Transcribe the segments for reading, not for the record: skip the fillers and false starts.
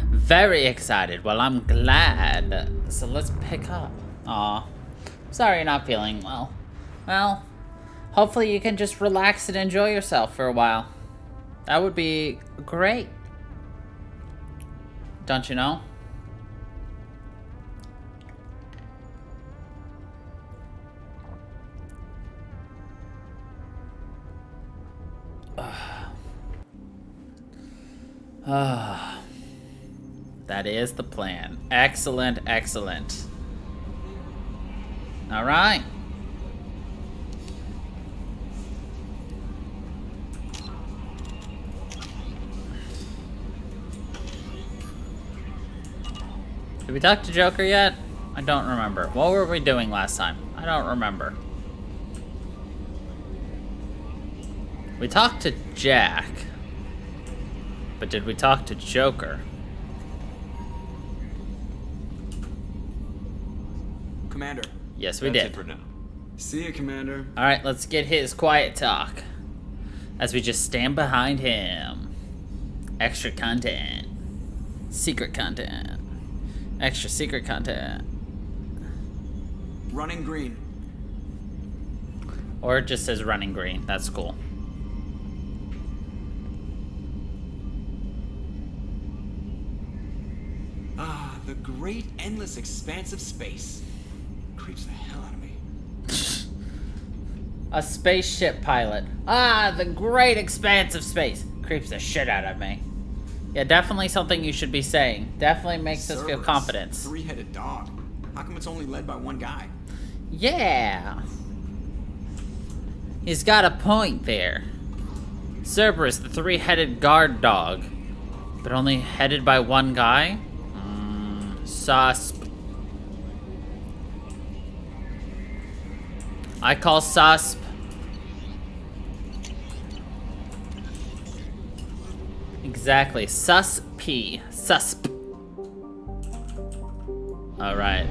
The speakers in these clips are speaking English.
Very excited. Well, I'm glad. So let's pick up. Aw. Sorry you're not feeling well. Well, hopefully you can just relax and enjoy yourself for a while. That would be great. Don't you know? That is the plan. Excellent, excellent. All right. Did we talk to Joker yet? I don't remember. What were we doing last time? I don't remember. We talked to Jack. But did we talk to Joker? Commander. Yes, we That's did. it for now. See you, Commander. Alright, let's get his quiet talk. As we just stand behind him. Extra content. Secret content. Extra secret content. Running green. Or it just says running green. That's cool. Ah, the great endless expanse of space. Creeps the hell out of me. A spaceship pilot. Ah, the great expanse of space. Creeps the shit out of me. Yeah, definitely something you should be saying. Definitely makes us feel confidence. Three-headed dog. How come it's only led by one guy? Yeah. He's got a point there. Cerberus, the three-headed guard dog. But only headed by one guy? Susp. I call susp. Exactly. Susp. Susp. Alright.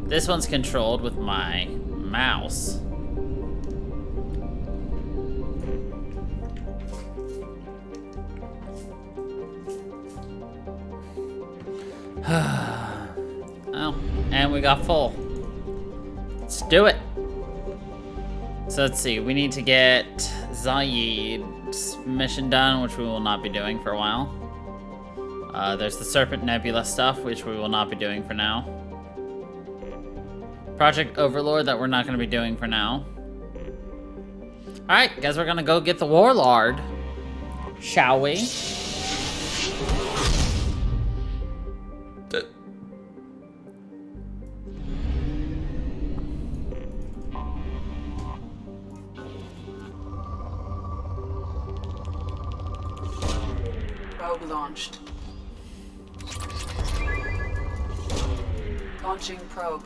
This one's controlled with my mouse. Oh, and we got full. Let's do it. So let's see, we need to get Zaid's mission done, which we will not be doing for a while. There's the Serpent Nebula stuff, which we will not be doing for now. Project Overlord that we're not going to be doing for now. Alright, guys, we're going to go get the Warlord. Shall we? Probe launched. Launching probe.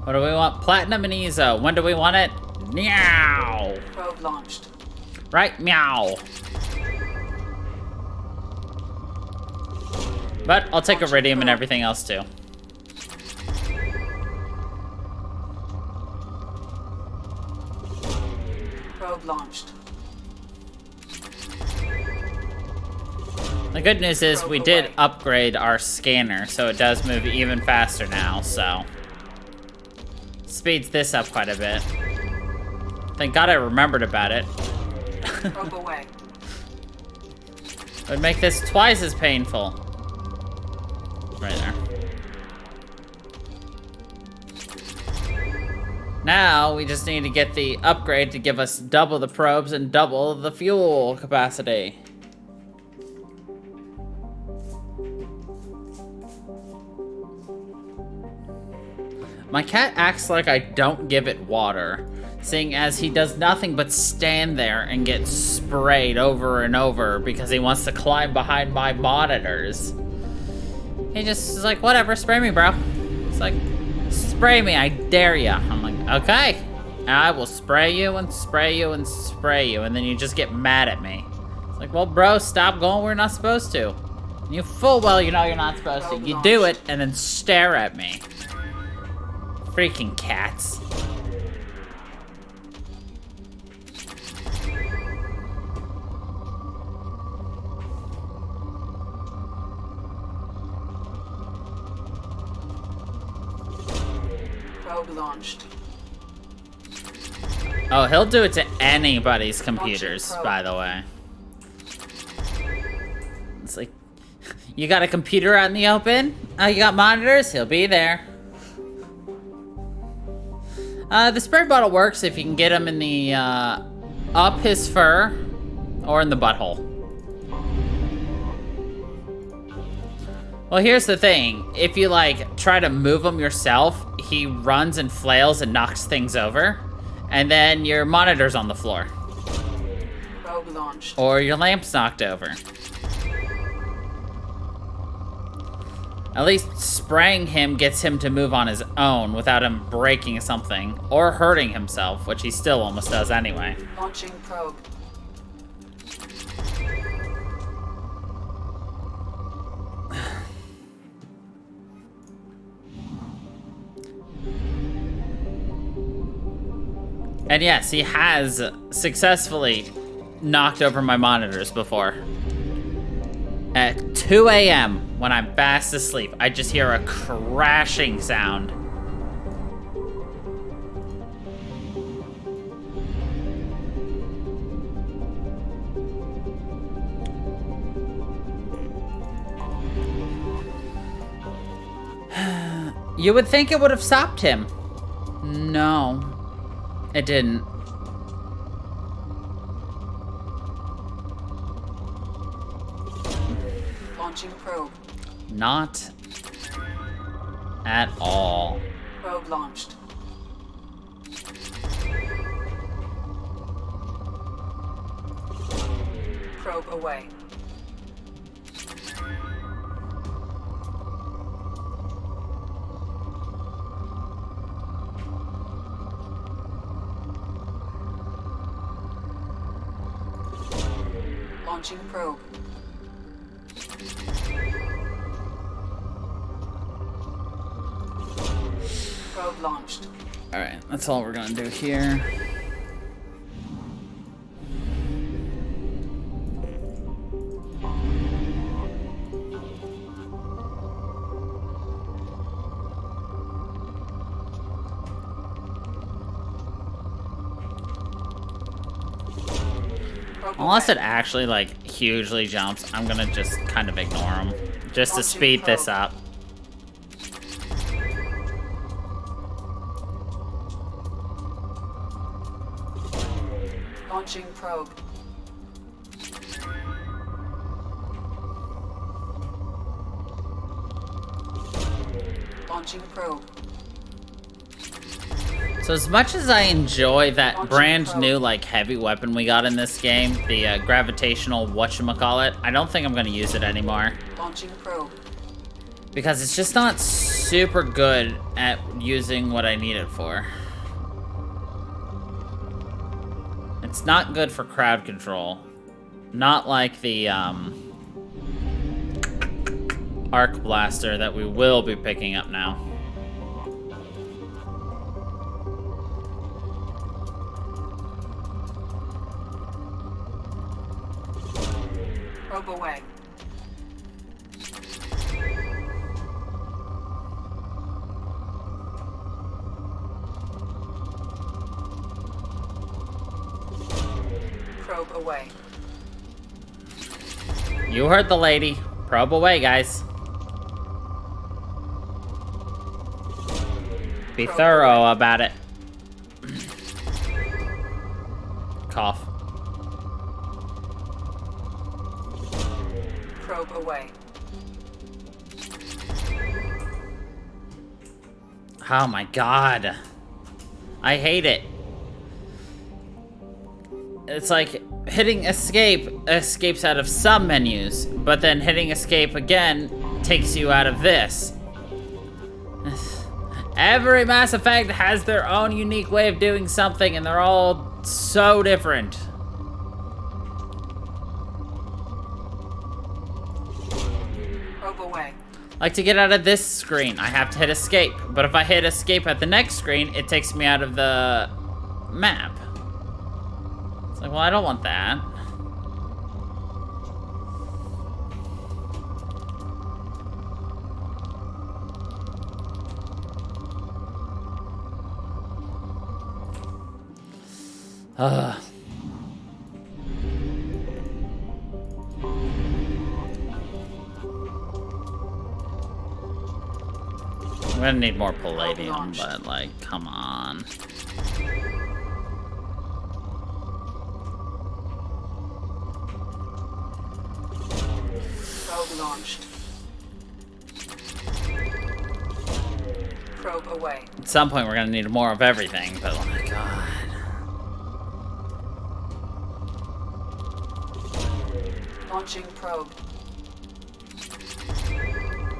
What do we want? Platinum and EZO. When do we want it? Meow. Probe launched. Right? Meow. But I'll take Iridium and everything else too. Probe launched. The good news is we did upgrade our scanner, so it does move even faster now, so speeds this up quite a bit. Thank God I remembered about it. Probe away. It would make this twice as painful. Right there. Now we just need to get the upgrade to give us double the probes and double the fuel capacity. My cat acts like I don't give it water, seeing as he does nothing but stand there and get sprayed over and over because he wants to climb behind my monitors. He just is like, whatever, spray me, bro. It's like, spray me, I dare ya. I'm like, okay. I will spray you and spray you and spray you, and then you just get mad at me. It's like, well, bro, stop going where you're not supposed to. You full well you know you're not supposed to. You do it and then stare at me. Freaking cats. launched. Oh, he'll do it to anybody's computers, probe. by the way. It's like, you got a computer out in the open? Oh, you got monitors? He'll be there. The spray bottle works if you can get him in the, up his fur or in the butthole. Well, here's the thing. If you, like, try to move him yourself, he runs and flails and knocks things over. And then your monitor's on the floor. Probe launched. Or your lamp's knocked over. At least spraying him gets him to move on his own without him breaking something or hurting himself, which he still almost does anyway. Launching probe. And yes, he has successfully knocked over my monitors before. At 2 a.m. when I'm fast asleep, I just hear a crashing sound. You would think it would have stopped him. No, it didn't. Launching probe. Not at all. Probe launched. Probe away. Launching probe. Probe launched. Alright, that's all we're gonna do here. Probe Unless away. it actually, like, hugely jumps, I'm gonna just kind of ignore him. Just to Launching speed this probe. up. Launching probe. Launching probe. So as much as I enjoy that Launching brand probe. new, like, heavy weapon we got in this game, the gravitational whatchamacallit, I don't think I'm gonna use it anymore. Launching probe. Because it's just not super good at using what I need it for. It's not good for crowd control. Not like the, arc blaster that we will be picking up now. Probe away. Probe away. You heard the lady. Probe away, guys. Be Probe thorough away. about it. Cough. Probe away. Oh my god. I hate it. It's like hitting escape escapes out of some menus, but then hitting escape again takes you out of this. Every Mass Effect has their own unique way of doing something, and they're all so different. Probe away. Like, to get out of this screen, I have to hit escape. But if I hit escape at the next screen, it takes me out of the map. It's like, well, I don't want that. Ugh. I'm gonna need more palladium, but like, come on. Probe launched. Probe away. At some point, we're gonna need more of everything, but oh my god. Launching probe.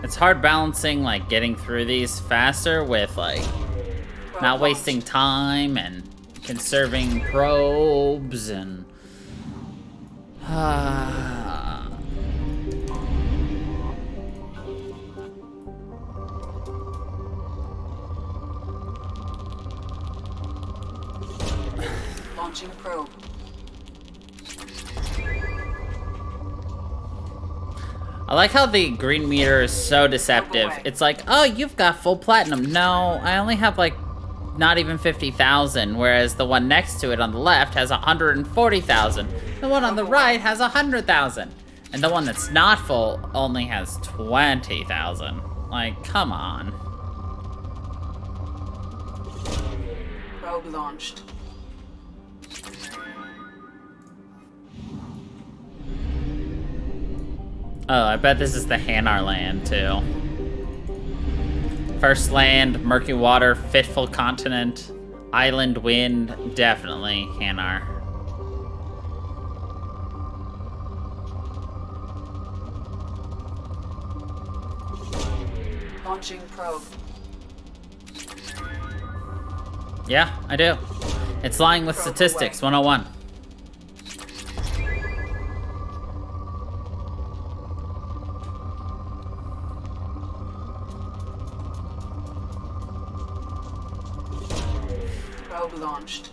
It's hard balancing, like, getting through these faster with, like, Probe not launched. wasting time and conserving probes and... Launching probe. I like how the green meter is so deceptive. It's like, oh, you've got full platinum. No, I only have like not even 50,000, whereas the one next to it on the left has 140,000. The one on the right has 100,000. And the one that's not full only has 20,000. Like, come on. Probe launched. Oh, I bet this is the Hanar land, too. First land, murky water, fitful continent, island wind, definitely Hanar. Launching probe. Yeah, I do. It's lying with Probe statistics, away. 101. Probe launched.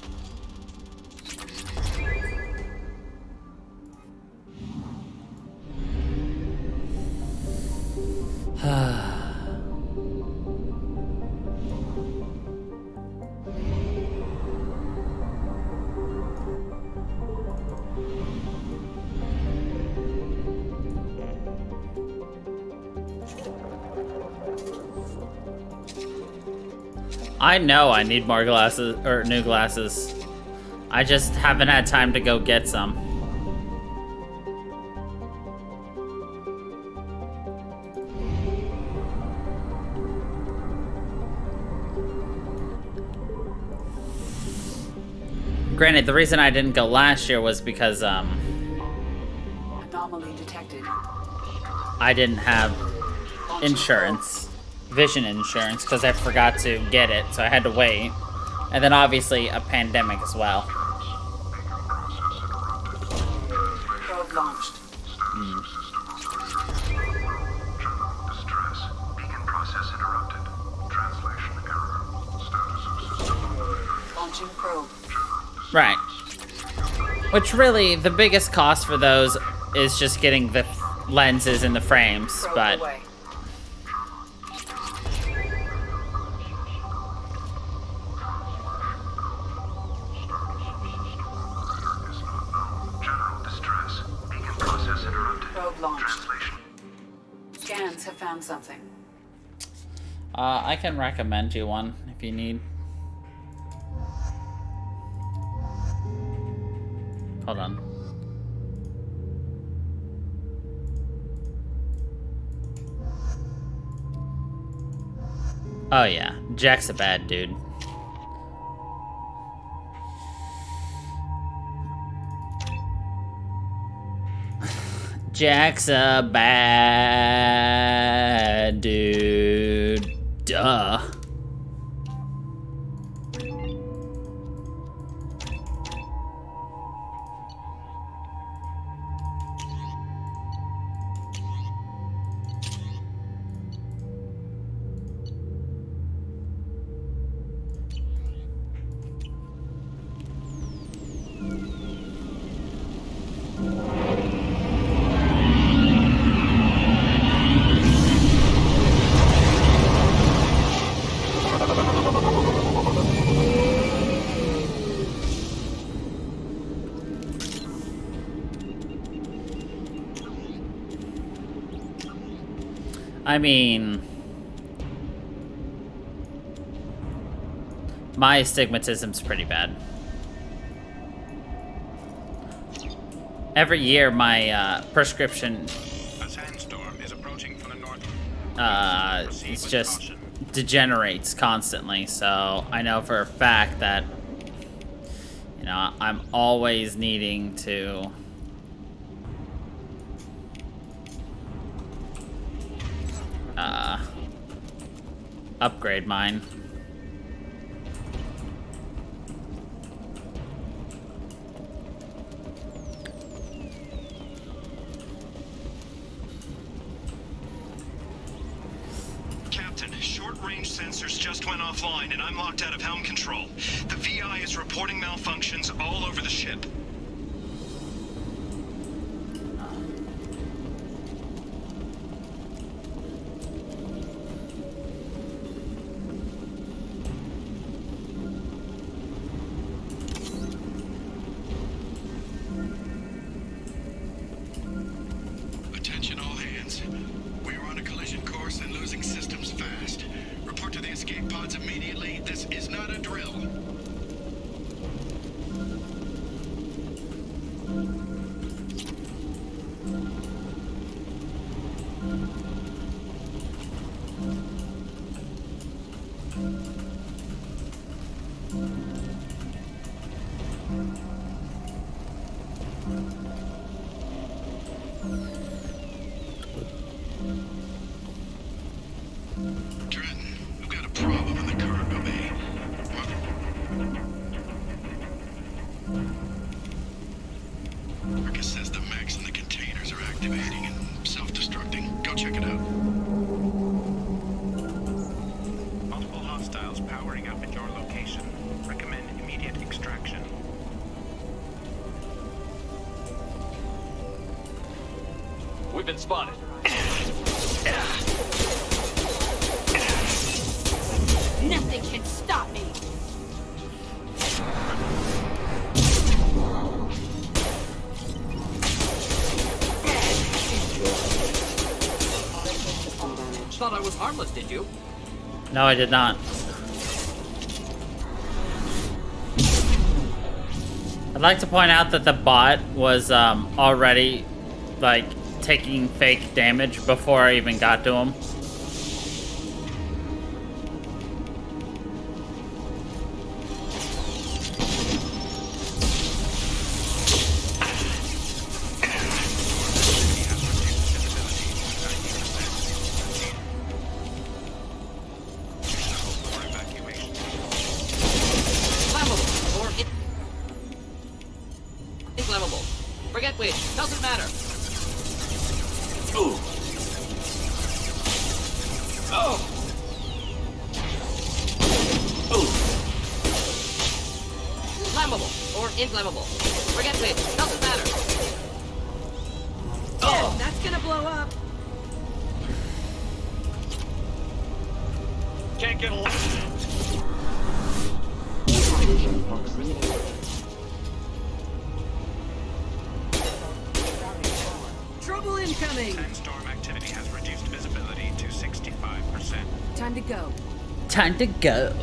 I know I need more glasses, or new glasses. I just haven't had time to go get some. Granted, the reason I didn't go last year was because, Anomaly detected. I didn't have Launching insurance, vision insurance, because I forgot to get it, so I had to wait. And then obviously a pandemic as well. Probe launched. Distress. Beacon process interrupted. Translation error. Status of system. Launching probe. Right. Which really, the biggest cost for those is just getting the lenses and the frames, Probe but... away. General distress. Beacon process interrupted. Probe launched. Translation. Scans have found something. I can recommend you one if you need. Hold on. Oh yeah, Jack's a bad dude. Jack's a bad dude. Duh. I mean, my astigmatism's pretty bad. Every year, my prescription A sandstorm is approaching from the north. it's just degenerates constantly. So I know for a fact that, you know, I'm always needing to upgrade mine. Captain, short-range sensors just went offline and I'm locked out of helm control. The VI is reporting malfunctions all over the ship. Attention all hands. We are on a collision course and losing systems fast. Report to the escape pods immediately. This is not a drill. Trenton, we've got a problem in the cargo bay. Marcus says the mechs in the containers are activating and self-destructing. Go check it out. Multiple hostiles powering up at your location. Recommend immediate extraction. We've been spotted. Nothing can stop me. Thought I was harmless, did you? No, I did not. I'd like to point out that the bot was already, like, taking fake damage before I even got to him. Flammable, or inflammable. Forget which, doesn't matter. Ooh. Oh. Ooh. Flammable, or inflammable. Forget which, doesn't matter. Oh. That's gonna blow up. Can't get along. Trouble incoming. Sandstorm activity has reduced visibility to 65%. Time to go. Time to go.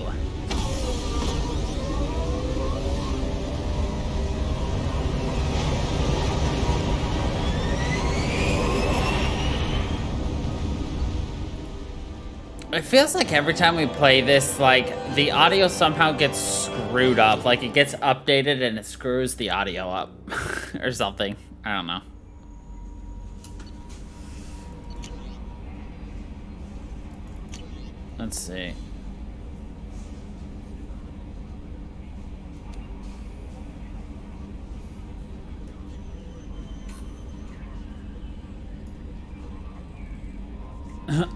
It feels like every time we play this, like, the audio somehow gets screwed up. Like, it gets updated and it screws the audio up. Or something. I don't know. Let's see.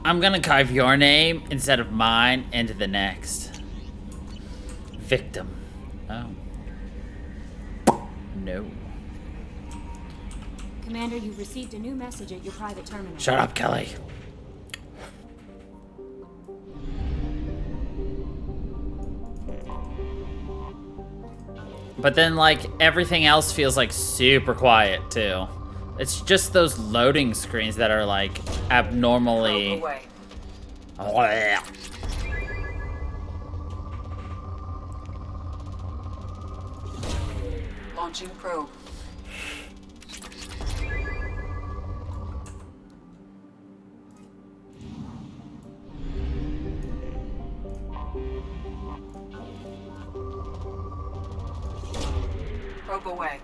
I'm gonna carve your name instead of mine into the next. Victim. Oh. No. Commander, you've received a new message at your private terminal. Shut up, Kelly. But then, like, everything else feels like super quiet too. It's just those loading screens that are like Probe abnormally. away. Launching probe. Probe away.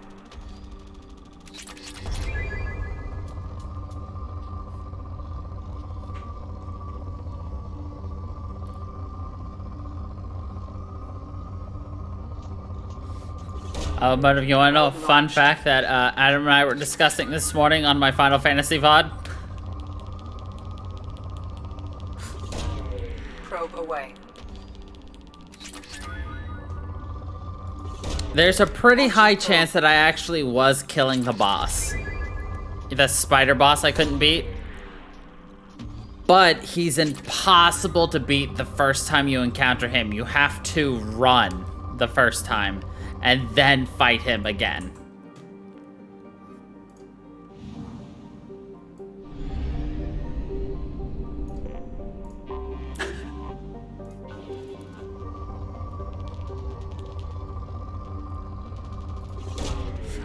But if you want to know a fun fact that Adam and I were discussing this morning on my Final Fantasy VOD, Probe away. there's a pretty high chance that I actually was killing the boss. The spider boss I couldn't beat. But he's impossible to beat the first time you encounter him. You have to run the first time and then fight him again.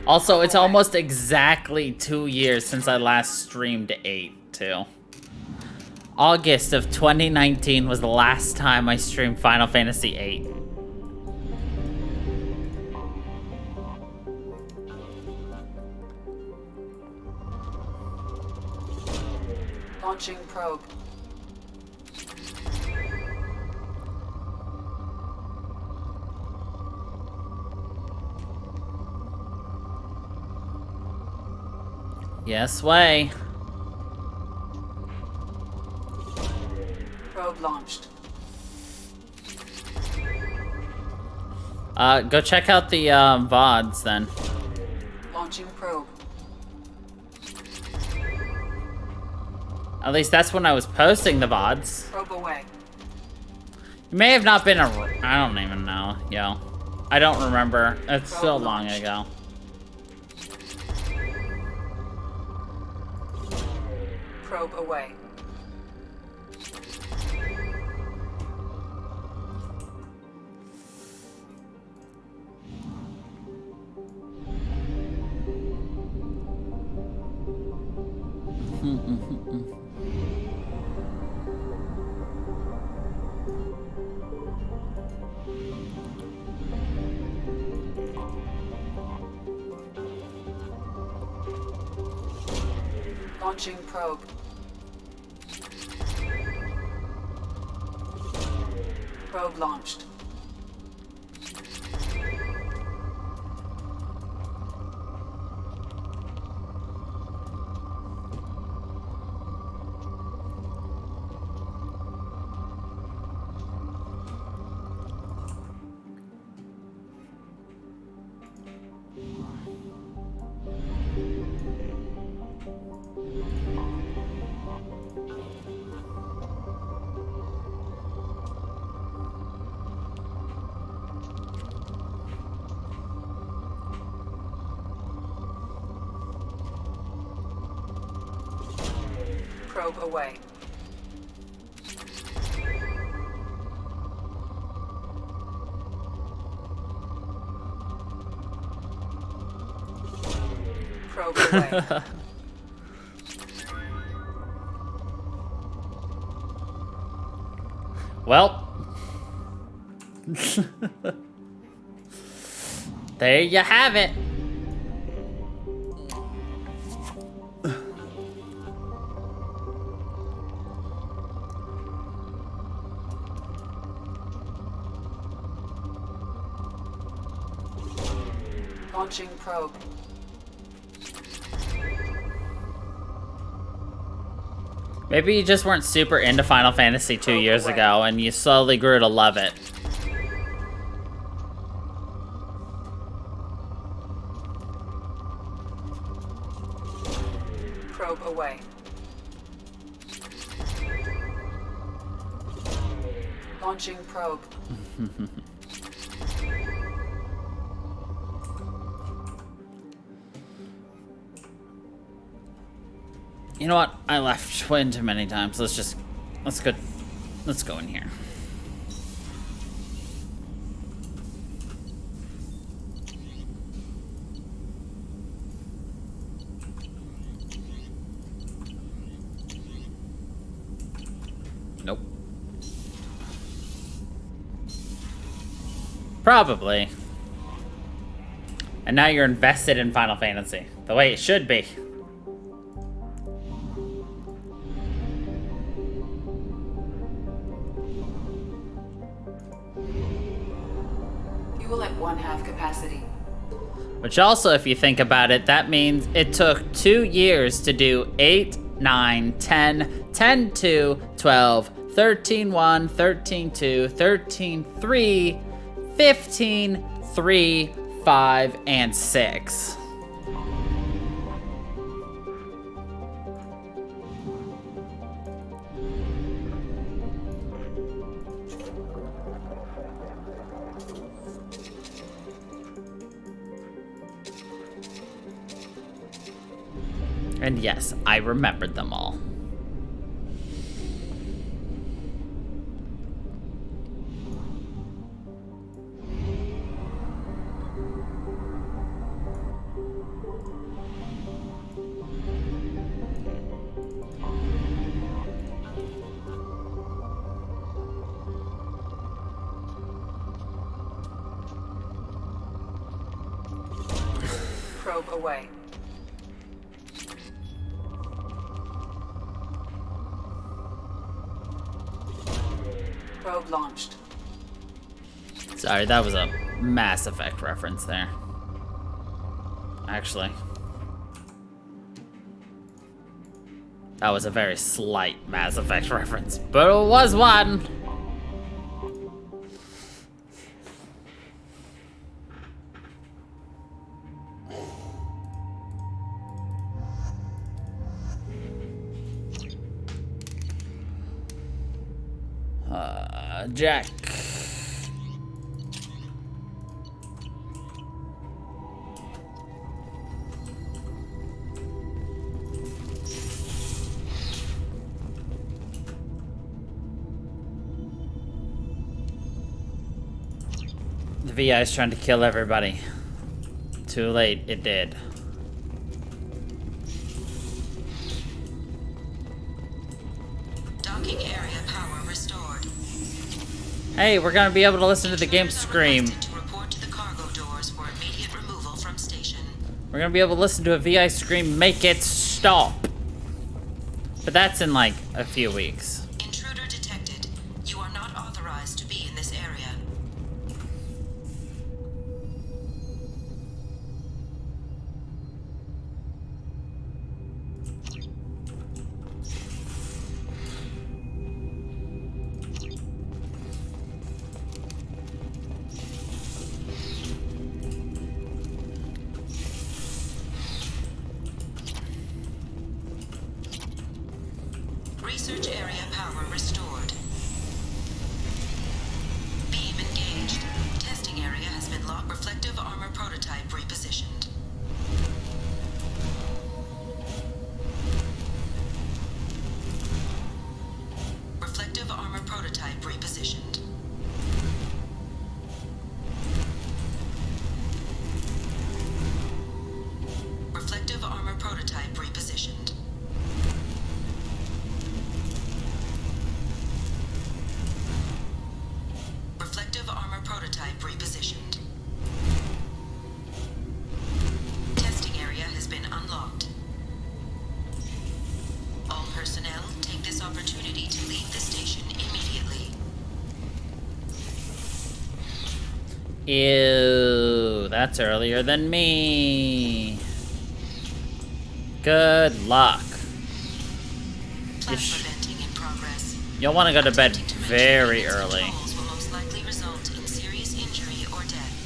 Also, it's almost exactly 2 years since I last streamed 8, too. August of 2019 was the last time I streamed Final Fantasy 8. Launching probe. Yes, way. Probe launched. Go check out the VODs then. Launching probe. At least that's when I was posting the VODs. Probe away. It may have not been a. I don't even know, yo. I don't remember. It's so long ago. Probe away. Launching probe. Probe launched. Probe away. Probe away. Well. There you have it. Launching probe. Maybe you just weren't super into Final Fantasy 2 years ago and you slowly grew to love it. Probe away. Launching probe. You know what? I left way too many times. Let's go in here. Nope. Probably. And now you're invested in Final Fantasy, the way it should be. Fuel at 1/2 capacity. Which also, if you think about it, that means it took 2 years to do 8, 9, 10, 10, 2, 12, 13, 1, 13, 2, 13, 3, 15, 3, 5, and 6. And yes, I remembered them all. Probe away. Probe launched. Sorry, that was a Mass Effect reference there. Actually. That was a very slight Mass Effect reference, but it was one! Jack. The VI is trying to kill everybody. Too late, it did. Docking area power restored. Hey, we're gonna be able to listen to the game scream. To report to the cargo doors for immediate removal from station. We're gonna be able to listen to a VI scream, make it stop. But that's in like a few weeks. Intruder detected. You are not authorized to be in this area. Research area power restored. Beam engaged. Testing area has been locked. Reflective armor prototype repositioned. Reflective armor prototype repositioned. Reflective armor prototype repositioned. Reflective armor prototype repositioned. Testing area has been unlocked. All personnel, take this opportunity to leave the station immediately. Ew, that's earlier than me. Good luck. Plasma venting in progress. You'll want to go to bed Attempting to mention very maintenance early. controls will most likely result in serious injury or death.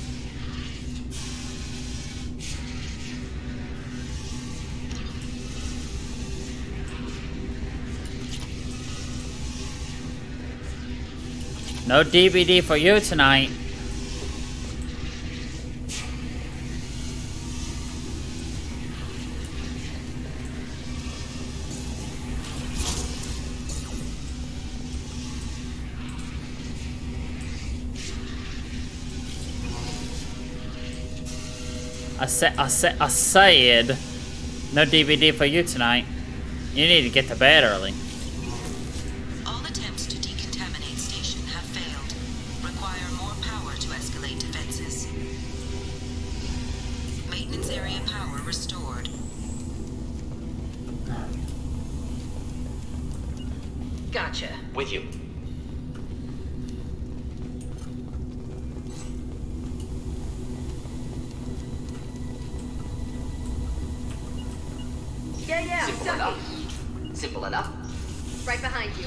No DVD for you tonight. I said, no DVD for you tonight. You need to get to bed early. All attempts to decontaminate station have failed. Require more power to escalate defenses. Maintenance area power restored. Gotcha. With you. Yeah, Simple ducky. enough. Simple enough. Right behind you.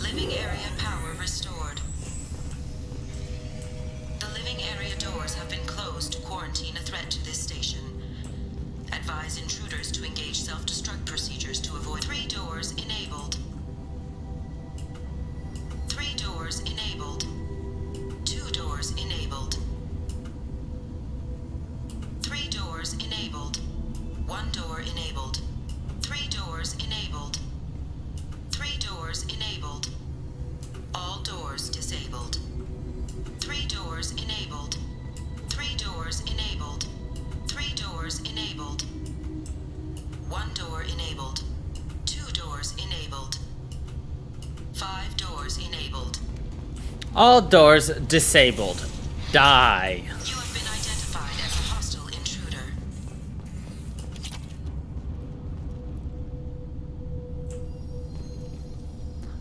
Living area power restored. The living area doors have been closed to quarantine a threat to this station. Advise intruders to engage self-destruct procedures to avoid. 3 doors enabled. 3 doors enabled. 2 doors enabled. 3 doors enabled. 1 door enabled. 3 doors enabled. 3 doors enabled. All doors disabled. 3 doors enabled. 3 doors enabled. 3 doors enabled. 1 door enabled. 2 doors enabled. 5 doors enabled. All doors disabled. Die. You have been identified as a hostile intruder.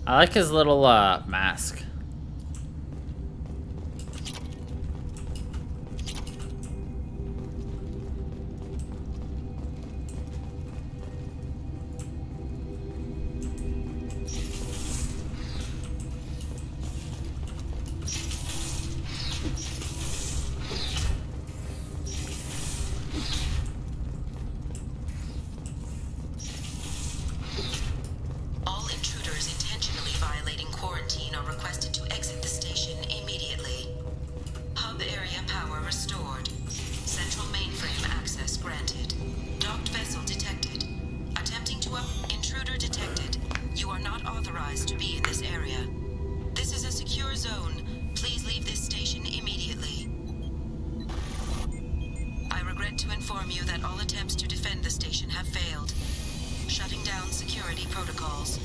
I like his little mask. All intruders intentionally violating quarantine are requested to exit the station immediately. Hub area power restored. Central mainframe access granted. Docked vessel detected. Attempting to intruder detected. You are not authorized to be in this area. This is a secure zone. Please leave this station immediately. I regret to inform you that all attempts to defend the station have failed. Shutting down security protocols.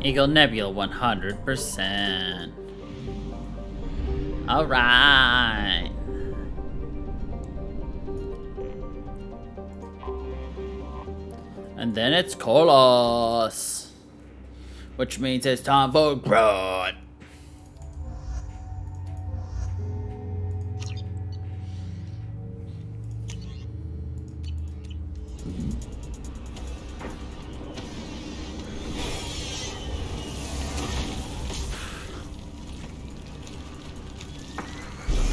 Eagle Nebula 100%. Alright. And then it's Kolos. Which means it's time for Groot.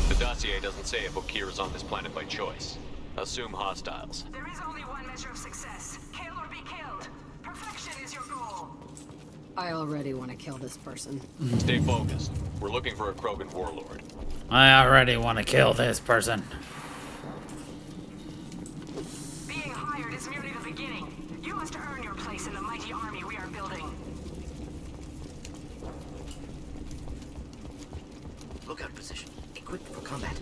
The dossier doesn't say if Okir is on this planet by choice. Assume hostiles. There is only one measure of success. Kill or be killed. Perfection is your goal. I already want to kill this person. Stay focused. We're looking for a Krogan warlord. I already want to kill this person. Being hired is merely the beginning. You must earn your place in the mighty army we are building. Lookout position. Increase. equipped for combat.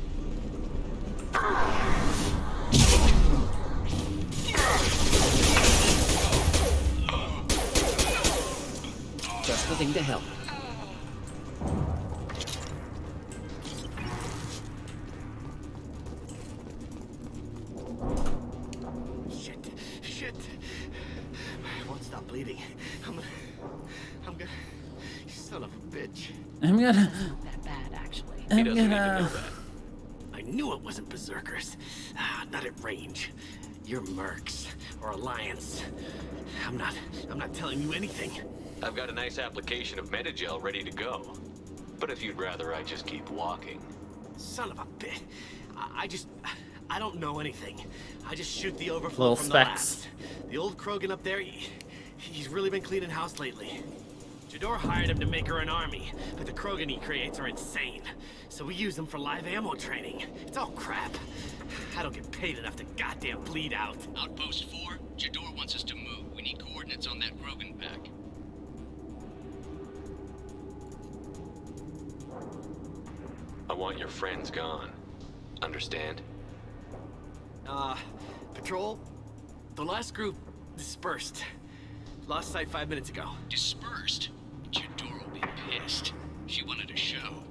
Just the thing to help. Shit. I won't stop bleeding. I'm gonna. You son of a bitch. I'm gonna. Not that bad, actually. He doesn't even know that. I knew it wasn't berserkers. Not at range. You're mercs or Alliance. I'm not telling you anything. I've got a nice application of Metagel ready to go. But if you'd rather I just keep walking. Son of a bitch. I don't know anything. I just shoot the overflow Little from specs. the labs. The old Krogan up there, he's really been cleaning house lately. Jador hired him to make her an army, but the Krogan he creates are insane. So we use them for live ammo training. It's all crap. I don't get paid enough to goddamn bleed out. Outpost 4, Jador wants us to move. We need coordinates on that Krogan pack. I want your friends gone. Understand? Patrol, the last group dispersed. Lost sight 5 minutes ago. Dispersed? Jador will be pissed. She wanted a show.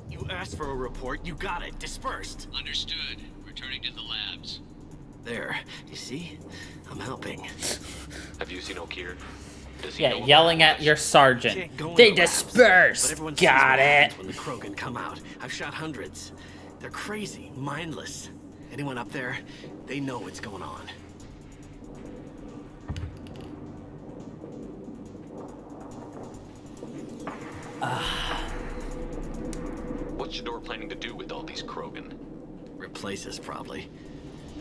You asked for a report, you got it. Dispersed. Understood. Returning to the labs. There, you see? I'm helping. Have you seen O'Keir? Does he Yeah, know yelling about at your sergeant. Can't go in They the labs, disperse. but everyone sees Got what it. happens when the Krogan come out. I've shot hundreds. They're crazy, mindless. Anyone up there, they know what's going on. What's Jador planning to do with all these Krogan? Replace us, probably.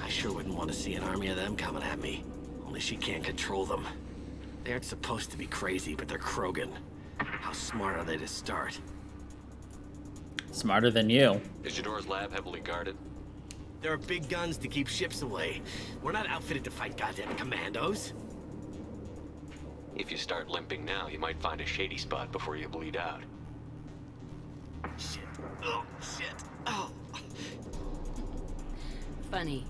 I sure wouldn't want to see an army of them coming at me. Only she can't control them. They aren't supposed to be crazy, but they're Krogan. How smart are they to start? Smarter than you. Is Jador's lab heavily guarded? There are big guns to keep ships away. We're not outfitted to fight goddamn commandos. If you start limping now, you might find a shady spot before you bleed out. Shit. Oh, shit. Oh. Funny.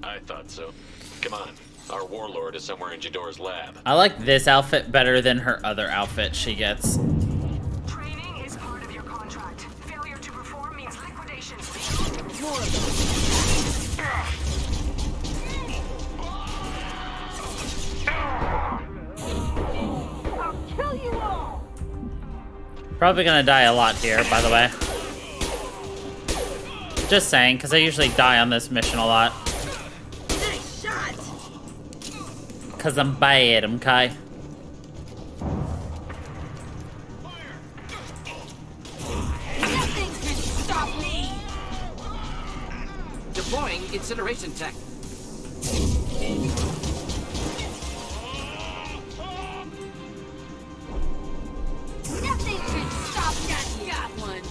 I thought so. Come on. Our warlord is somewhere in Jador's lab. I like this outfit better than her other outfit she gets. Training is part of your contract. Failure to perform means liquidation. More of them. I'll kill you all! Probably gonna die a lot here, by the way. Just saying, because I usually die on this mission a lot. Nice shot! Because I'm bad, okay? Nothing can stop me! Deploying incineration tech. Nothing can stop that. Got one.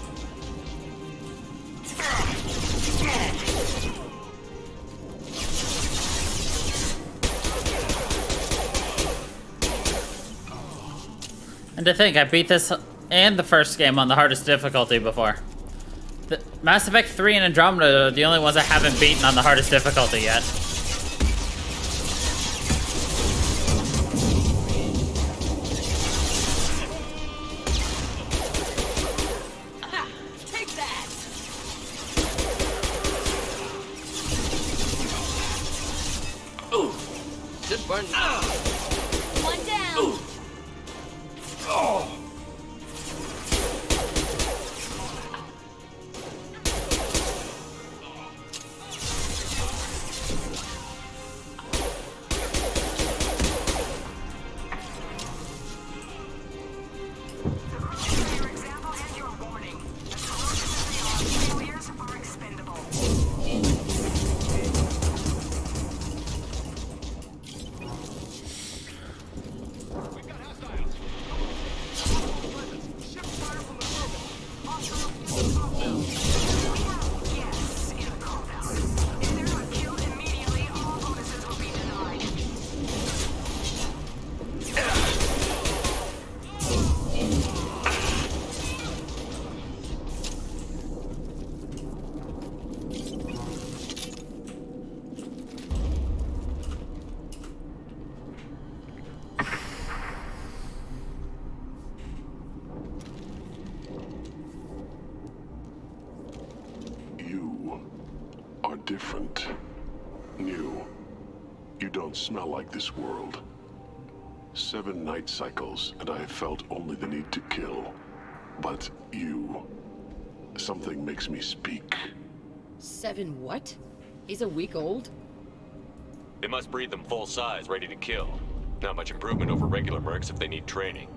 And to think, I beat this and the first game on the hardest difficulty before. Mass Effect 3 and Andromeda are the only ones I haven't beaten on the hardest difficulty yet. Ha! Take that! Ooh. Good burn. One down! Your example and your warning. As ferocious as they are, failures are expendable. different. New. You don't smell like this world. 7 night cycles, and I have felt only the need to kill. But you... something makes me speak. 7 what? He's a week old? They must breed them full size, ready to kill. Not much improvement over regular mercs if they need training.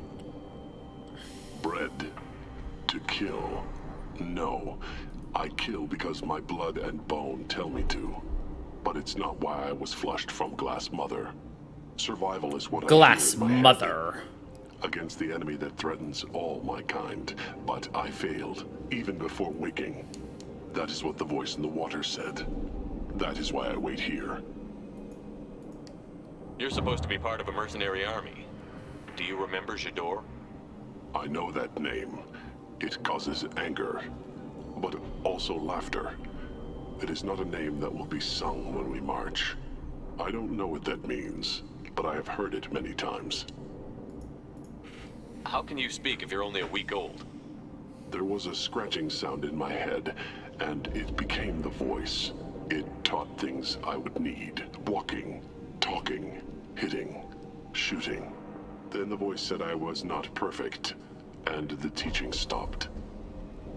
Bred to kill. No. I kill because my blood and bone tell me to. But it's not why I was flushed from Glass Mother. Survival is what Glass I do in my Mother. head. Against the enemy that threatens all my kind. But I failed, even before waking. That is what the voice in the water said. That is why I wait here. You're supposed to be part of a mercenary army. Do you remember Jador? I know that name. It causes anger, but also laughter. It is not a name that will be sung when we march. I don't know what that means, but I have heard it many times. How can you speak if you're only a week old? There was a scratching sound in my head, and it became the voice. It taught things I would need. Walking, talking, hitting, shooting. Then the voice said I was not perfect, and the teaching stopped.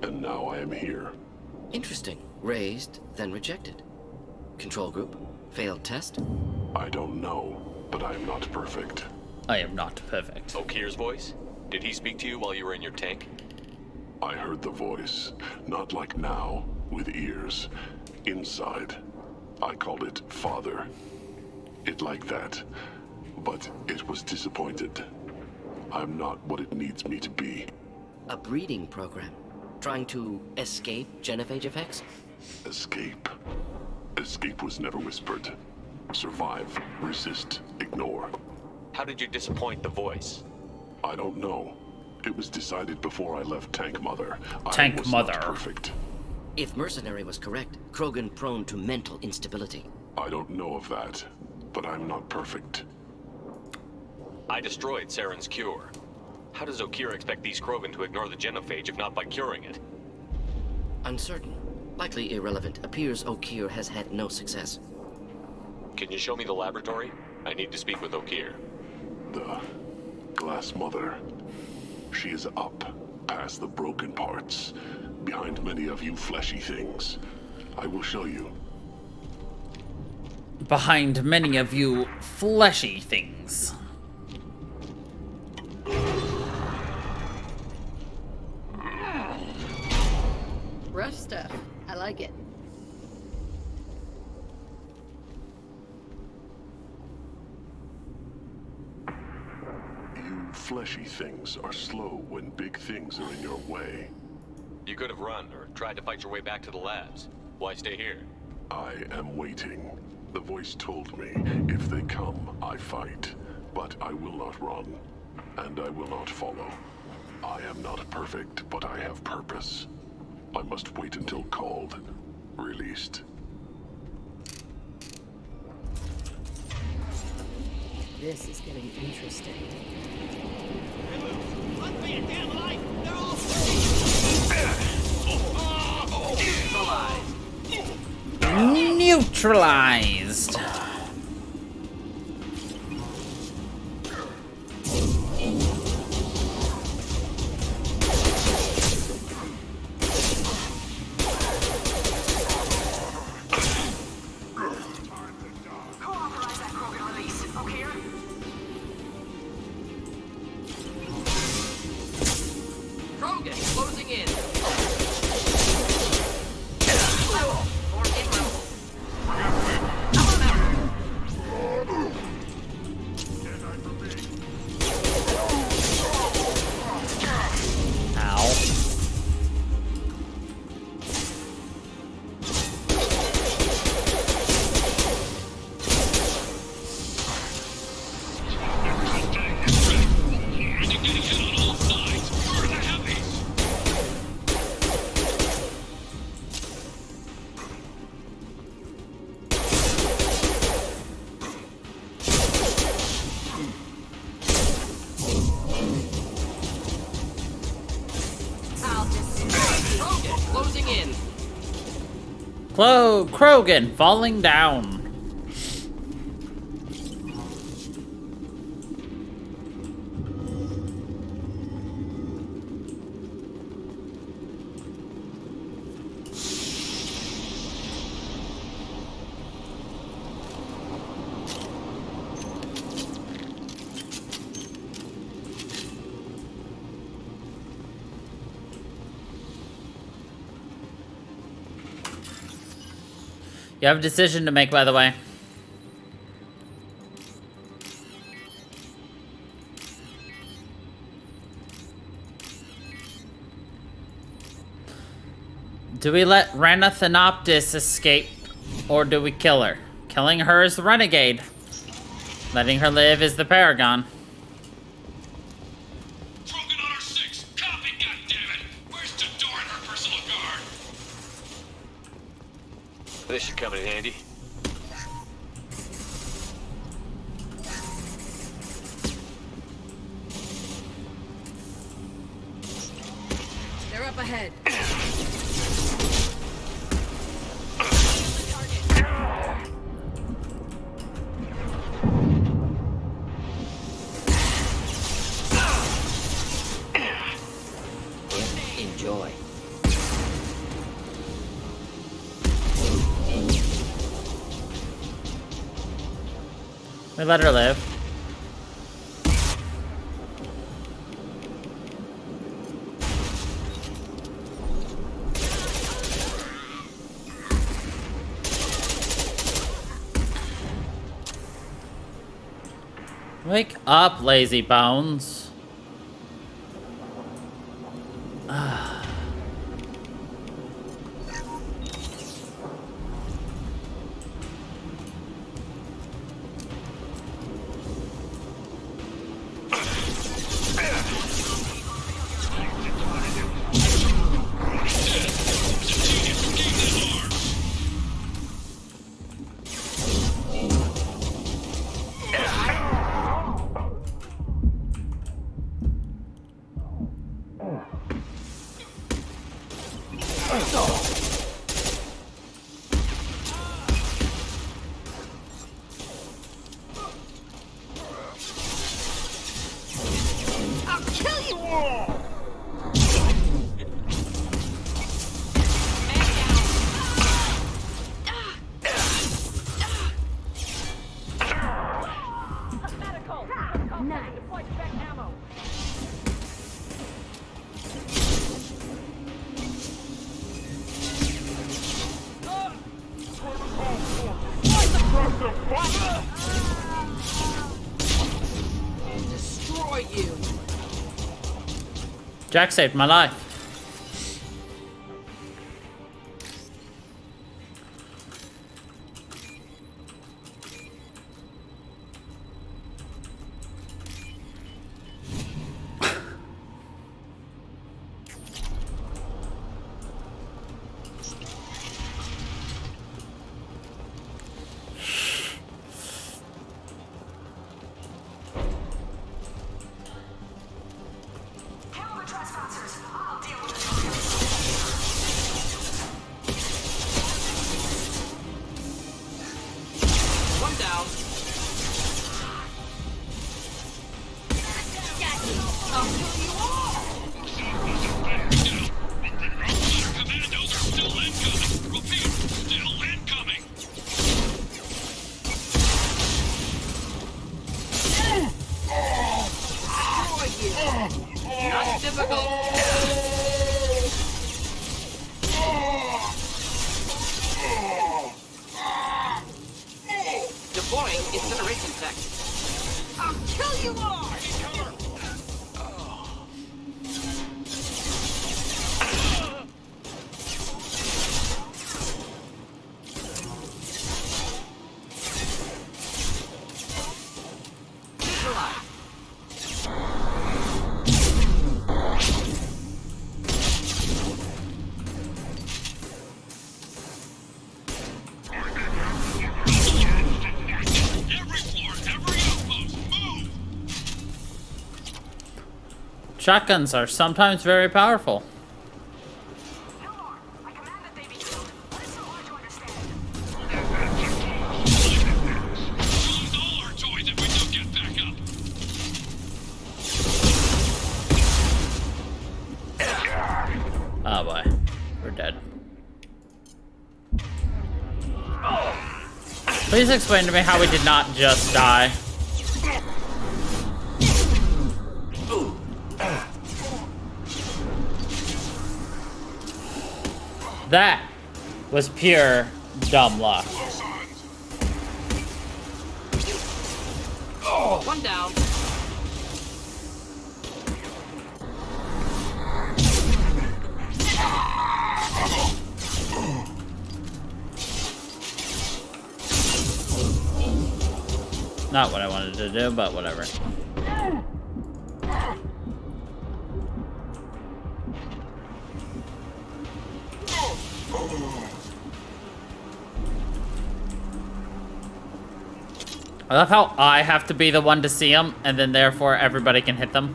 And now I am here. Interesting. Raised, then rejected. Control group? Failed test? I don't know, but I am not perfect. I am not perfect. Okir's voice? Did he speak to you while you were in your tank? I heard the voice, not like now, with ears. Inside. I called it Father. It like that, but it was disappointed. I'm not what it needs me to be. A breeding program? Trying to escape genophage effects? Escape. Escape was never whispered. Survive, resist, ignore. How did you disappoint the voice? I don't know. It was decided before I left Tank Mother. Tank I was Mother. Not perfect. If Mercenary was correct, Krogan prone to mental instability. I don't know of that, but I'm not perfect. I destroyed Saren's cure. How does Okir expect these Krogan to ignore the genophage if not by curing it? Uncertain. Likely irrelevant. Appears Okir has had no success. Can you show me the laboratory? I need to speak with Okir. The Glass Mother. She is up, past the broken parts, behind many of you fleshy things. I will show you. Behind many of you fleshy things. Rough stuff. I like it. You fleshy things are slow when big things are in your way. You could have run or tried to fight your way back to the labs. Why stay here? I am waiting. The voice told me, if they come, I fight. But I will not run, and I will not follow. I am not perfect, but I have purpose. I must wait until called, released. This is getting interesting. Run for your damn life! They're all Neutralized. Krogan closing in. Krogan falling down. You have a decision to make, by the way. Do we let Rena Thanoptis escape, or do we kill her? Killing her is the renegade. Letting her live is the paragon. Krogan on our 6. Copy, goddammit. Where's Jador and her personal guard? This should come in handy. They're up ahead. Enjoy. We let her live. Wake up, lazy bones. I'll kill you all! Destroy you. Jack saved my life. Not difficult. Deploying incineration tech. I'll kill you all! Shotguns are sometimes very powerful. Please explain to me how we did not just die. That was pure dumb luck. Oh, one down. Not what I wanted to do, but whatever. I love how I have to be the one to see them, and then therefore everybody can hit them.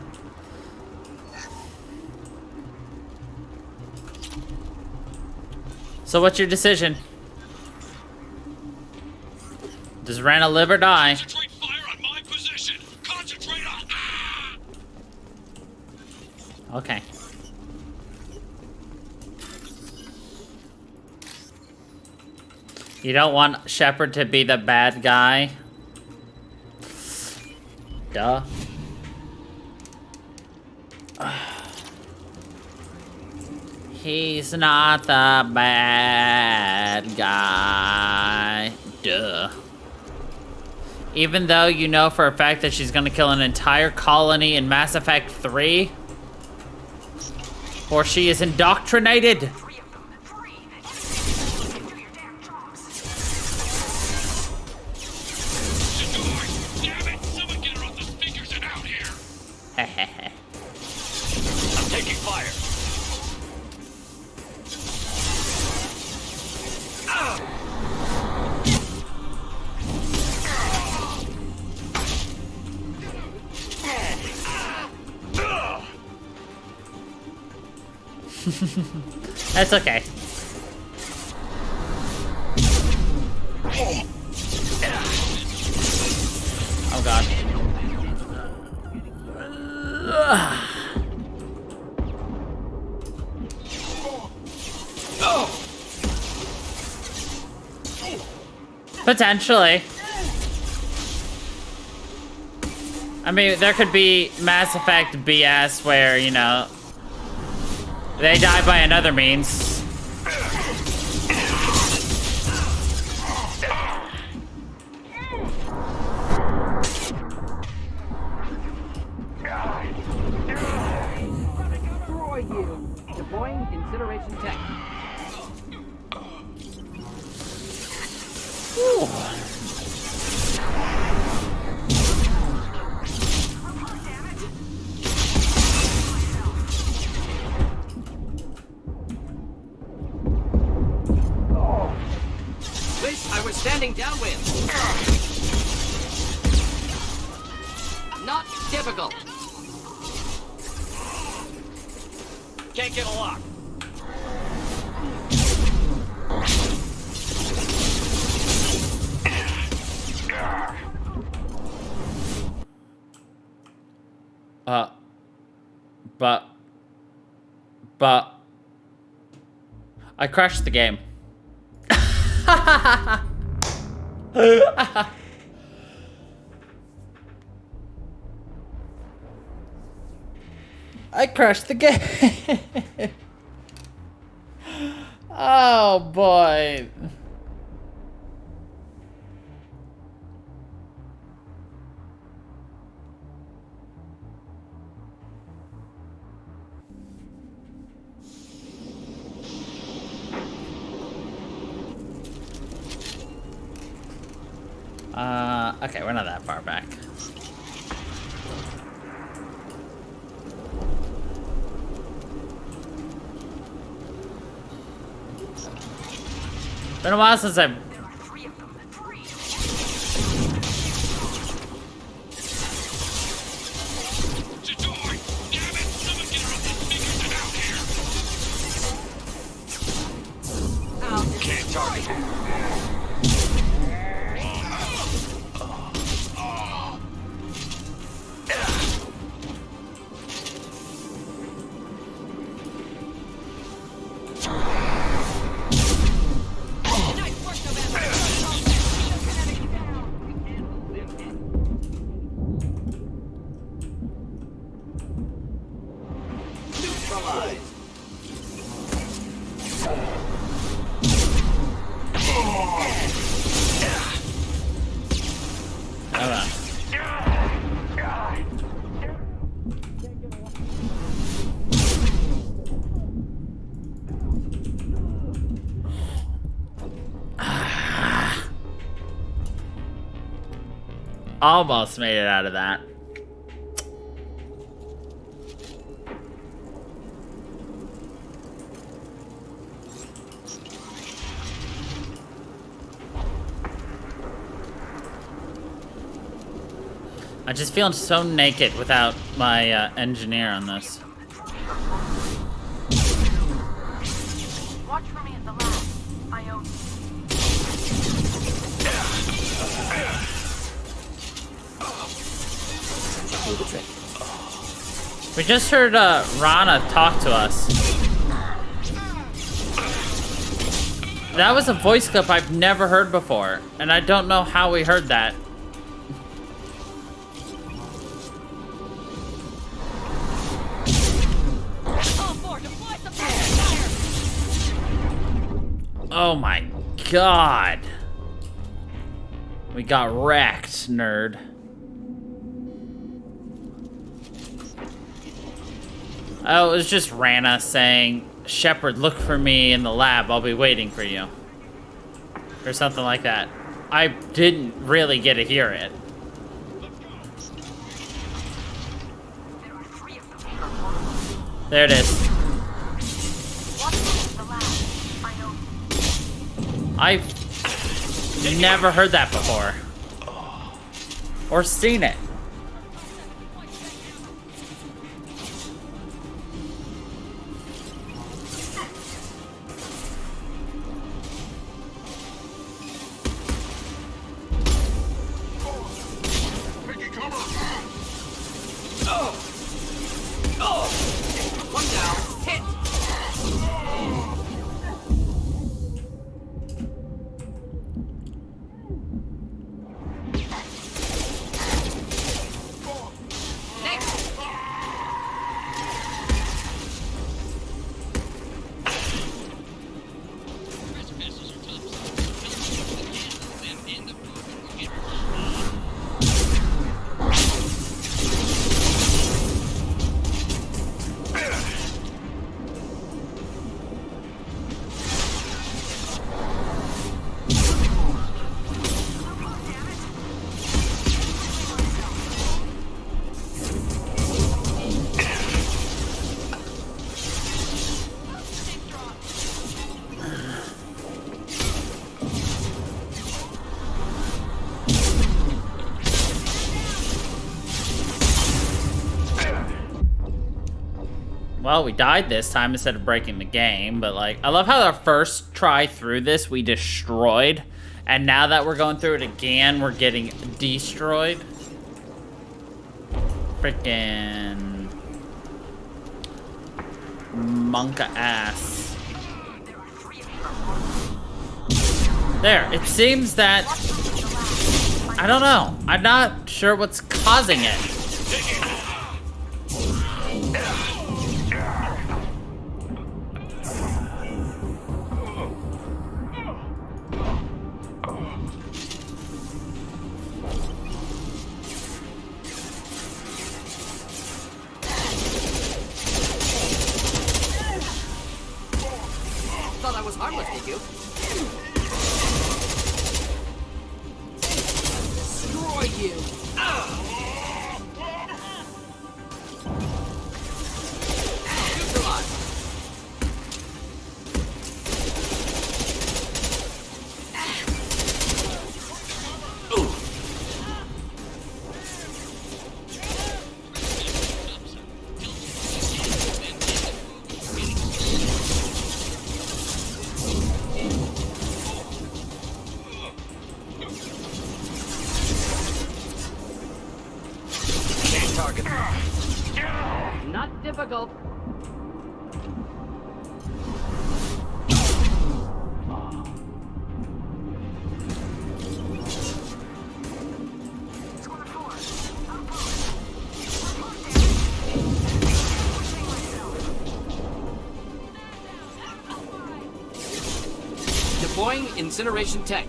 So what's your decision? Does Rana live or die? Concentrate fire on my position. Concentrate on. Ah! Okay. You don't want Shepard to be the bad guy? Duh. He's not the bad guy. Duh. Even though you know for a fact that she's gonna kill an entire colony in Mass Effect 3? Or she is indoctrinated! I'm taking fire. That's okay. Oh god. Potentially. I mean, there could be Mass Effect BS where, you know, they die by another means. Destroy you. Deploying incineration tech. Wish I was standing downwind. Not difficult. Can't get a lock. But I crashed the game. I crashed the game. Oh boy. Okay, we're not that far back. Been a while since I've... Can't target him. Almost made it out of that. I just feel so naked without my engineer on this. Watch for me at the lab. I own. Do the trick. We just heard Rana talk to us. That was a voice clip I've never heard before, and I don't know how we heard that. Oh my god. We got wrecked, nerd. Oh, it was just Rana saying, Shepard, look for me in the lab. I'll be waiting for you. Or something like that. I didn't really get to hear it. There it is. I've never heard that before. Or seen it. One down. Hit. Well, we died this time instead of breaking the game, but like, I love how our first try through this we destroyed, and now that we're going through it again, we're getting destroyed. Freaking monka ass. There, it seems that, I don't know, I'm not sure what's causing it. Thought I was harmless, did you? Destroy you! Neutralize! Target. Not difficult. Deploying incineration tech.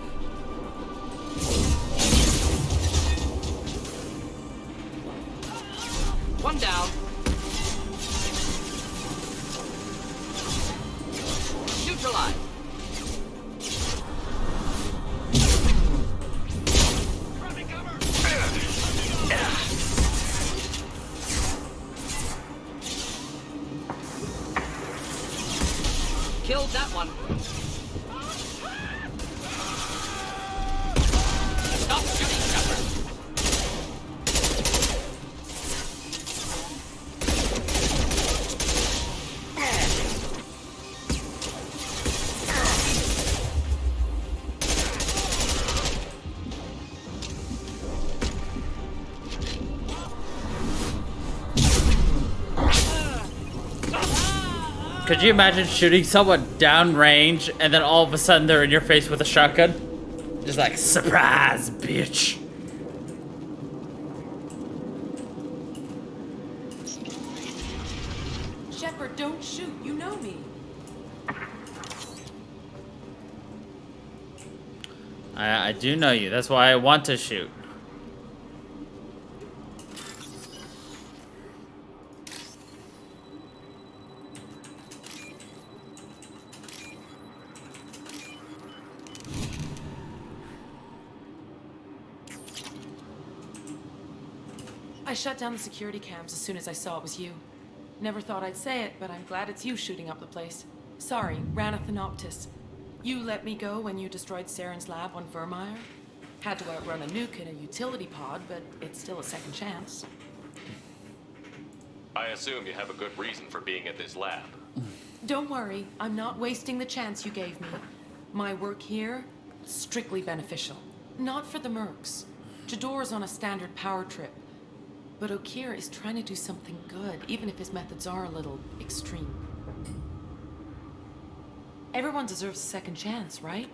Could you imagine shooting someone downrange and then all of a sudden they're in your face with a shotgun? Just like, surprise, bitch. Shepard, don't shoot. You know me. I do know you. That's why I want to shoot. I shut down the security cams as soon as I saw it was you. Never thought I'd say it, but I'm glad it's you shooting up the place. Sorry, Ranathanoptis. You let me go when you destroyed Saren's lab on Vermeer. Had to outrun a nuke in a utility pod, but it's still a second chance. I assume you have a good reason for being at this lab. Don't worry, I'm not wasting the chance you gave me. My work here, strictly beneficial. Not for the mercs. Jador's on a standard power trip. But Okir is trying to do something good, even if his methods are a little extreme. Everyone deserves a second chance, right?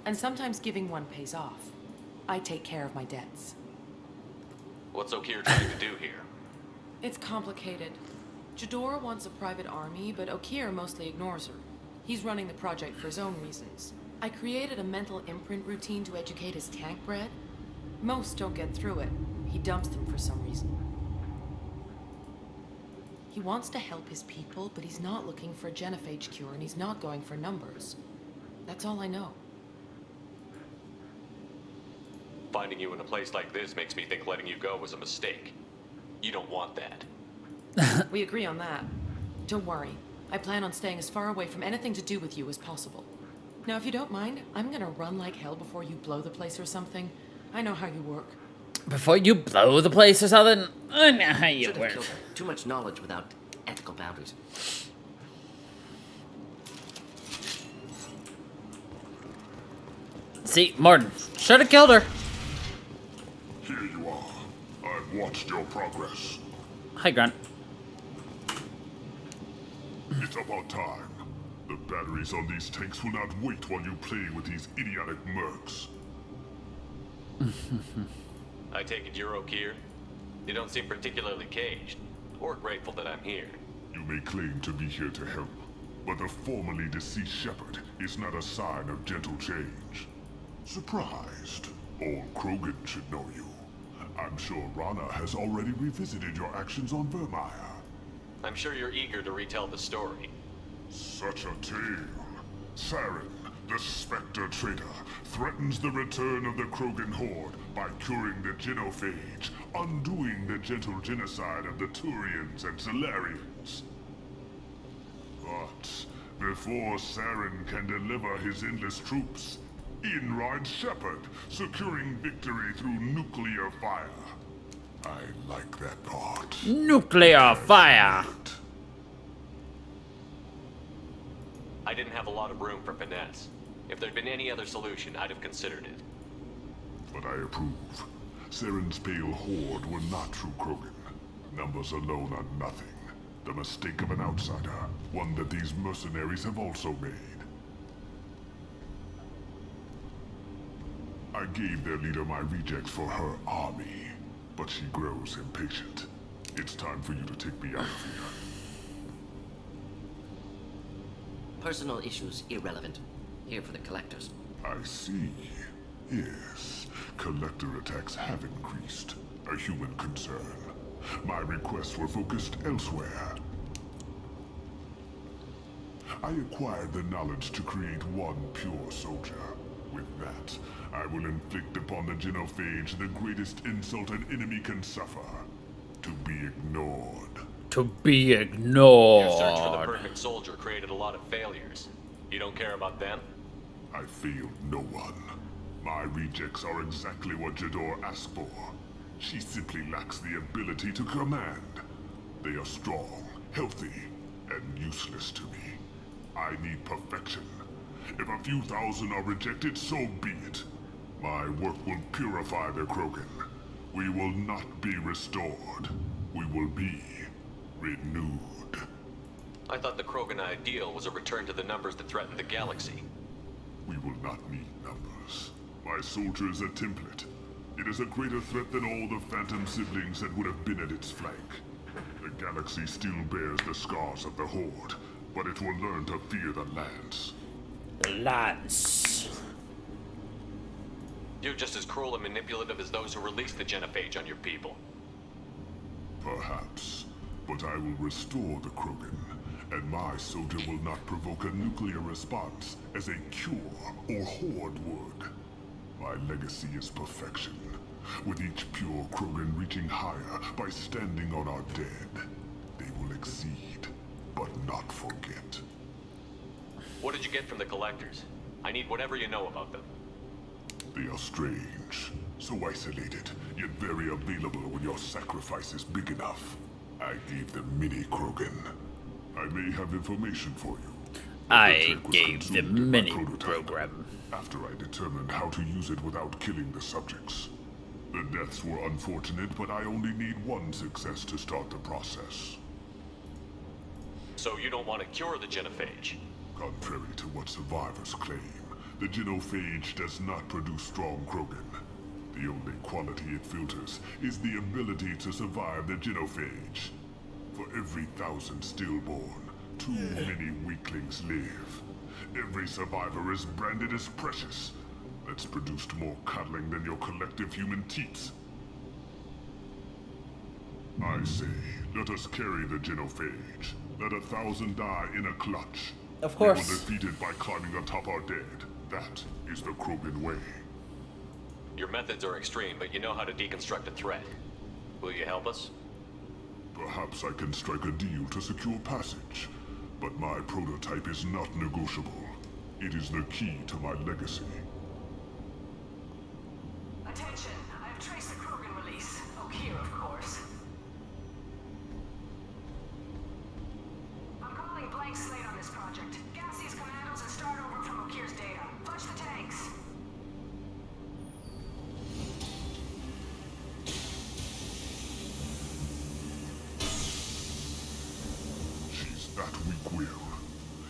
And sometimes giving one pays off. I take care of my debts. What's Okir trying to do here? It's complicated. Jador wants a private army, but Okir mostly ignores her. He's running the project for his own reasons. I created a mental imprint routine to educate his tank bred. Most don't get through it. He dumps them for some reason. He wants to help his people, but he's not looking for a genophage cure, and he's not going for numbers. That's all I know. Finding you in a place like this makes me think letting you go was a mistake. You don't want that. We agree on that. Don't worry. I plan on staying as far away from anything to do with you as possible. Now, if you don't mind, I'm gonna run like hell before you blow the place or something. I know how you work. Before you blow the place or something? I know how you Should have work. killed her. Too much knowledge without ethical boundaries. See, Martin, should have killed her. Here you are. I've watched your progress. Hi, Grunt. It's about time. The batteries on these tanks will not wait while you play with these idiotic mercs. I take it you're Okir? You don't seem particularly caged, or grateful that I'm here. You may claim to be here to help, but the formerly deceased Shepard is not a sign of gentle change. Surprised? Old Krogan should know you. I'm sure Rana has already revisited your actions on Vermeer. I'm sure you're eager to retell the story. Such a tale. Saren, the Spectre traitor, threatens the return of the Krogan horde by curing the genophage, undoing the gentle genocide of the Turians and Solarians. But before Saren can deliver his endless troops, in rides Shepard, securing victory through nuclear fire. I like that part. Nuclear fire! I didn't have a lot of room for finesse. If there'd been any other solution, I'd have considered it. But I approve. Saren's pale horde were not true Krogan. Numbers alone are nothing. The mistake of an outsider, one that these mercenaries have also made. I gave their leader my rejects for her army, but she grows impatient. It's time for you to take me out of here. Personal issues irrelevant. Here for the collectors. I see. Yes, collector attacks have increased. A human concern. My requests were focused elsewhere. I acquired the knowledge to create one pure soldier. With that, I will inflict upon the genophage the greatest insult an enemy can suffer. To be ignored. To be ignored. Your search for the perfect soldier created a lot of failures. You don't care about them? I failed no one. My rejects are exactly what Jador asked for. She simply lacks the ability to command. They are strong, healthy, and useless to me. I need perfection. If a few thousand are rejected, so be it. My work will purify the Krogan. We will not be restored. We will be renewed. I thought the Krogan ideal was a return to the numbers that threatened the galaxy. We will not need numbers. My soldier is a template. It is a greater threat than all the Phantom siblings that would have been at its flank. The galaxy still bears the scars of the Horde, but it will learn to fear the Lance. Lance. You're just as cruel and manipulative as those who released the genophage on your people. Perhaps, but I will restore the Krogan, and my soldier will not provoke a nuclear response as a cure or Horde would. My legacy is perfection, with each pure Krogan reaching higher by standing on our dead. They will exceed, but not forget. What did you get from the Collectors? I need whatever you know about them. They are strange, so isolated, yet very available when your sacrifice is big enough. I gave them mini Krogan. I may have information for you. I gave them mini program. After I determined how to use it without killing the subjects. The deaths were unfortunate, but I only need one success to start the process. So you don't want to cure the genophage? Contrary to what survivors claim, the genophage does not produce strong Krogan. The only quality it filters is the ability to survive the genophage. For every 1,000 stillborn, too many weaklings live. Every survivor is branded as precious. That's produced more cuddling than your collective human teats. I say, let us carry the genophage. Let 1,000 die in a clutch. Of course. We will defeat it by climbing atop our dead. That is the Krogan way. Your methods are extreme, but you know how to deconstruct a threat. Will you help us? Perhaps I can strike a deal to secure passage. But my prototype is not negotiable. It is the key to my legacy. Attention, I have traced the Krogan release. Okier, of course. I'm calling blank slate on this project. Gas these commandos and start over from Okier's data. Flush the tanks. She's that weak-willed.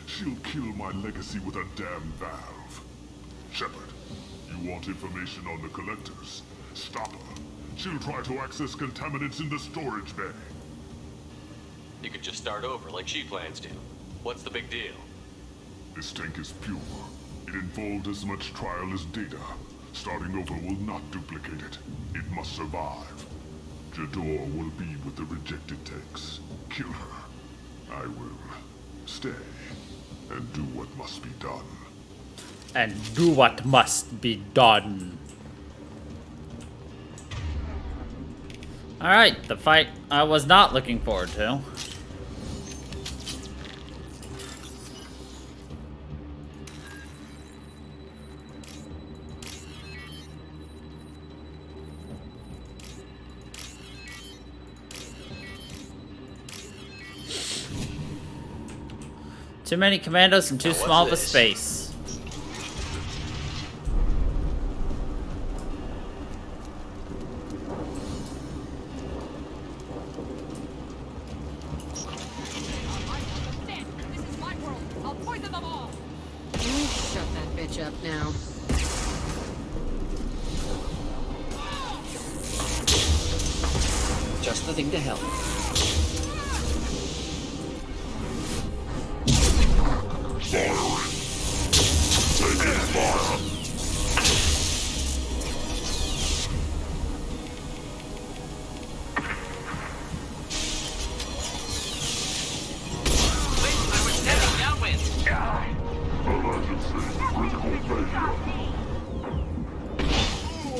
She'll kill my legacy with a damn valve. Shepard, you want information on the Collectors? Stop her. She'll try to access contaminants in the storage bay. You could just start over like she plans to. What's the big deal? This tank is pure. It involved as much trial as data. Starting over will not duplicate it. It must survive. Jador will be with the rejected tanks. Kill her. I will stay and do what must be done. And do what must be done. Alright, the fight I was not looking forward to. Too many commandos and too small of a space. This is my world. I'll poison them all. Shut that bitch up now. Just the thing to help.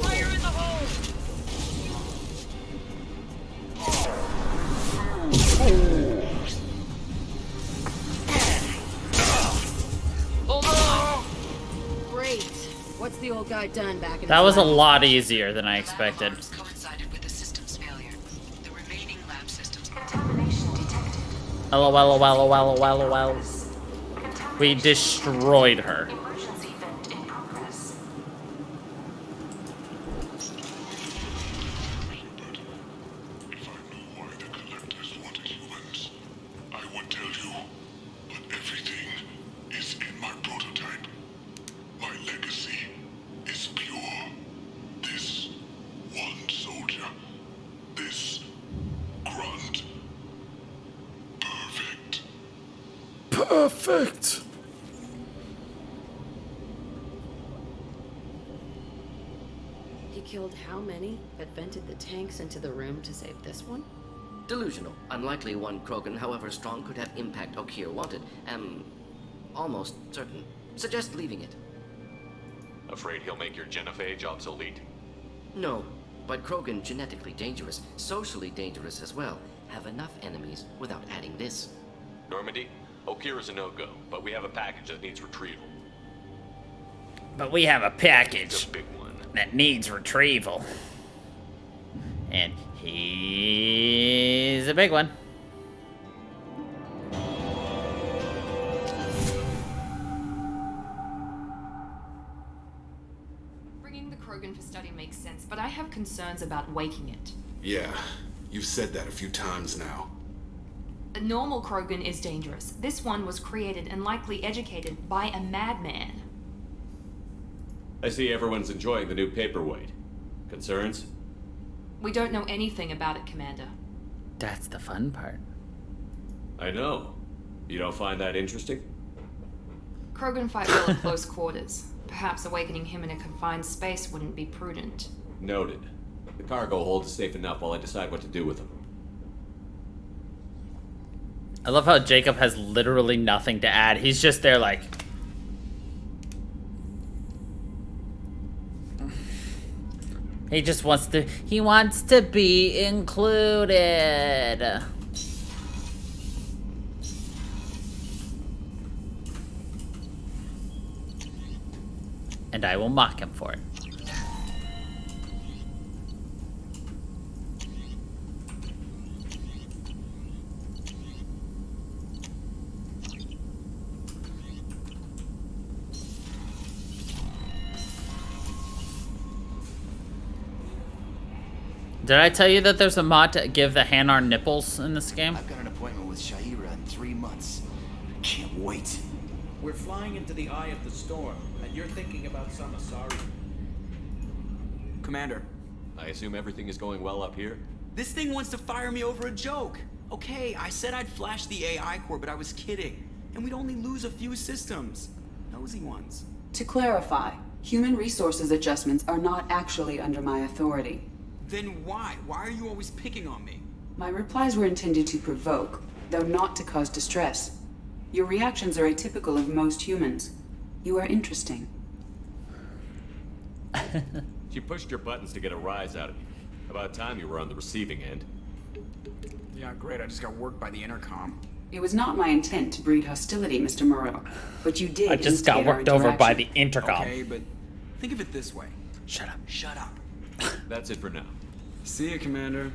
Fire in the hole. Great. What's the old guy done back in That his was a lab? lot easier than I expected. Coincided with the system's failure. The remaining lab systems. Contamination detected. LOL. We destroyed her. Emergency vent in progress. If I knew why the Collectors wanted humans, I would tell you. Perfect. He killed how many, but vented the tanks into the room to save this one? Delusional. Unlikely one Krogan, however strong, could have impact Okier wanted. Am almost certain. Suggest leaving it. Afraid he'll make your genophage obsolete? No, but Krogan genetically dangerous, socially dangerous as well. Have enough enemies without adding this. Normandy, Okier is a no-go, but we have a package that needs retrieval. But we have a package It's a big one. that needs retrieval. And he's a big one. Bringing the Krogan for study makes sense, but I have concerns about waking it. Yeah, you've said that a few times now. A normal Krogan is dangerous. This one was created and likely educated by a madman. I see everyone's enjoying the new paperweight. Concerns? We don't know anything about it, Commander. That's the fun part. I know. You don't find that interesting? Krogan fight well at close quarters. Perhaps awakening him in a confined space wouldn't be prudent. Noted. The cargo hold is safe enough while I decide what to do with him. I love how Jacob has literally nothing to add. He's just there like... He just wants to... He wants to be included. And I will mock him for it. Did I tell you that there's a mod to give the Hanar nipples in this game? I've got an appointment with Shaira in 3 months. Can't wait. We're flying into the eye of the storm, and you're thinking about Samasari. Commander. I assume everything is going well up here? This thing wants to fire me over a joke. Okay, I said I'd flash the AI core, but I was kidding. And we'd only lose a few systems. Nosy ones. To clarify, human resources adjustments are not actually under my authority. Then why? Why are you always picking on me? My replies were intended to provoke, though not to cause distress. Your reactions are atypical of most humans. You are interesting. She pushed your buttons to get a rise out of you. About time you were on the receiving end. Yeah, great. I just got worked by the intercom. It was not my intent to breed hostility, Mr. Moreau, but you did. I just got worked over by the intercom. Okay, but think of it this way. Shut up. Shut up. That's it for now. See you, Commander.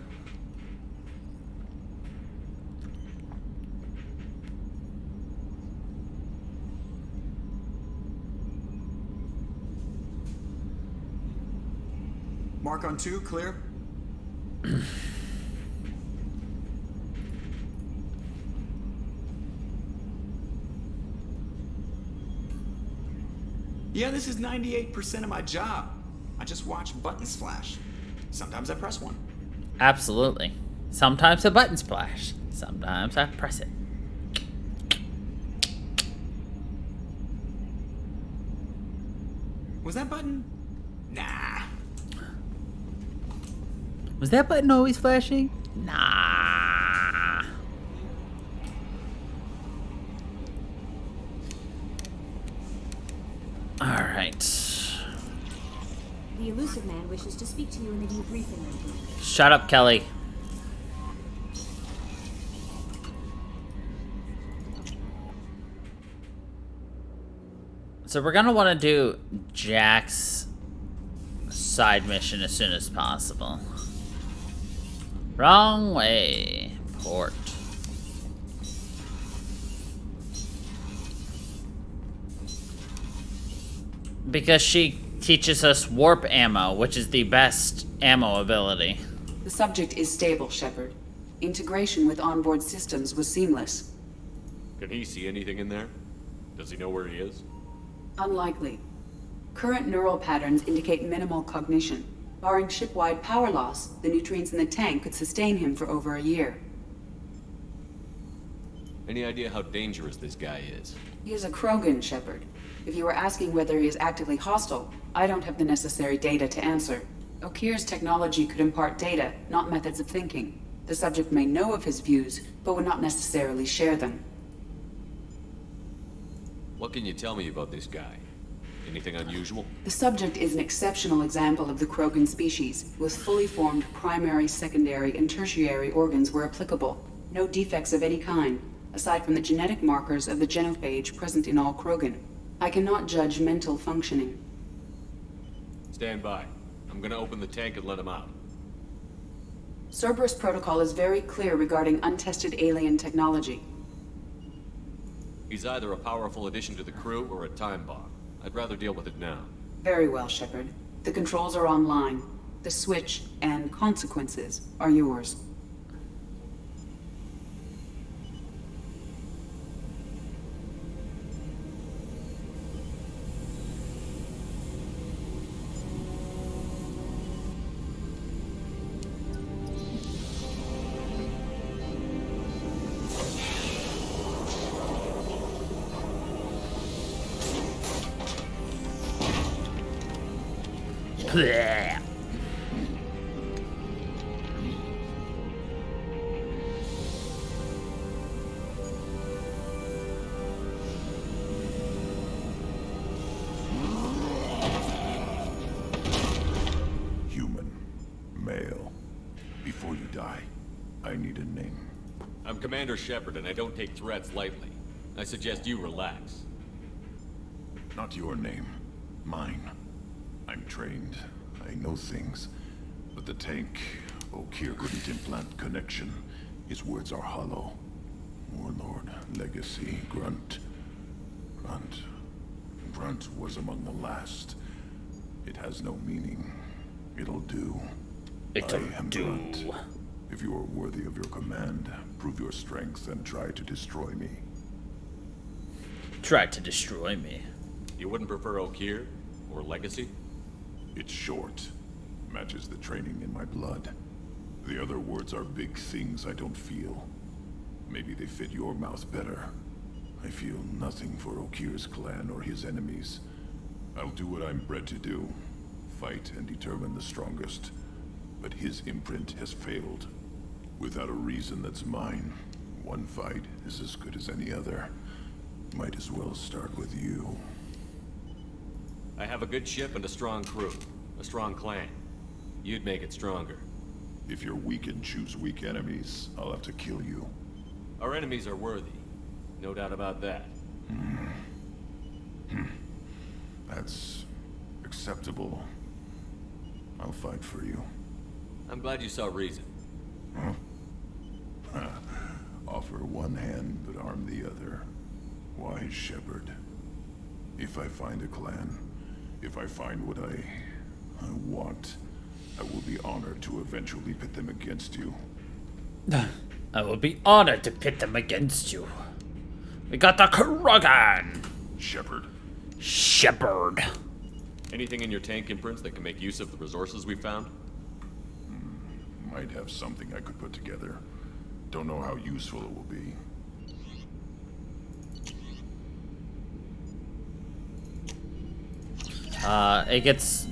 Mark on 2, clear. Yeah, this is 98% of my job. I just watch buttons flash. Sometimes I press one. Absolutely. Sometimes a button splash. Sometimes I press it. Was that button? Nah. Was that button always flashing? Nah. Alright. The elusive man wishes to speak to you in the debriefing room. Shut up, Kelly. So we're gonna want to do Jack's side mission as soon as possible. Wrong way. Port. Because she teaches us warp ammo, which is the best ammo ability. The subject is stable, Shepard. Integration with onboard systems was seamless. Can he see anything in there? Does he know where he is? Unlikely. Current neural patterns indicate minimal cognition. Barring ship-wide power loss, the nutrients in the tank could sustain him for over a year. Any idea how dangerous this guy is? He is a Krogan, Shepard. If you were asking whether he is actively hostile, I don't have the necessary data to answer. Okeer's technology could impart data, not methods of thinking. The subject may know of his views, but would not necessarily share them. What can you tell me about this guy? Anything unusual? The subject is an exceptional example of the Krogan species, with fully formed primary, secondary, and tertiary organs where applicable. No defects of any kind, aside from the genetic markers of the genophage present in all Krogan. I cannot judge mental functioning. Stand by. I'm gonna open the tank and let him out. Cerberus protocol is very clear regarding untested alien technology. He's either a powerful addition to the crew or a time bomb. I'd rather deal with it now. Very well, Shepard. The controls are online. The switch and consequences are yours. Blech. Human. Male. Before you die, I need a name. I'm Commander Shepard, and I don't take threats lightly. I suggest you relax. Not your name. Mine. I'm trained. I know things. But the tank, Okeer couldn't implant connection. His words are hollow. Warlord, legacy, Grunt. Grunt was among the last. It has no meaning. It'll do. I am Grunt. If you are worthy of your command, prove your strength and try to destroy me. Try to destroy me. You wouldn't prefer Okeer or legacy? It's short. Matches the training in my blood. The other words are big things I don't feel. Maybe they fit your mouth better. I feel nothing for Okeer's clan or his enemies. I'll do what I'm bred to do. Fight and determine the strongest. But his imprint has failed. Without a reason that's mine, one fight is as good as any other. Might as well start with you. I have a good ship and a strong crew. A strong clan. You'd make it stronger. If you're weak and choose weak enemies, I'll have to kill you. Our enemies are worthy. No doubt about that. That's acceptable. I'll fight for you. I'm glad you saw reason. Huh? Offer one hand, but arm the other. Wise Shepard. If I find a clan, if I find what I want, I will be honored to eventually pit them against you. I will be honored to pit them against you. We got the Krogan! Shepard. Shepard. Anything in your tank imprints that can make use of the resources we found? Might have something I could put together. Don't know how useful it will be. It gets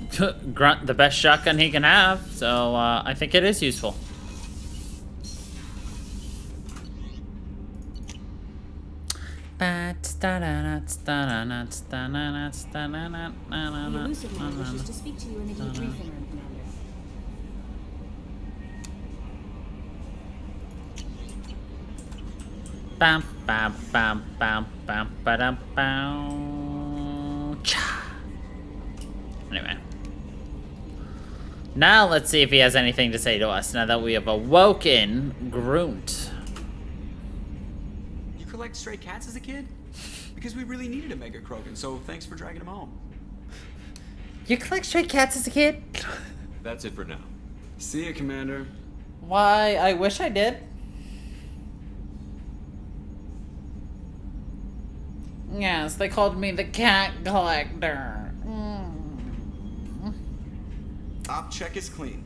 Grunt the best shotgun he can have, so I think it is useful. The elusive man wishes to speak to you in the debriefing room, Commander. Bam, bam, bam, bam, bam, ba-dum, bam. Cha. Anyway. Now let's see if he has anything to say to us now that we have awoken Grunt. You collect stray cats as a kid? Because we really needed a Mega Krogan, so thanks for dragging him home. You collect stray cats as a kid? That's it for now. See ya, Commander. Why, I wish I did. Yes, they called me the cat collector. Top check is clean.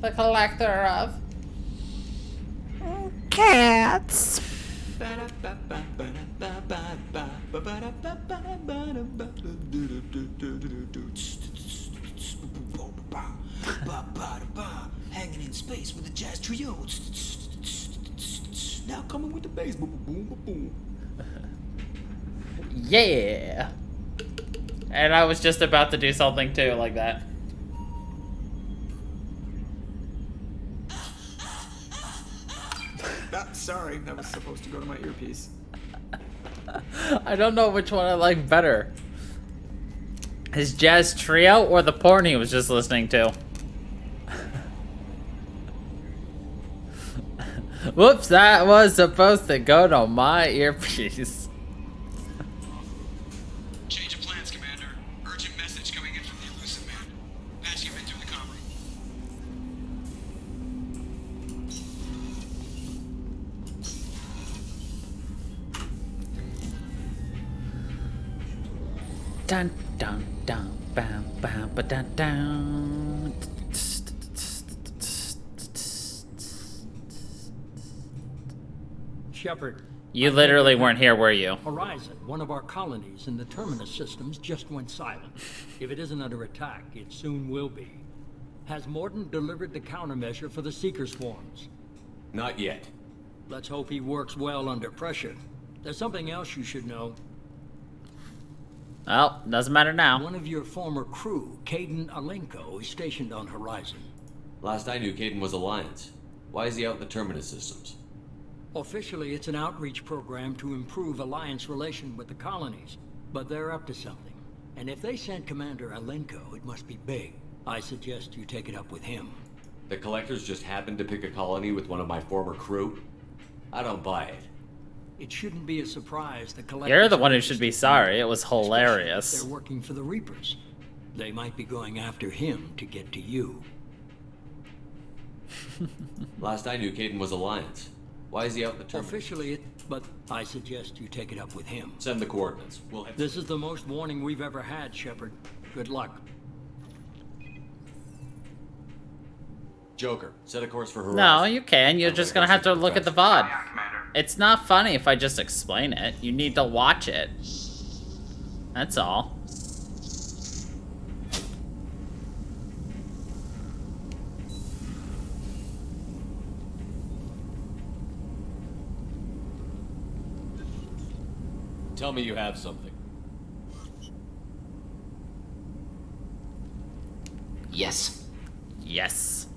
The collector of cats. Hanging in space with the jazz trio. Now coming with the bass. Boom, boom, boom, boom. Yeah. And I was just about to do something too, like that. Sorry, that was supposed to go to my earpiece. I don't know which one I like better. His jazz trio or the porn he was just listening to. Whoops, that was supposed to go to my earpiece. Change of plans, Commander. Urgent message coming in from the elusive man. Patching him in through the comm room. Dun dun dun bam bam ba dun dun. Shepard. You literally weren't here, were you? Horizon, one of our colonies in the Terminus systems, just went silent. If it isn't under attack, it soon will be. Has Morton delivered the countermeasure for the Seeker swarms? Not yet. Let's hope he works well under pressure. There's something else you should know. Well, doesn't matter now. One of your former crew, Kaidan Alenko, is stationed on Horizon. Last I knew, Kaidan was Alliance. Why is he out in the Terminus systems? Officially, it's an outreach program to improve Alliance relation with the colonies. But they're up to something. And if they sent Commander Alenko, it must be big. I suggest you take it up with him. The Collectors just happened to pick a colony with one of my former crew? I don't buy it. It shouldn't be a surprise the Collectors... You're the one who should be sorry. It was hilarious. They're working for the Reapers. They might be going after him to get to you. Last I knew, Kaidan was Alliance. Why is he out in the Terminus? Officially, but I suggest you take it up with him. Send the coordinates. We'll head... This is the most warning we've ever had, Shepard. Good luck. Joker, set a course for Horizon. No, you can. You're just gonna have to look at the VOD. It's not funny if I just explain it. You need to watch it. That's all. Tell me you have something. Yes. Yes.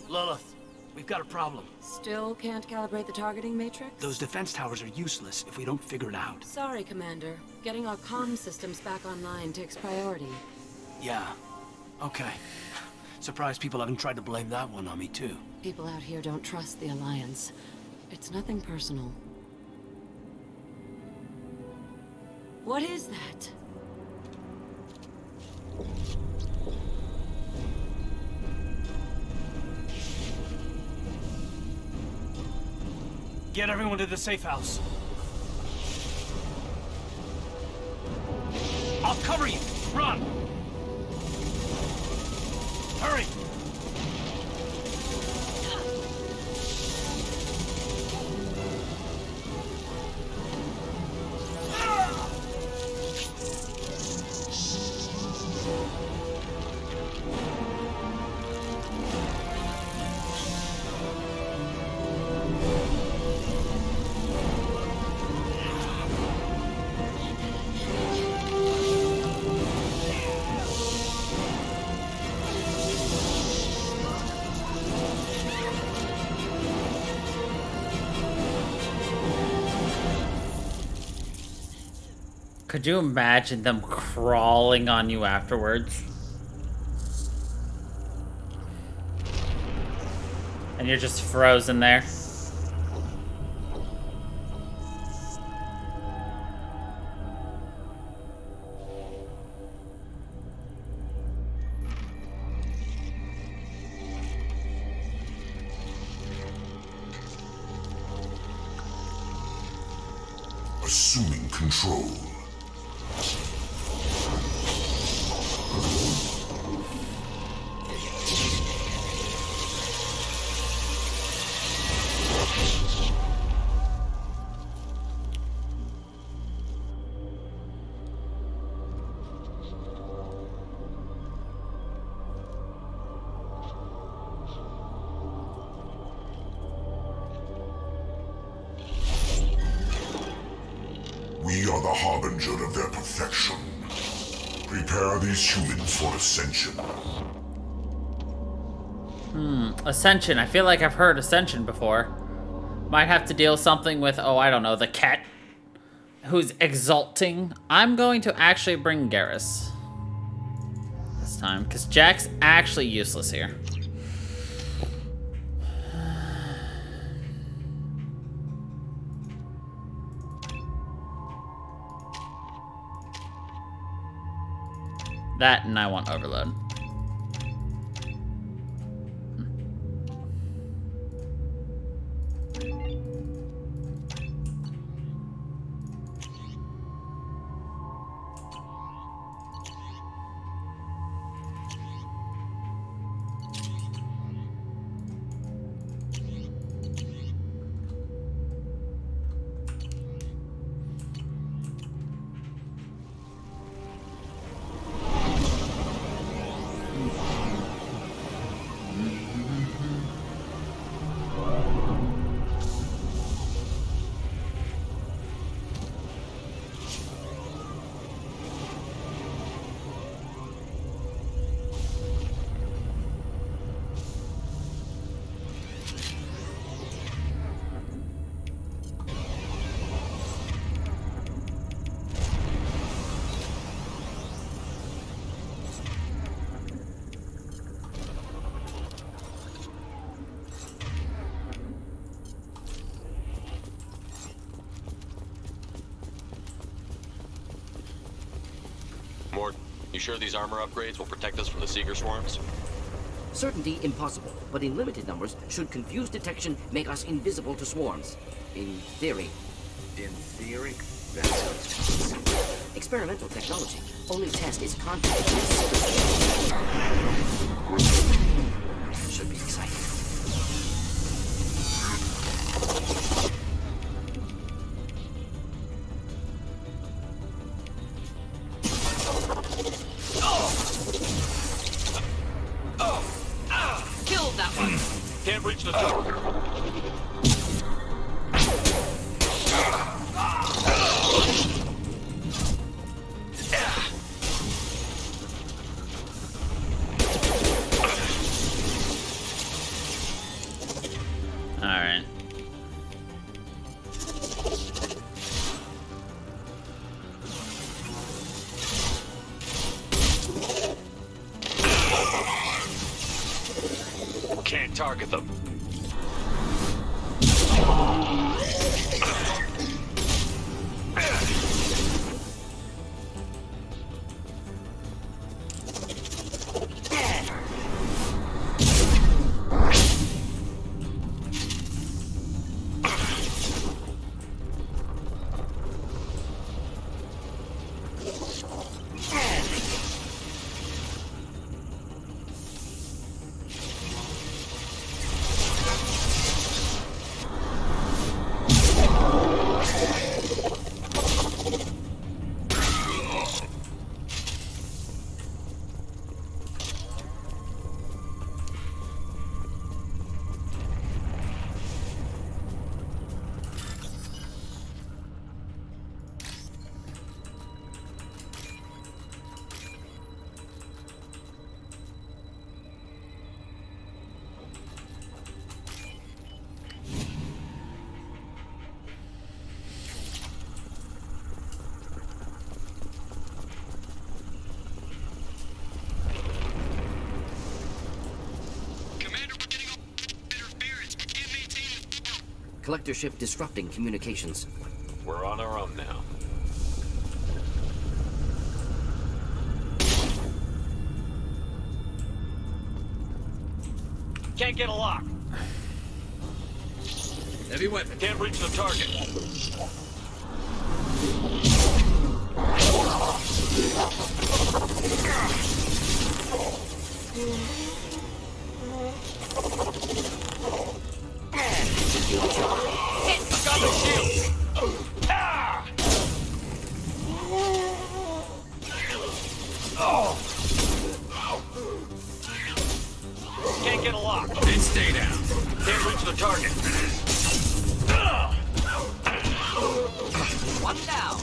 Lilith, we've got a problem. Still can't calibrate the targeting matrix? Those defense towers are useless if we don't figure it out. Sorry, Commander. Getting our comm systems back online takes priority. Yeah. Okay. Surprised people haven't tried to blame that one on me, too. People out here don't trust the Alliance. It's nothing personal. What is that? Get everyone to the safe house. I'll cover you. Run. Hurry. Could you imagine them crawling on you afterwards? And you're just frozen there. Assuming control. We are the harbinger of their perfection. Prepare these humans for ascension. Ascension. I feel like I've heard Ascension before. Might have to deal something with, oh, I don't know, the cat who's exalting. I'm going to actually bring Garrus this time, because Jack's actually useless here. That, and I want Overload. Mort, you sure these armor upgrades will protect us from the Seeker swarms? Certainty impossible, but in limited numbers, should confused detection make us invisible to swarms. In theory. In theory? That sounds promising. Experimental technology. Only test is contact. Should be exciting. Killed that one! Can't reach the top. Alright. Can't target them. Collector ship disrupting communications. We're on our own now. Can't get a lock. Heavy weapon. Can't reach the target. Got the shield! Can't get a lock. Then stay down. Can't reach the target. One down.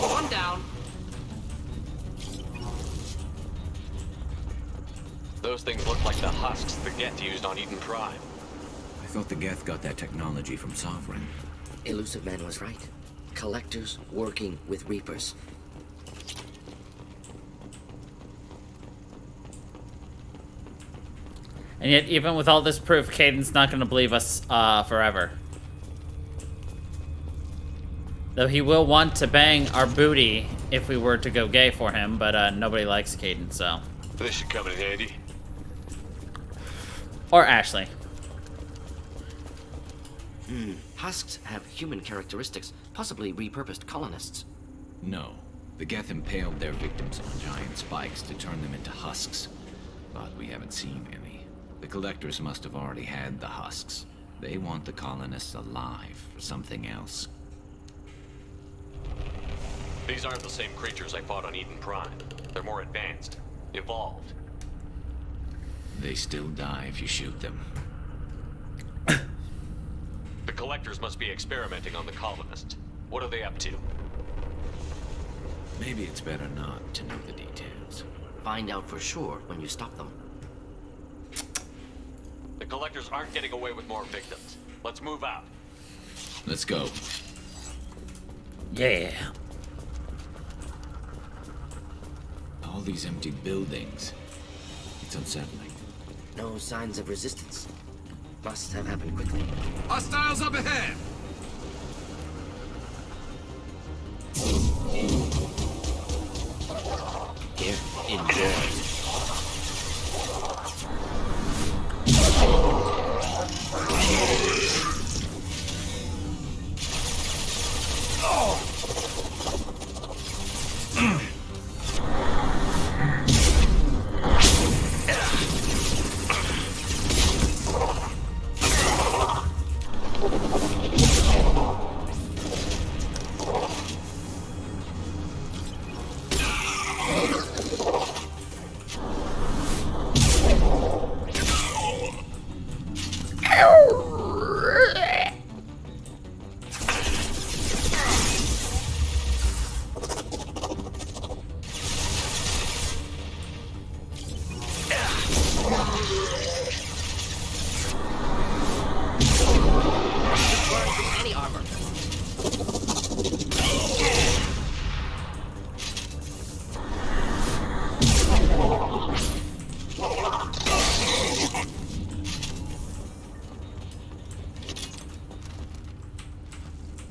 One down. Those things look like the husks the Geth used on Eden Prime. I thought the Geth got that technology from Sovereign. Elusive Man was right. Collectors working with Reapers. And yet, even with all this proof, Kaidan's not going to believe us forever. Though he will want to bang our booty if we were to go gay for him, but nobody likes Kaidan, so. This should come in handy. Or Ashley. Husks have human characteristics, possibly repurposed colonists. No. The Geth impaled their victims on giant spikes to turn them into husks. But we haven't seen any. The collectors must have already had the husks. They want the colonists alive for something else. These aren't the same creatures I fought on Eden Prime. They're more advanced. Evolved. They still die if you shoot them. The collectors must be experimenting on the colonists. What are they up to? Maybe it's better not to know the details. Find out for sure when you stop them. The collectors aren't getting away with more victims. Let's move out. Let's go. Yeah. All these empty buildings. It's unsettling. No signs of resistance. Must have happened quickly. Hostiles up ahead! Here, enjoy.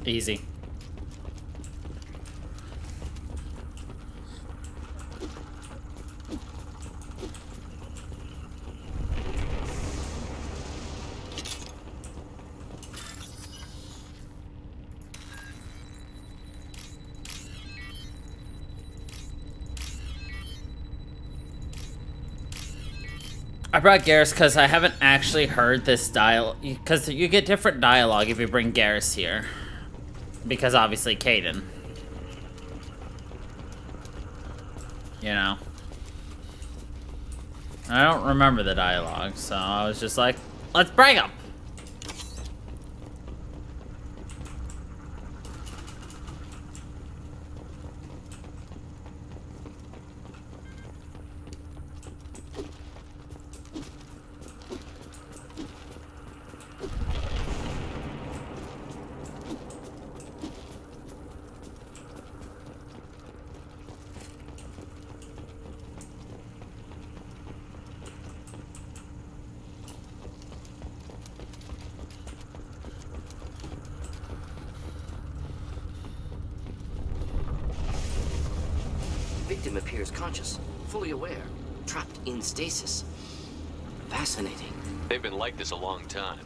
Easy. I brought Garrus because I haven't actually heard this dialogue, because you get different dialogue if you bring Garrus here. Because obviously Kaidan. You know. I don't remember the dialogue, so I was just like, let's bring him! victim appears conscious, fully aware, trapped in stasis. Fascinating. They've been like this a long time.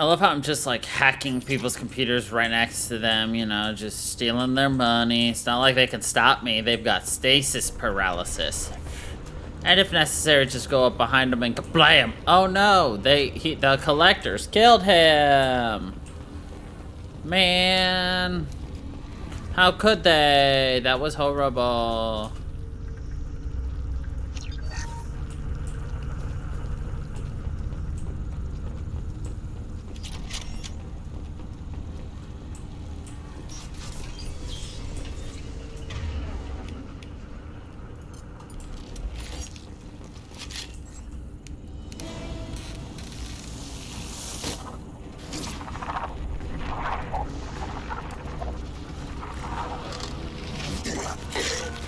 I love how I'm just like hacking people's computers right next to them, you know, just stealing their money. It's not like they can stop me. They've got stasis paralysis. And if necessary, just go up behind them and kablam! Oh no, the collectors killed him! Man. How could they? That was horrible.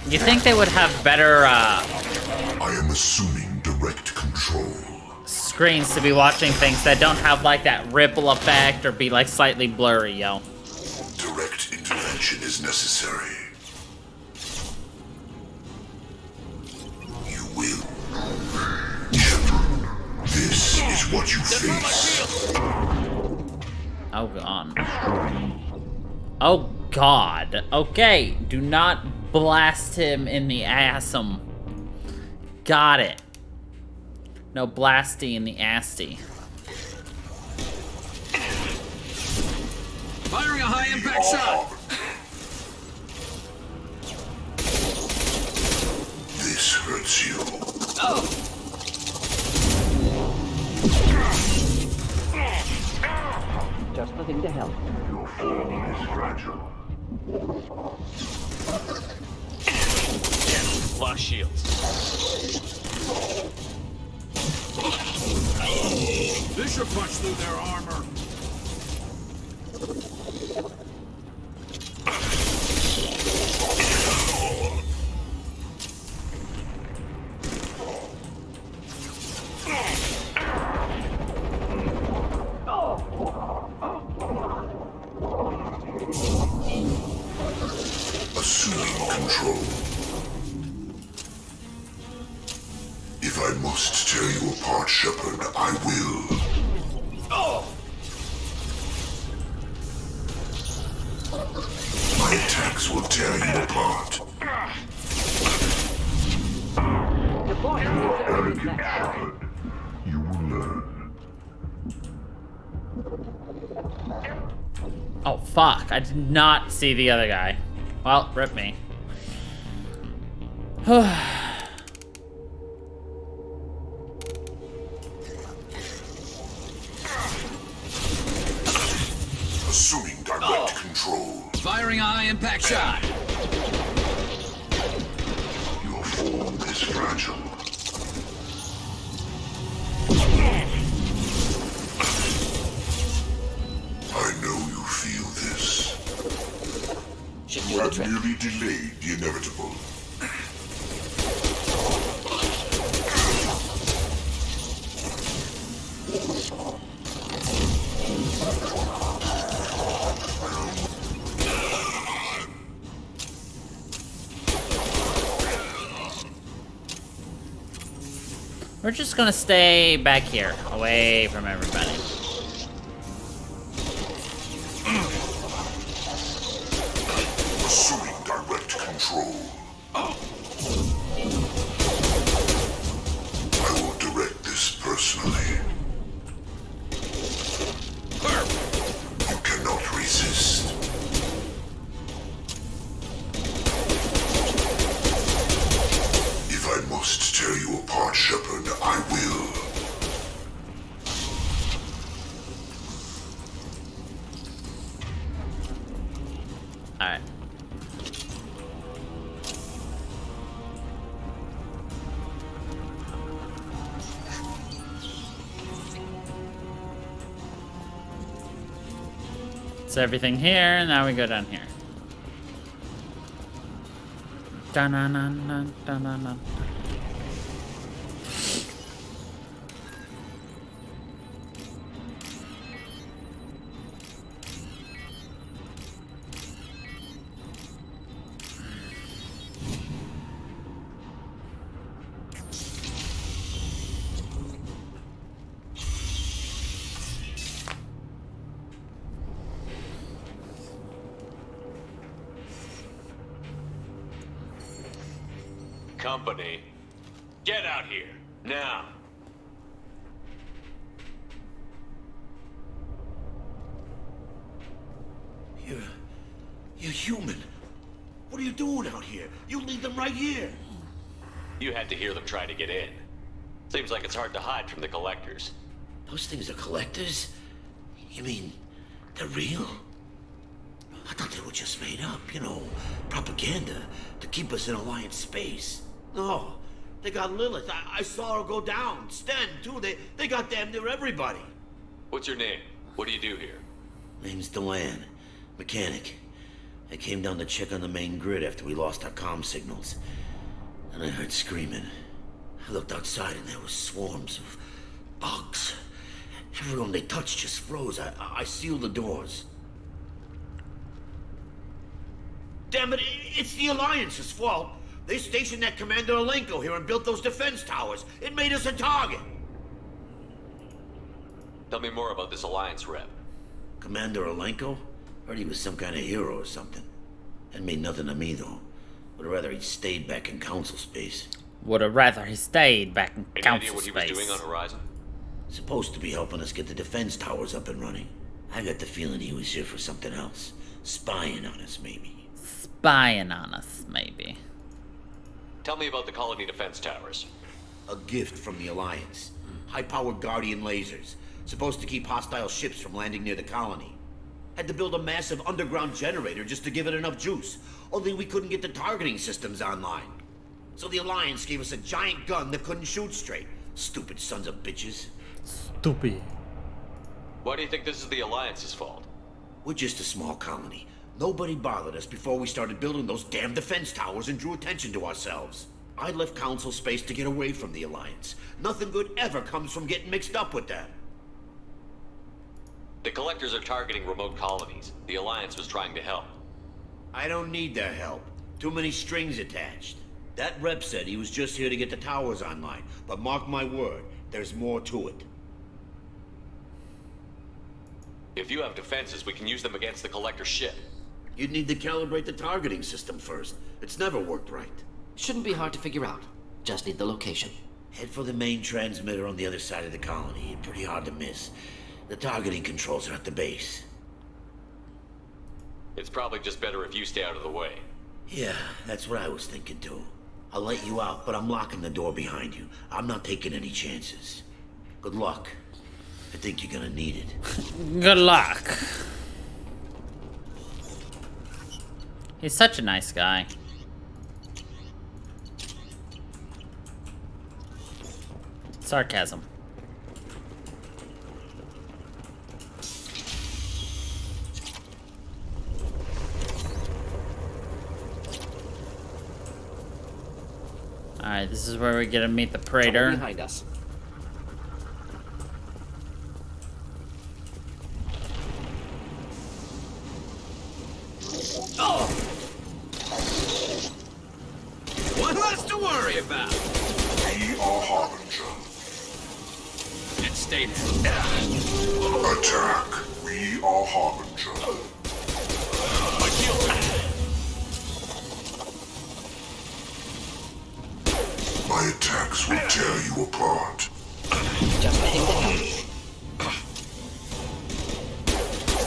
You think they would have better, I am assuming direct control. Screens to be watching things that don't have, like, that ripple effect or be, like, slightly blurry, yo. Direct intervention is necessary. You will. Children, this is what you face. Oh, God. Oh, God. Okay, do not blast him in the assum. Got it. No blasty in the assy. Firing a high-impact shot! This hurts you. Oh! Just the thing to help. Your form is fragile. Lock shields. This should punch through their armor. Assuming control. If I must tear you apart, Shepard, I will. My attacks will tear you apart. Arrogant Shepard, you will learn. Oh, fuck. I did not see the other guy. Well, rip me. Assuming direct control. Firing a high-impact shot! Your form is fragile. I know you feel this. You have merely delayed the inevitable. We're just gonna stay back here, away from everybody. Assuming direct control. I will direct this personally. You cannot resist. If I must tear you apart, Shepard, I will. Alright. It's everything here, and now we go down here. Dun-dun-dun-dun, dun-dun-dun. Company, get out here, now. You're human. What are you doing out here? You leave them right here. You had to hear them try to get in. Seems like it's hard to hide from the collectors. Those things are collectors? You mean, they're real? I thought they were just made up, you know, propaganda to keep us in Alliance space. No, they got Lilith. I saw her go down. Sten, too. They got damn near everybody. What's your name? What do you do here? Name's Delan. Mechanic. I came down to check on the main grid after we lost our comm signals. And I heard screaming. I looked outside and there were swarms of bugs. Everyone they touched just froze. I sealed the doors. Damn it, it's the Alliance's fault. They stationed that Commander Alenko here and built those defense towers. It made us a target. Tell me more about this Alliance rep. Commander Alenko? Heard he was some kind of hero or something. That mean nothing to me, though. Would have rather he'd stayed back in Council space. Would have rather he stayed back in Any Council idea what space. he was doing on Horizon? Supposed to be helping us get the defense towers up and running. I got the feeling he was here for something else. Spying on us, maybe. Spying on us, maybe. Tell me about the colony defense towers. A gift from the Alliance. High-powered Guardian lasers. Supposed to keep hostile ships from landing near the colony. Had to build a massive underground generator just to give it enough juice. Only we couldn't get the targeting systems online. So the Alliance gave us a giant gun that couldn't shoot straight. Stupid sons of bitches. Stupid. Why do you think this is the Alliance's fault? We're just a small colony. Nobody bothered us before we started building those damn defense towers and drew attention to ourselves. I left Council space to get away from the Alliance. Nothing good ever comes from getting mixed up with them. The collectors are targeting remote colonies. The Alliance was trying to help. I don't need their help. Too many strings attached. That rep said he was just here to get the towers online, but mark my word, there's more to it. If you have defenses, we can use them against the collector ship. You'd need to calibrate the targeting system first. It's never worked right. Shouldn't be hard to figure out. Just need the location. Head for the main transmitter on the other side of the colony. Pretty hard to miss. The targeting controls are at the base. It's probably just better if you stay out of the way. Yeah, that's what I was thinking too. I'll let you out, but I'm locking the door behind you. I'm not taking any chances. Good luck. I think you're gonna need it. Good luck. He's such a nice guy. Sarcasm. Alright, this is where we get to meet the Praetor. Behind us. Oh! One less to worry about. We are Harbinger. And stay Attack. We are Harbinger. My shield. My attacks will tear you apart. Just letting the happen.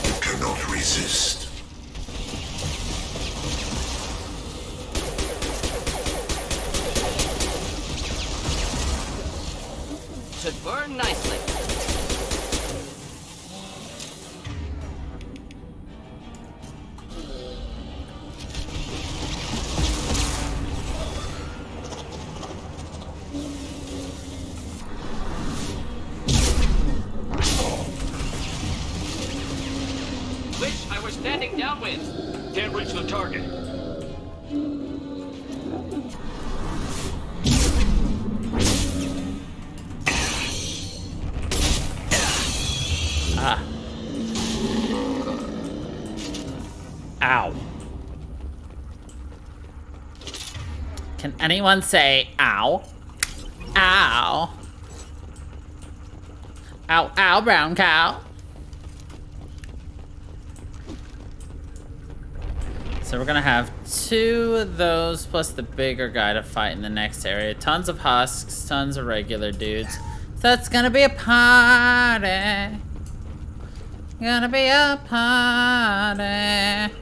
You cannot resist. Should burn nicely. Wish I we're standing downwind. Can't reach the target. Ah. Ow. Can anyone say ow? Ow. Ow, ow, brown cow. So we're gonna have 2 of those plus the bigger guy to fight in the next area. Tons of husks, tons of regular dudes. So it's gonna be a party. Gonna be a party.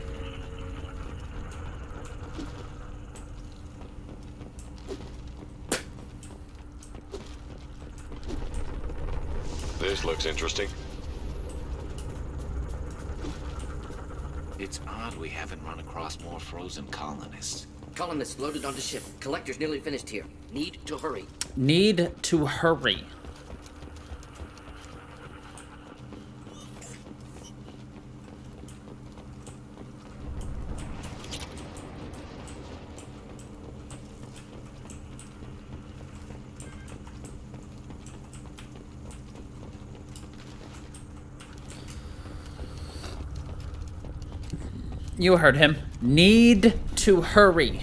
This looks interesting. It's odd we haven't run across more frozen colonists. Colonists loaded onto ship. Collector's nearly finished here. Need to hurry. Need to hurry. You heard him. Need to hurry.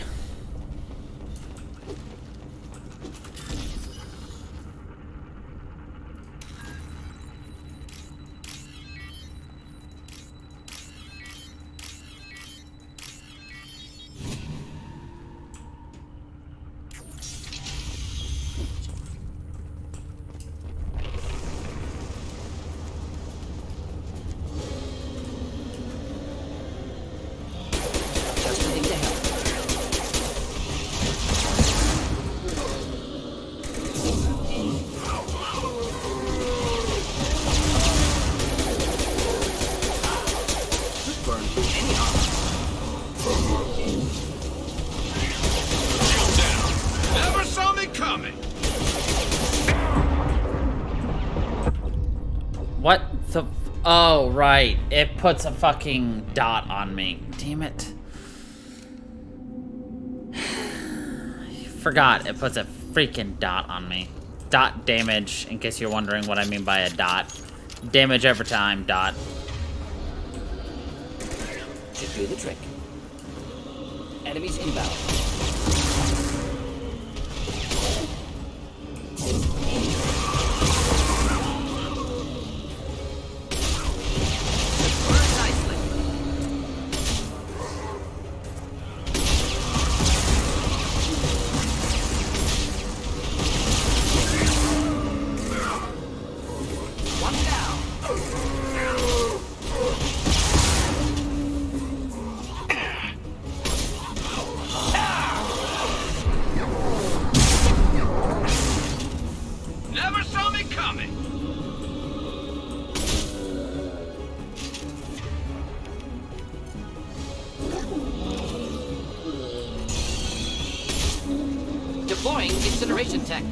Never saw me coming. What the? Oh, right. It puts a fucking dot on me. Damn it. Forgot it puts a freaking dot on me. Dot damage, in case you're wondering what I mean by a dot. Damage every time, dot. Should do the trick. Enemies inbound. Never saw me coming. Deploying incineration tech.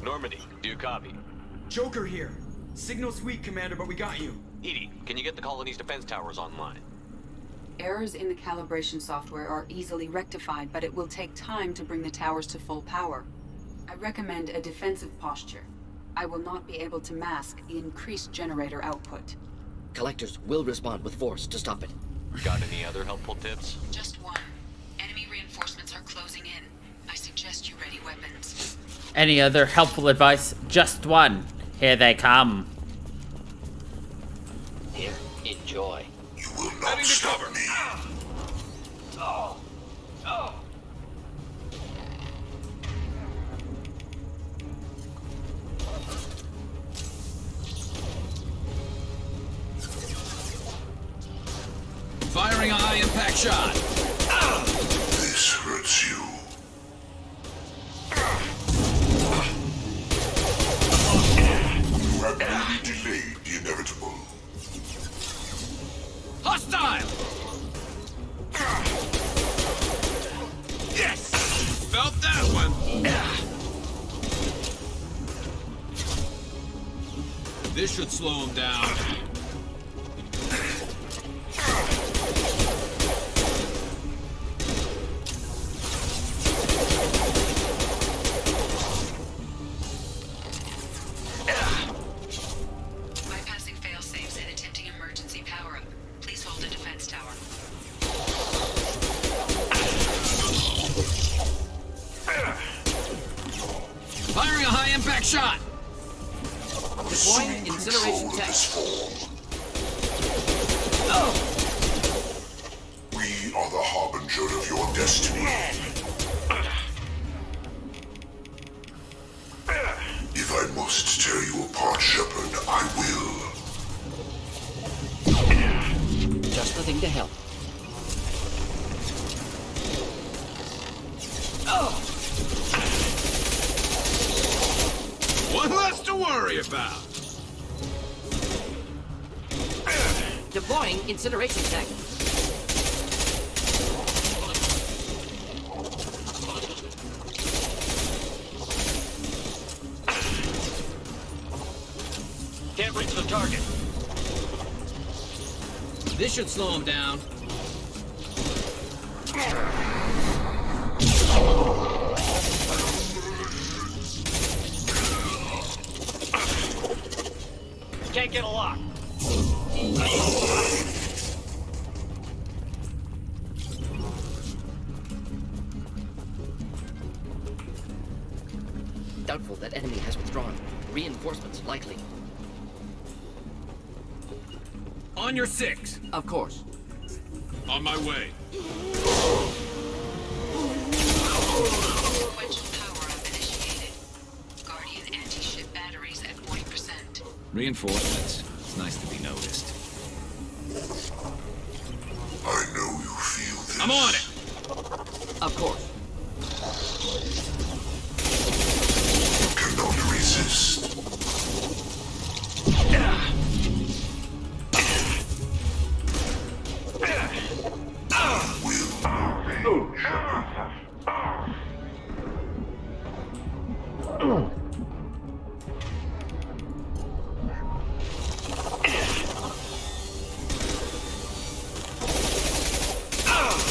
Normandy, do you copy? Joker here. Signal's weak, Commander, but we got you. Edie, can you get the colony's defense towers online? Errors in the calibration software are easily rectified, but it will take time to bring the towers to full power. I recommend a defensive posture. I will not be able to mask the increased generator output. Collectors will respond with force to stop it. Got any other helpful tips? Just one. Enemy reinforcements are closing in. I suggest you ready weapons. Any other helpful advice? Just one. Here they come. Here, enjoy. You will not stop me. impact shot. This hurts you. You have merely delayed the inevitable. Hostile! Yes! Felt that one! This should slow him down. Bypassing fail-safes and attempting emergency power-up. Please hold a defense tower. Firing a high-impact shot! Deploying incineration tech. We are the harbinger of your destiny. If I must tear you apart, Shepard, I will. Just the thing to help. One less to worry about. Deploying incineration tech. Can't reach the target. This should slow him down. Can't get a lock. Doubtful that enemy has withdrawn. Reinforcements likely. On your 6. Of course. On my way. Sequential power-up initiated. Guardian anti-ship batteries at 40%. Reinforcements. It's nice to be noticed. I know you feel this. I'm on it. Of course. You cannot resist.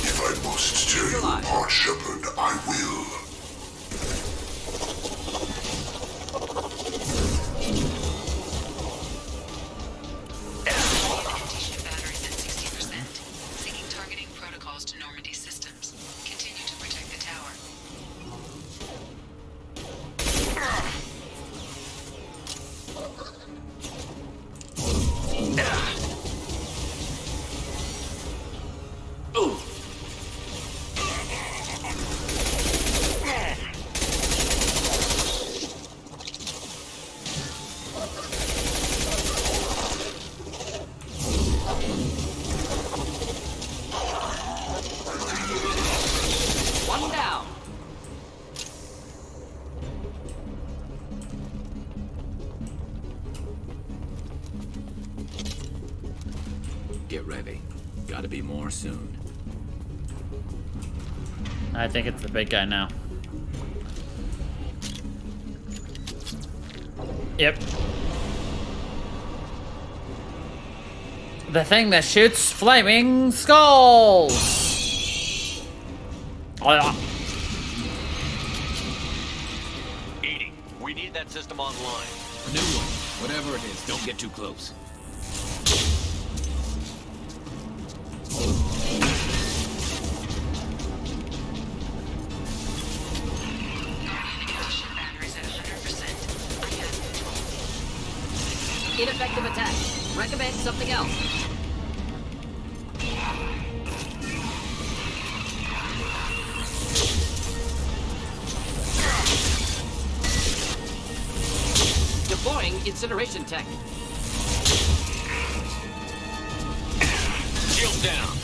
If I must tear you apart, Shepard, I will. Anti-ship batteries at 60%. Syncing targeting protocols to Normandy systems. Continue to protect the tower. One down. Get ready. Gotta be more soon. I think it's the big guy now. Yep. The thing that shoots flaming skulls! Oh, yeah. Edie, we need that system online. A new one. Whatever it is, don't get too close. Batteries at 100%. I have control. Ineffective attack. Recommend something else. Deploying incineration tech. Shield down.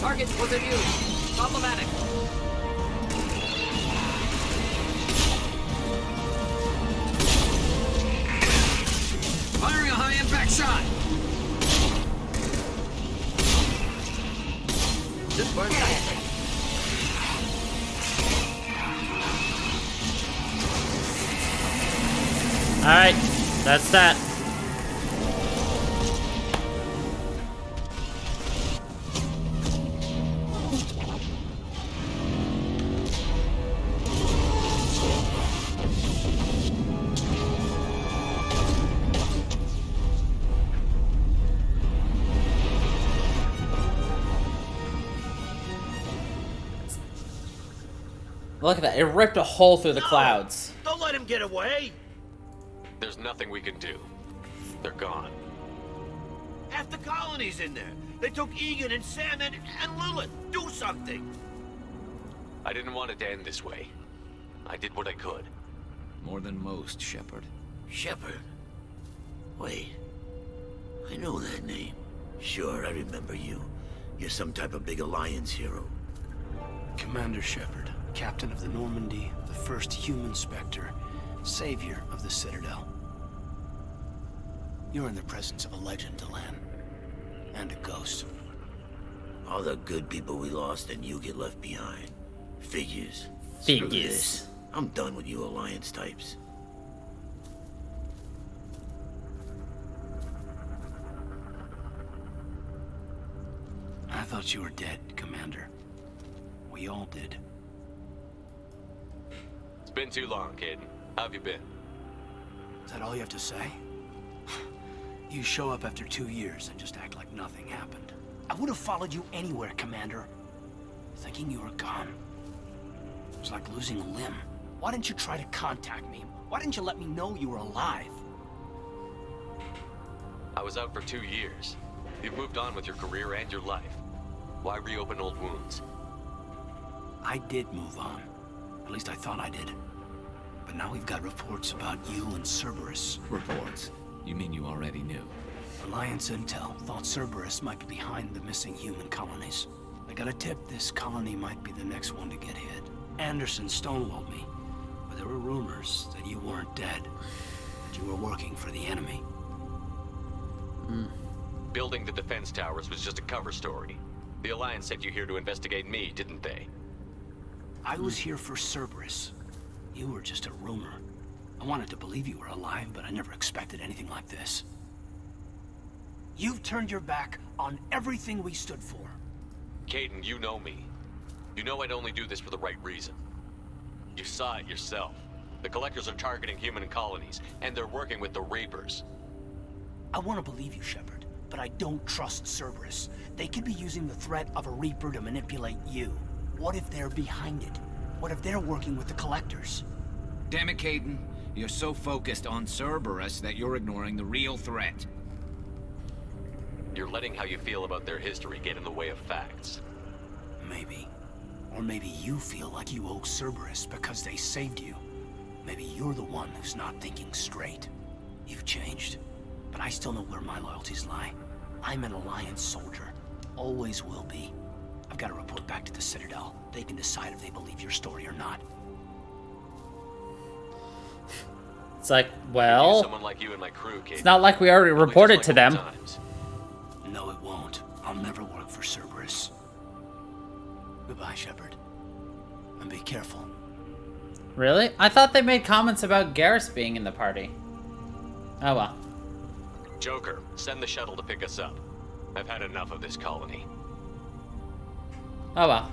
Target was immune. Problematic. Firing a high-impact shot! This burns nicely. Alright, that's that. Look at that, it ripped a hole through the clouds. Don't let him get away! There's nothing we can do. They're gone. Half the colony's in there. They took Egan and Sam and Lilith. Do something! I didn't want it to end this way. I did what I could. More than most, Shepard. Shepard? Wait. I know that name. Sure, I remember you. You're some type of big Alliance hero. Commander Shepard, captain of the Normandy, the first human Spectre, savior of the Citadel. You're in the presence of a legend, Delan. And a ghost. All the good people we lost and you get left behind. Figures. Figures. Screw this. I'm done with you Alliance types. I thought you were dead, Commander. We all did. It's been too long, Kaidan. How have you been? Is that all you have to say? You show up after 2 years and just act like nothing happened. I would have followed you anywhere, Commander. Thinking you were gone. It was like losing a limb. Why didn't you try to contact me? Why didn't you let me know you were alive? I was out for 2 years. You've moved on with your career and your life. Why reopen old wounds? I did move on. At least I thought I did. But now we've got reports about you and Cerberus. Reports? You mean you already knew? Alliance intel thought Cerberus might be behind the missing human colonies. I got a tip this colony might be the next one to get hit. Anderson stonewalled me, but there were rumors that you weren't dead, that you were working for the enemy. Building the defense towers was just a cover story. The Alliance sent you here to investigate me, didn't they? I was here for Cerberus. You were just a rumor. I wanted to believe you were alive, but I never expected anything like this. You've turned your back on everything we stood for. Kaidan, you know me. You know I'd only do this for the right reason. You saw it yourself. The Collectors are targeting human colonies, and they're working with the Reapers. I want to believe you, Shepard, but I don't trust Cerberus. They could be using the threat of a Reaper to manipulate you. What if they're behind it? What if they're working with the Collectors? Damn it, Kaidan. You're so focused on Cerberus that you're ignoring the real threat. You're letting how you feel about their history get in the way of facts. Maybe. Or maybe you feel like you owe Cerberus because they saved you. Maybe you're the one who's not thinking straight. You've changed, but I still know where my loyalties lie. I'm an Alliance soldier. Always will be. I've got to report back to the Citadel. They can decide if they believe your story or not. It's like, well, someone like you and my crew, it's not like we already reported to them. No, it won't. I'll never work for Cerberus. Goodbye, Shepard. And be careful. Really? I thought they made comments about Garrus being in the party. Oh well. Joker, send the shuttle to pick us up. I've had enough of this colony. Oh well.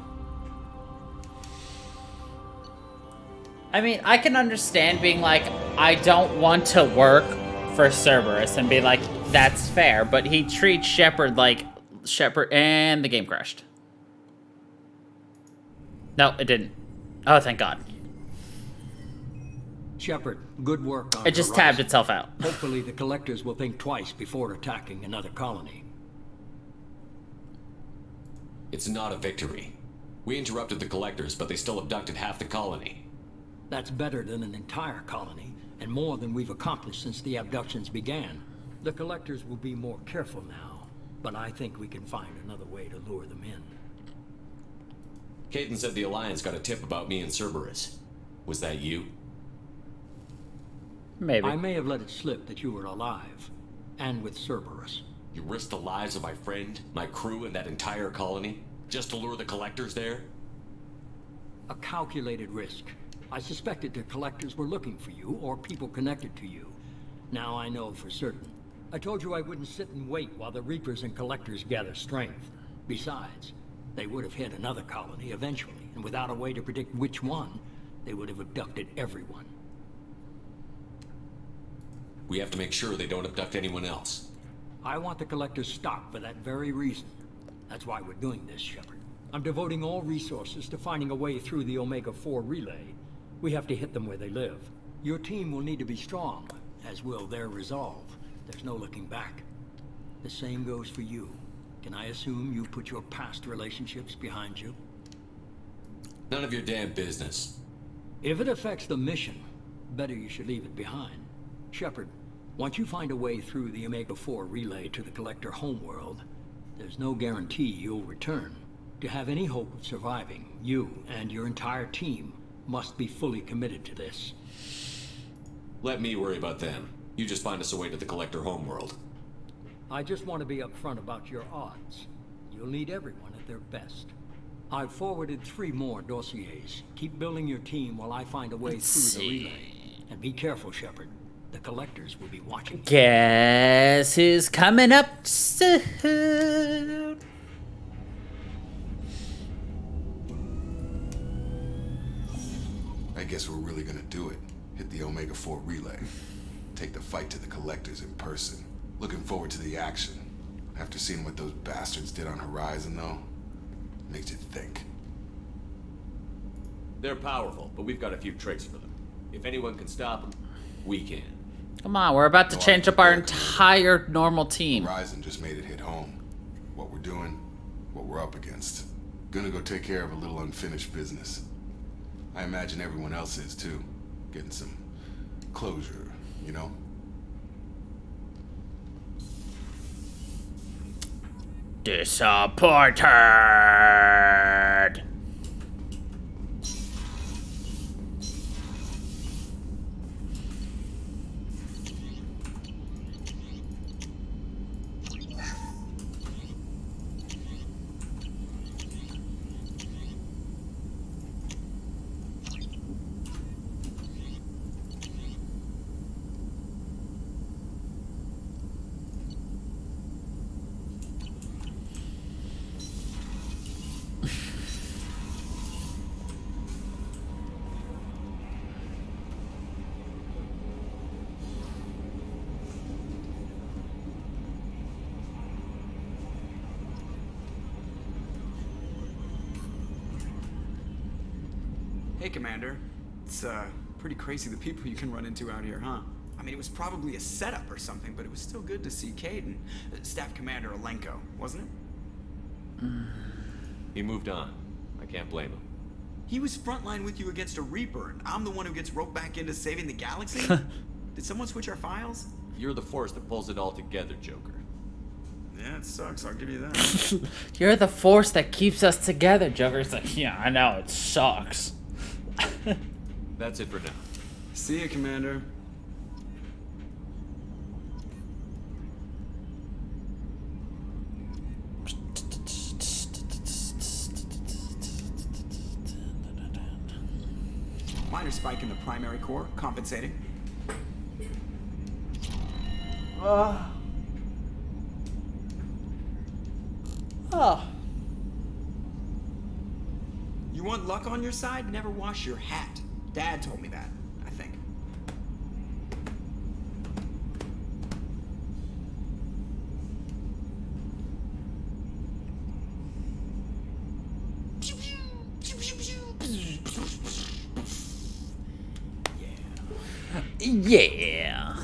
I mean, I can understand being like, I don't want to work for Cerberus and be like, that's fair, but he treats Shepard like Shepard, and the game crashed. No, it didn't. Oh, thank God. Shepard, good work on it just tabbed itself out. Hopefully the Collectors will think twice before attacking another colony. It's not a victory. We interrupted the Collectors, but they still abducted half the colony. That's better than an entire colony, and more than we've accomplished since the abductions began. The Collectors will be more careful now, but I think we can find another way to lure them in. Kaidan said the Alliance got a tip about me and Cerberus. Was that you? Maybe. I may have let it slip that you were alive, and with Cerberus. You risked the lives of my friend, my crew, and that entire colony, just to lure the Collectors there? A calculated risk. I suspected the Collectors were looking for you, or people connected to you. Now I know for certain. I told you I wouldn't sit and wait while the Reapers and Collectors gather strength. Besides, they would have hit another colony eventually, and without a way to predict which one, they would have abducted everyone. We have to make sure they don't abduct anyone else. I want the Collectors stopped for that very reason. That's why we're doing this, Shepard. I'm devoting all resources to finding a way through the Omega-4 relay. We have to hit them where they live. Your team will need to be strong, as will their resolve. There's no looking back. The same goes for you. Can I assume you put your past relationships behind you? None of your damn business. If it affects the mission, better you should leave it behind. Shepard, once you find a way through the Omega-4 relay to the Collector homeworld, there's no guarantee you'll return. To have any hope of surviving, you and your entire team must be fully committed to this. Let me worry about them. You just find us a way to the Collector homeworld. I just want to be upfront about your odds. You'll need everyone at their best. I've forwarded 3 more dossiers. Keep building your team while I find a way through the relay. And be careful, Shepard. The Collectors will be watching. Guess who's coming up soon? I guess we're really gonna do it. Hit the Omega-4 relay. Take the fight to the Collectors in person. Looking forward to the action. After seeing what those bastards did on Horizon, though, makes you think. They're powerful, but we've got a few tricks for them. If anyone can stop them, we can. Come on, we're about to change up our entire normal team. Horizon just made it hit home. What we're doing, what we're up against. Gonna go take care of a little unfinished business. I imagine everyone else is too. Getting some closure, you know? Disappointed. Hey, Commander. It's, pretty crazy the people you can run into out here, huh? I mean, it was probably a setup or something, but it was still good to see Kaidan. Staff Commander Alenko, wasn't it? He moved on. I can't blame him. He was frontline with you against a Reaper, and I'm the one who gets roped back into saving the galaxy? Did someone switch our files? You're the force that pulls it all together, Joker. Yeah, it sucks, I'll give you that. You're the force that keeps us together, Joker's like, yeah, I know, it sucks. That's it for now. See ya, Commander. Minor spike in the primary core, compensating. Oh. You want luck on your side? Never wash your hat. Dad told me that, I think. Yeah.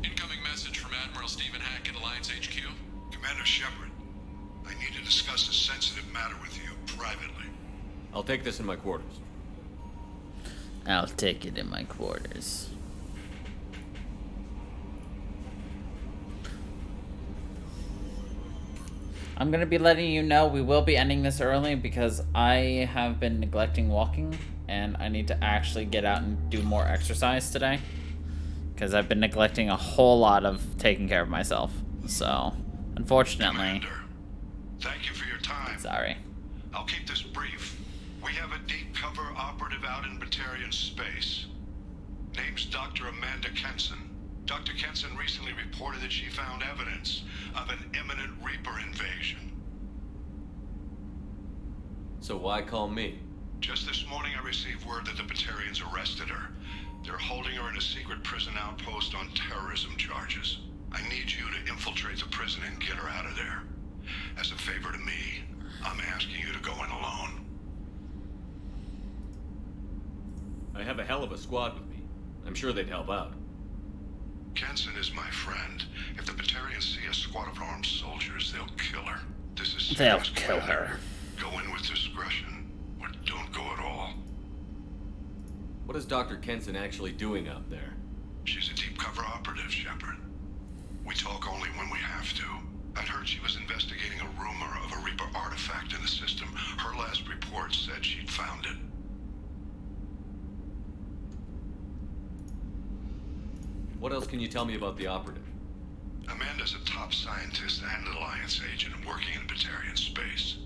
Incoming message from Admiral Stephen Hackett, Alliance HQ. Commander Shepard, I need to discuss a sensitive matter with you privately. I'll take this in my quarters. I'll take it in my quarters. I'm gonna be letting you know we will be ending this early because I have been neglecting walking and I need to actually get out and do more exercise today. Because I've been neglecting a whole lot of taking care of myself. So, unfortunately. Commander, thank you for your time. Sorry. I'll keep this brief. We have a deep cover operative out in Batarian space. Name's Dr. Amanda Kenson. Dr. Kenson recently reported that she found evidence of an imminent Reaper invasion. So why call me? Just this morning I received word that the Batarians arrested her. They're holding her in a secret prison outpost on terrorism charges. I need you to infiltrate the prison and get her out of there. As a favor to me, I'm asking you to go in alone. I have a hell of a squad with me. I'm sure they'd help out. Kenson is my friend. If the Batarians see a squad of armed soldiers, they'll kill her. This is serious. They'll kill her. Go in with discretion, or don't go at all. What is Dr. Kenson actually doing out there? She's a deep cover operative, Shepard. We talk only when we have to. I'd heard she was investigating a rumor of a Reaper artifact in the system. Her last report said she'd found it. What else can you tell me about the operative? Amanda's a top scientist and Alliance agent working in Batarian space.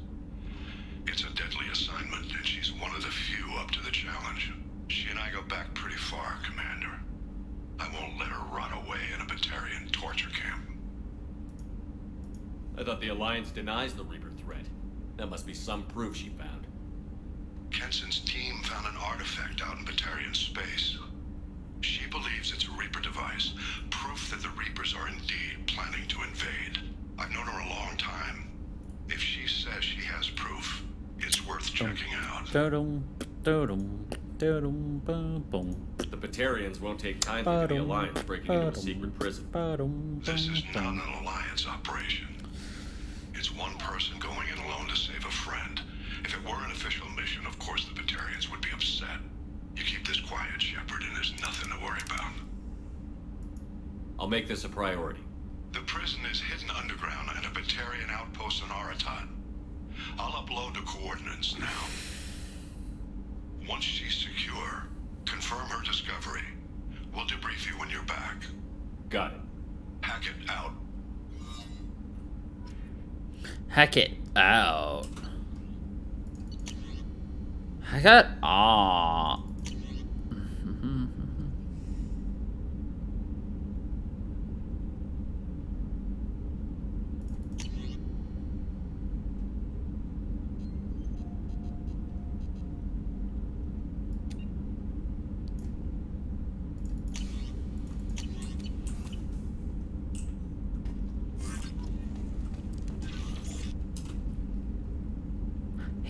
It's a deadly assignment, and she's one of the few up to the challenge. She and I go back pretty far, Commander. I won't let her rot away in a Batarian torture camp. I thought the Alliance denies the Reaper threat. That must be some proof she found. Kenson's team found an artifact out in Batarian space. She believes it's a Reaper device, proof that the Reapers are indeed planning to invade. I've known her a long time. If she says she has proof, it's worth checking out. The Batarians won't take kindly to the Alliance breaking into a secret prison. This is not an Alliance operation. It's one person going in alone to save a friend. If it were an official mission, of course the Batarians would be upset. You keep this quiet, Shepard, and there's nothing to worry about. I'll make this a priority. The prison is hidden underground in a Batarian outpost on Aratat. I'll upload the coordinates now. Once she's secure, confirm her discovery. We'll debrief you when you're back. Got it. Hackett out. Hackett out. Hackett out.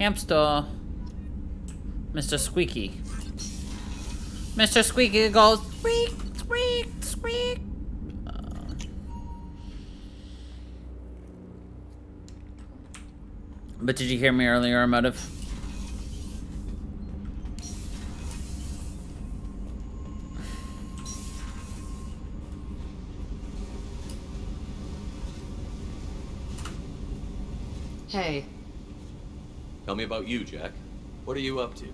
Hamster. Mr. Squeaky. Mr. Squeaky goes squeak, squeak, squeak. But did you hear me earlier, Emotive? Hey. Tell me about you, Jack. What are you up to?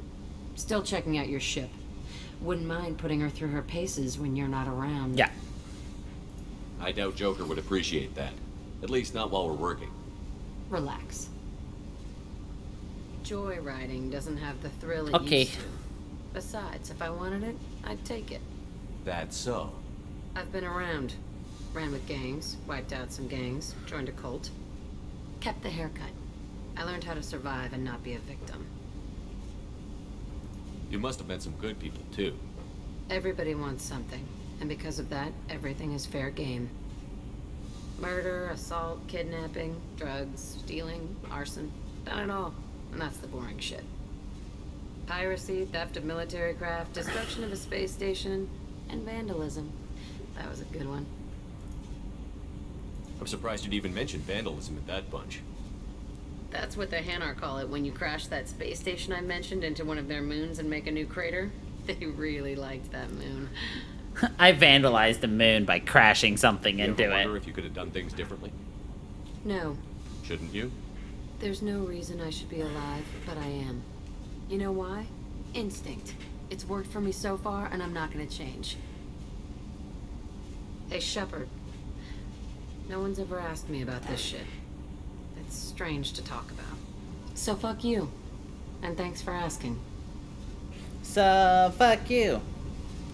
Still checking out your ship. Wouldn't mind putting her through her paces when you're not around. Yeah. I doubt Joker would appreciate that. At least not while we're working. Relax. Joyriding doesn't have the thrill it Okay. used to. Besides, if I wanted it, I'd take it. That's so. I've been around. Ran with gangs, wiped out some gangs, joined a cult. Kept the haircut. I learned how to survive and not be a victim. You must have met some good people, too. Everybody wants something, and because of that, everything is fair game. Murder, assault, kidnapping, drugs, stealing, arson. Done it all. And that's the boring shit. Piracy, theft of military craft, destruction of a space station, and vandalism. That was a good one. I'm surprised you'd even mention vandalism in that bunch. That's what the Hanar call it when you crash that space station I mentioned into one of their moons and make a new crater. They really liked that moon. I vandalized the moon by crashing something into You ever it. wonder if you could have done things differently? No. Shouldn't you? There's no reason I should be alive, but I am. You know why? Instinct. It's worked for me so far, and I'm not gonna change. Hey, Shepard. No one's ever asked me about this shit. It's strange to talk about. So fuck you. And thanks for asking. So, fuck you.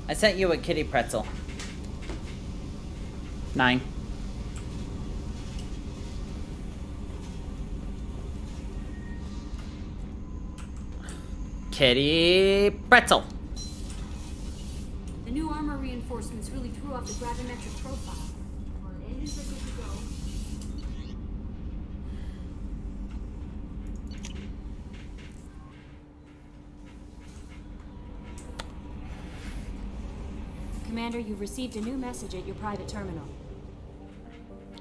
I sent you a kitty pretzel. 9. Kitty pretzel. The new armor reinforcements really threw off the gravimetric profile. Our engines are good to go. Commander, you've received a new message at your private terminal.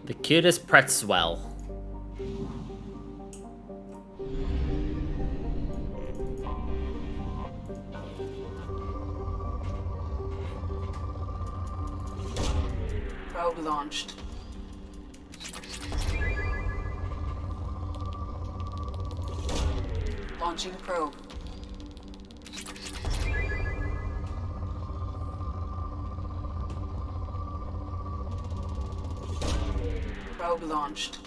The cutest pretzel. Probe launched. Launching probe. Probe launched.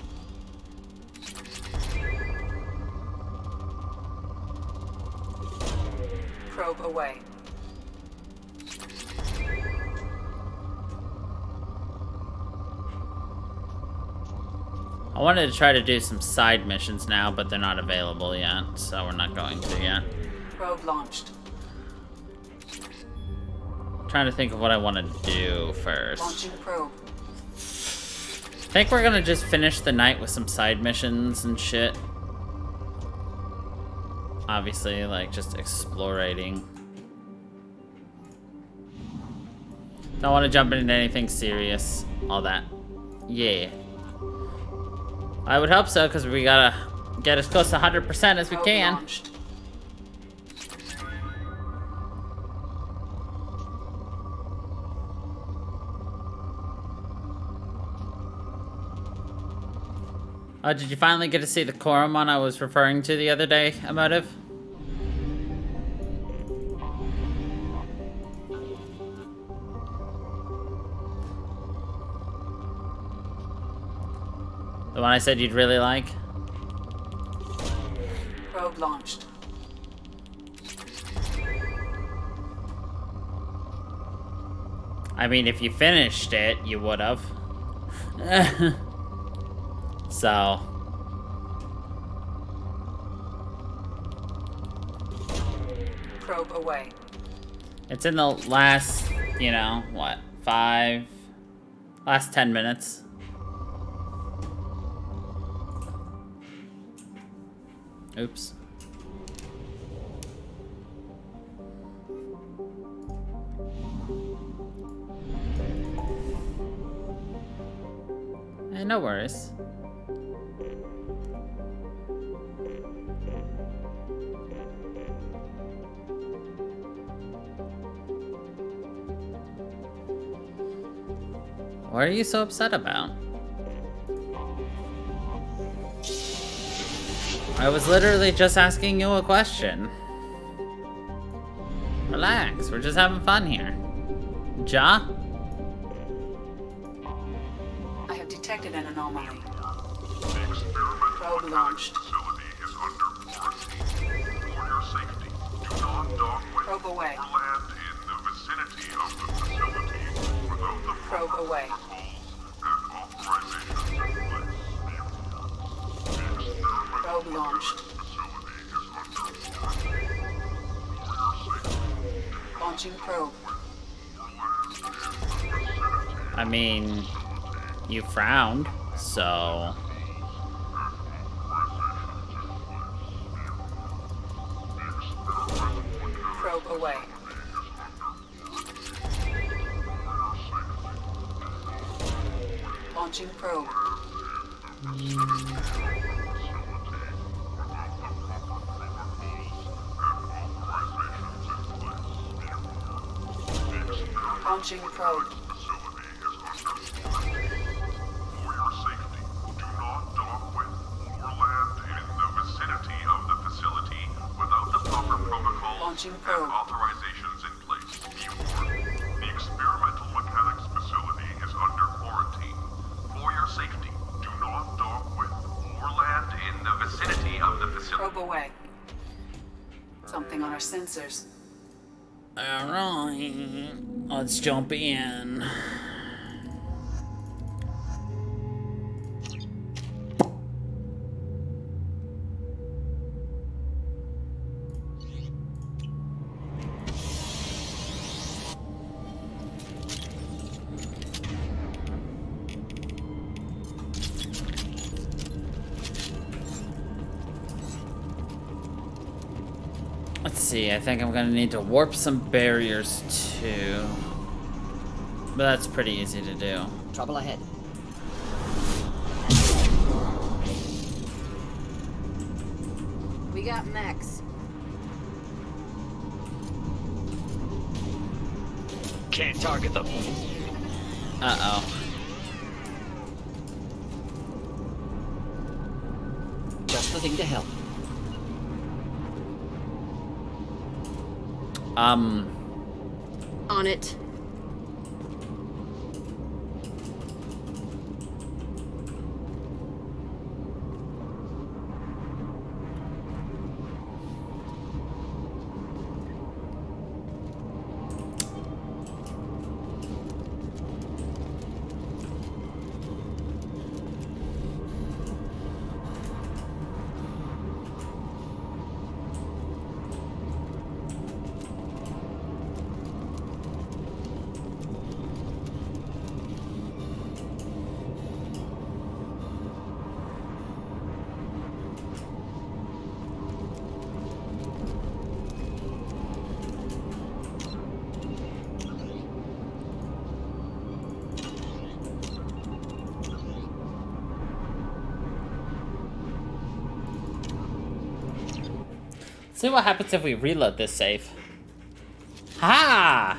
Probe away. I wanted to try to do some side missions now, but they're not available yet, so we're not going to yet. Probe launched. Trying to think of what I want to do first. Launching probe. I think we're gonna just finish the night with some side missions and shit. Obviously, like, just explorating. Don't want to jump into anything serious. All that. Yeah. I would hope so, because we gotta get as close to 100% as we can. Launched. Did you finally get to see the Koromon I was referring to the other day, Emotive? The one I said you'd really like? Probe launched. I mean, if you finished it, you would have. So. Probe away. It's in the last, you know, what, last 10 minutes. Oops. Hey, no worries. What are you so upset about? I was literally just asking you a question. Relax, we're just having fun here. Ja? I have detected an anomaly. Probe launched. Probe away. Probe away. Probe launched. Launching probe. I mean, you frowned, so... Probe away. Launching probe. Launching probe. Launching probe. Authorizations in place. Be warned. The experimental mechanics facility is under quarantine. For your safety, do not dock with or land in the vicinity of the facility. Probe away. Something on our sensors. Alright. Let's jump in. Let's see, I think I'm gonna need to warp some barriers too. But that's pretty easy to do. Trouble ahead. We got mechs. Can't target them. Uh-oh. Just the thing to help. On it. See what happens if we reload this save. Ha!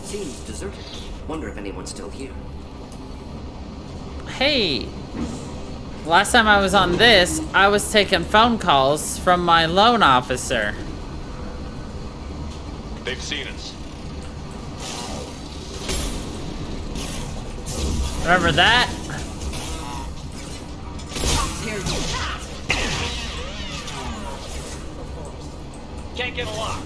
Seems deserted. Wonder if anyone's still here. Hey! Last time I was on this, I was taking phone calls from my loan officer. They've seen us. Remember that? Can't get a lock.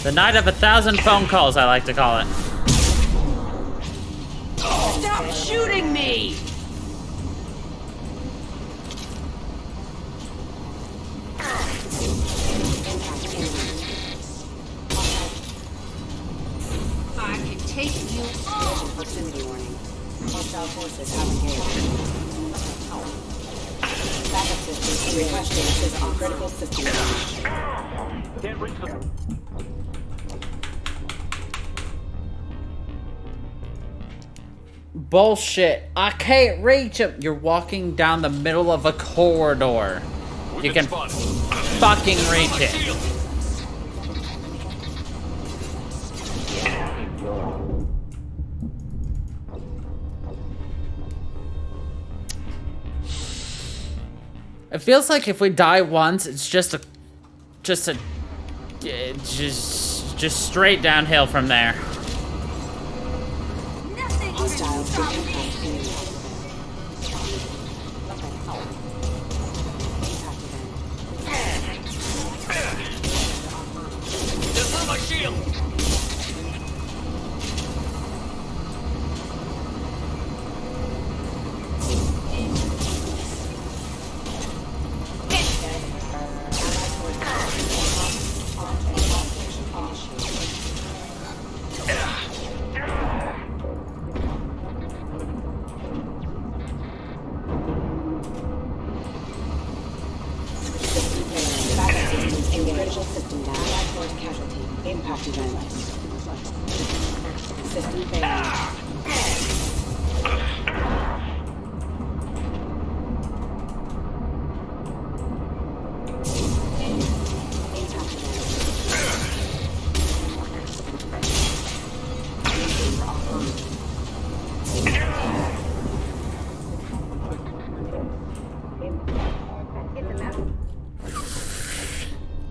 The night of 1,000 phone calls, I like to call it. Stop shooting me! I can take you all. Proximity warning. Hostile forces have engaged. Backup systems requesting assist on critical systems. Can't reach them. Bullshit. I can't reach him. You're walking down the middle of a corridor. You can fucking reach it. It feels like if we die once, it's just straight downhill from there. my shield! Critical system down. Allied force casualty. Impact event. System failure.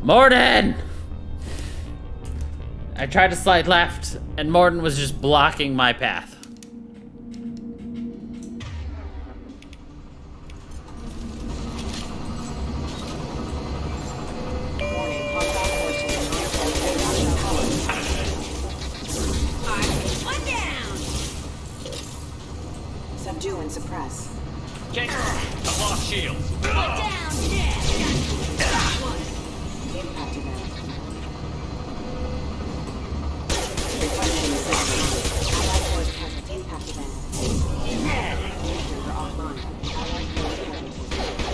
Morden! I tried to slide left, and Morden was just blocking my path. One down. Subdue and suppress. Can't. I've lost shield. One down. Impact event. Requesting assistance. Allied force casualty. Impact event. Computer offline. Allied force casualty.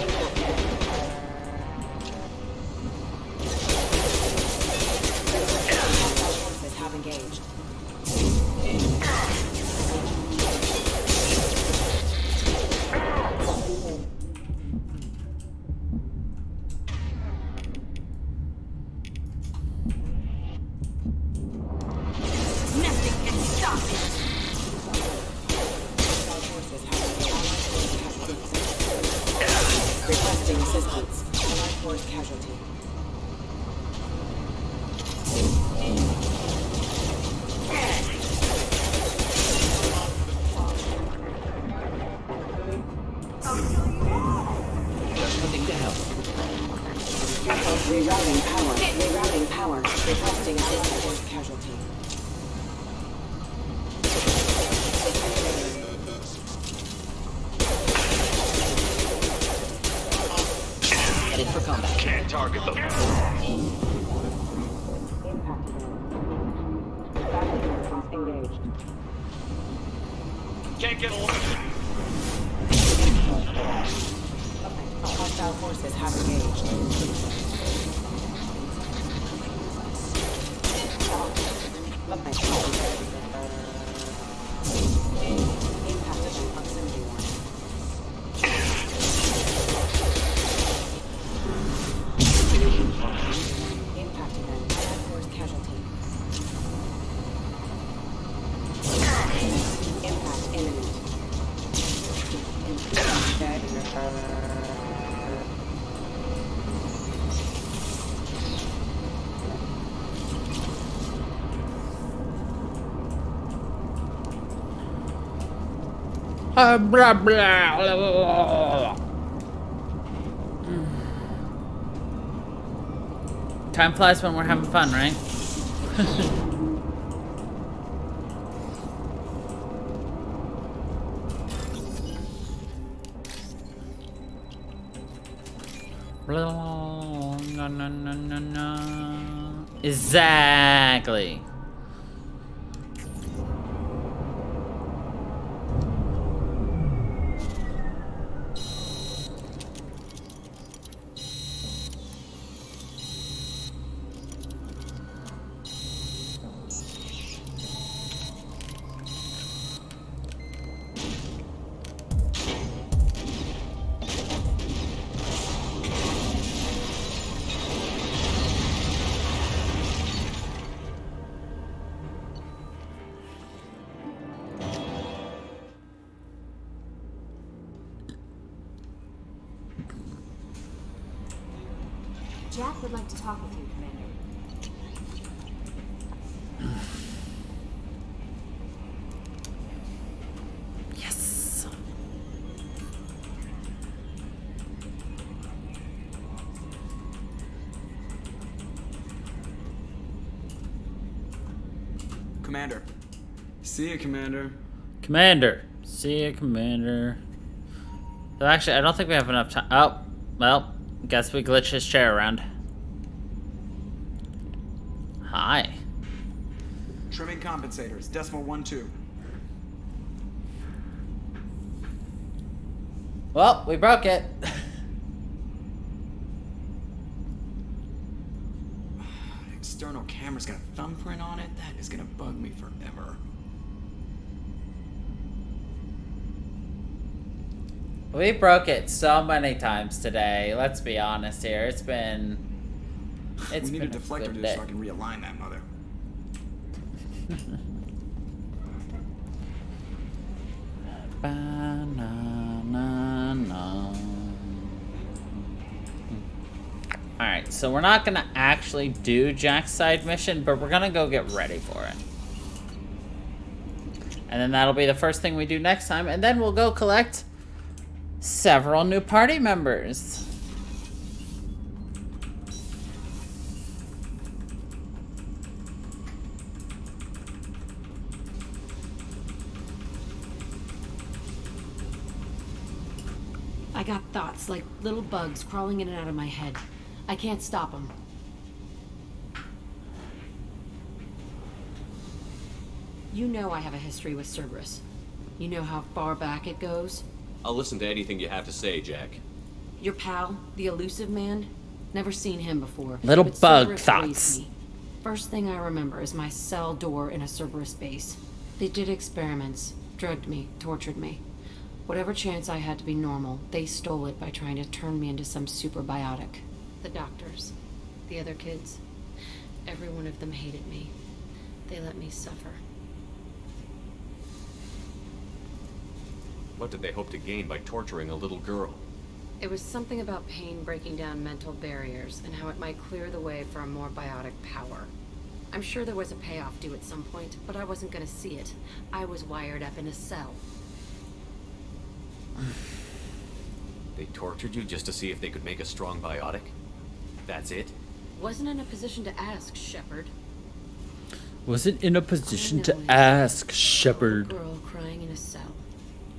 Impact event. Hostile forces have engaged. Nothing can stop it. Hostile forces have engaged. Requesting assistance. Allied force casualty. Just the thing to help. Rerouting power. Rerouting power. Requesting assistance. Force casualty. Headed for combat. Can't target them. Impact event. Battery systems engaged. Can't get along. Hostile forces have engaged. Impact event proximity warning. Impact event. Allied force casualty. Impact imminent. Blah, blah, blah. Time flies when we're having fun, right? No, no, no, no, no. Exactly. Jack would like to talk with you, Commander. Yes. Commander. See you, Commander. Commander. See ya, Commander. So actually, I don't think we have enough time. Oh, well, guess we glitched his chair around. Hi. Trimming compensators, decimal 1-2. Well, we broke it. External camera's got a thumbprint on it? That is gonna bug me forever. We broke it so many times today. Let's be honest here. It's been We need been a deflector good to so I day. can realign that mother. Alright, so we're not gonna actually do Jack's side mission, but we're gonna go get ready for it. And then that'll be the first thing we do next time, and then we'll go collect several new party members. I got thoughts like little bugs crawling in and out of my head. I can't stop them. You know I have a history with Cerberus. You know how far back it goes? I'll listen to anything you have to say, Jack. Your pal, the elusive man? Never seen him before. Little but bug Cerberus thoughts. raised me. First thing I remember is my cell door in a Cerberus base. They did experiments, drugged me, tortured me. Whatever chance I had to be normal, they stole it by trying to turn me into some superbiotic. The doctors, the other kids, every one of them hated me. They let me suffer. What did they hope to gain by torturing a little girl? It was something about pain breaking down mental barriers and how it might clear the way for a more biotic power. I'm sure there was a payoff due at some point, but I wasn't gonna see it. I was wired up in a cell. They tortured you just to see if they could make a strong biotic? That's it? Wasn't in a position to ask, Shepard. Wasn't in a position to ask, Shepard. Girl crying in a cell,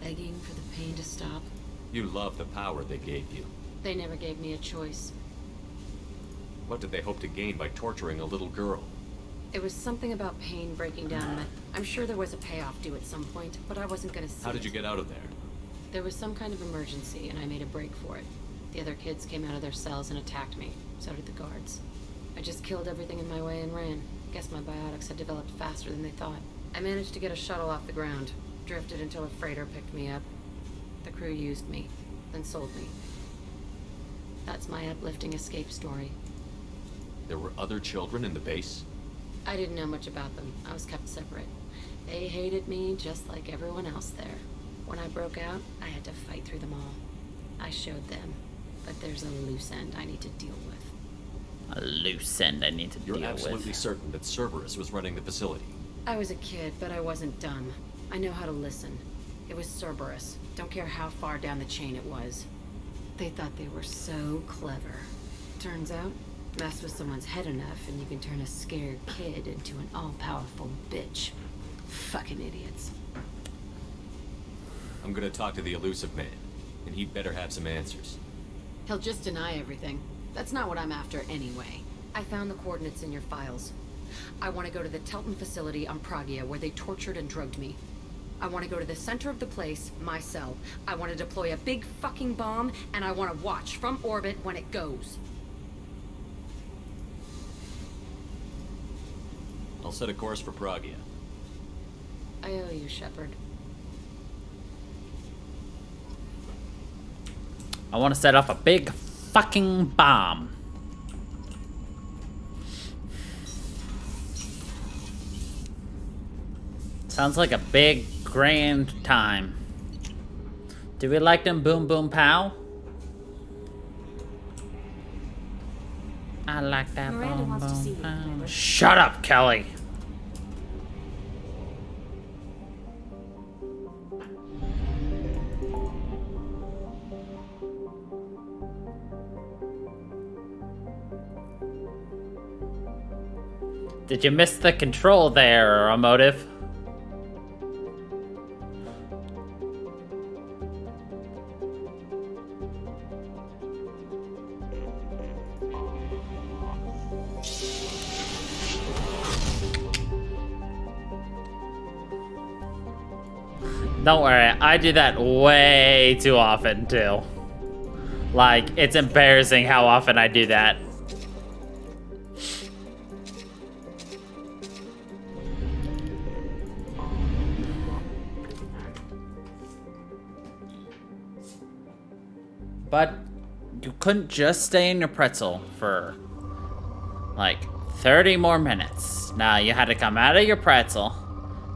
begging for the pain to stop. You love the power they gave you. They never gave me a choice. What did they hope to gain by torturing a little girl? It was something about pain breaking down. I'm sure there was a payoff due at some point, but I wasn't gonna see How did you get out of there? There was some kind of emergency, and I made a break for it. The other kids came out of their cells and attacked me. So did the guards. I just killed everything in my way and ran. Guess my biotics had developed faster than they thought. I managed to get a shuttle off the ground. Drifted until a freighter picked me up. The crew used me, then sold me. That's my uplifting escape story. There were other children in the base? I didn't know much about them. I was kept separate. They hated me just like everyone else there. When I broke out, I had to fight through them all. I showed them, but there's a loose end I need to deal with. A loose end I need to deal with. You're absolutely certain that Cerberus was running the facility? I was a kid, but I wasn't dumb. I know how to listen. It was Cerberus. Don't care how far down the chain it was. They thought they were so clever. Turns out, mess with someone's head enough and you can turn a scared kid into an all-powerful bitch. Fucking idiots. I'm gonna talk to the elusive man, and he'd better have some answers. He'll just deny everything. That's not what I'm after anyway. I found the coordinates in your files. I want to go to the Telton facility on Pragia where they tortured and drugged me. I want to go to the center of the place, my cell. I want to deploy a big fucking bomb, and I want to watch from orbit when it goes. I'll set a course for Pragia. I owe you, Shepard. I want to set off a big fucking bomb. Sounds like a big, grand time. Do we like them boom boom pow? I like that Miranda boom wants to see boom you, pow. Commander. Shut up, Kelly. Did you miss the control there, Emotive? Don't worry, I do that way too often, too. Like, it's embarrassing how often I do that. But you couldn't just stay in your pretzel for, like, 30 more minutes. Now, you had to come out of your pretzel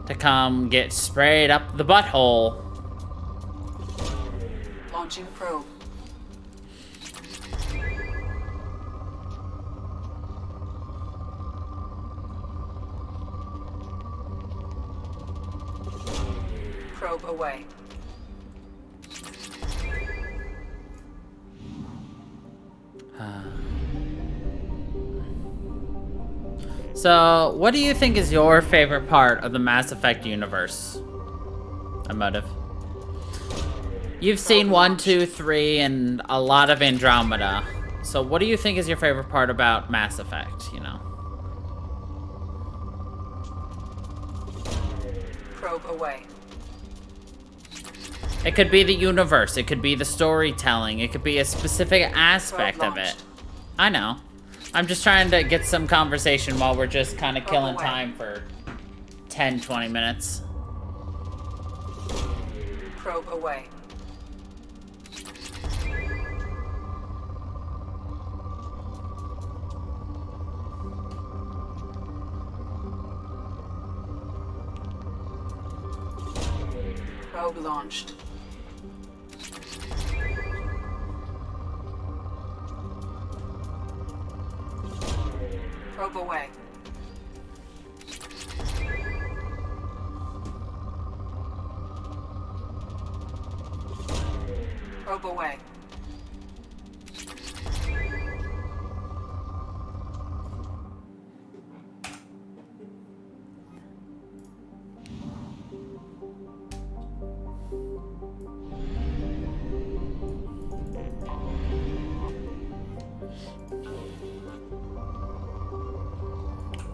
to come get sprayed up the butthole. Launching probe. Probe away. So, what do you think is your favorite part of the Mass Effect universe? Emotive. You've seen 1, 2, 3, and a lot of Andromeda. So, what do you think is your favorite part about Mass Effect, you know? Probe away. It could be the universe, it could be the storytelling, it could be a specific aspect of it. I know. I'm just trying to get some conversation while we're just kind of killing time for 10, 20 minutes. Probe away. Probe launched. Probe away. Probe away.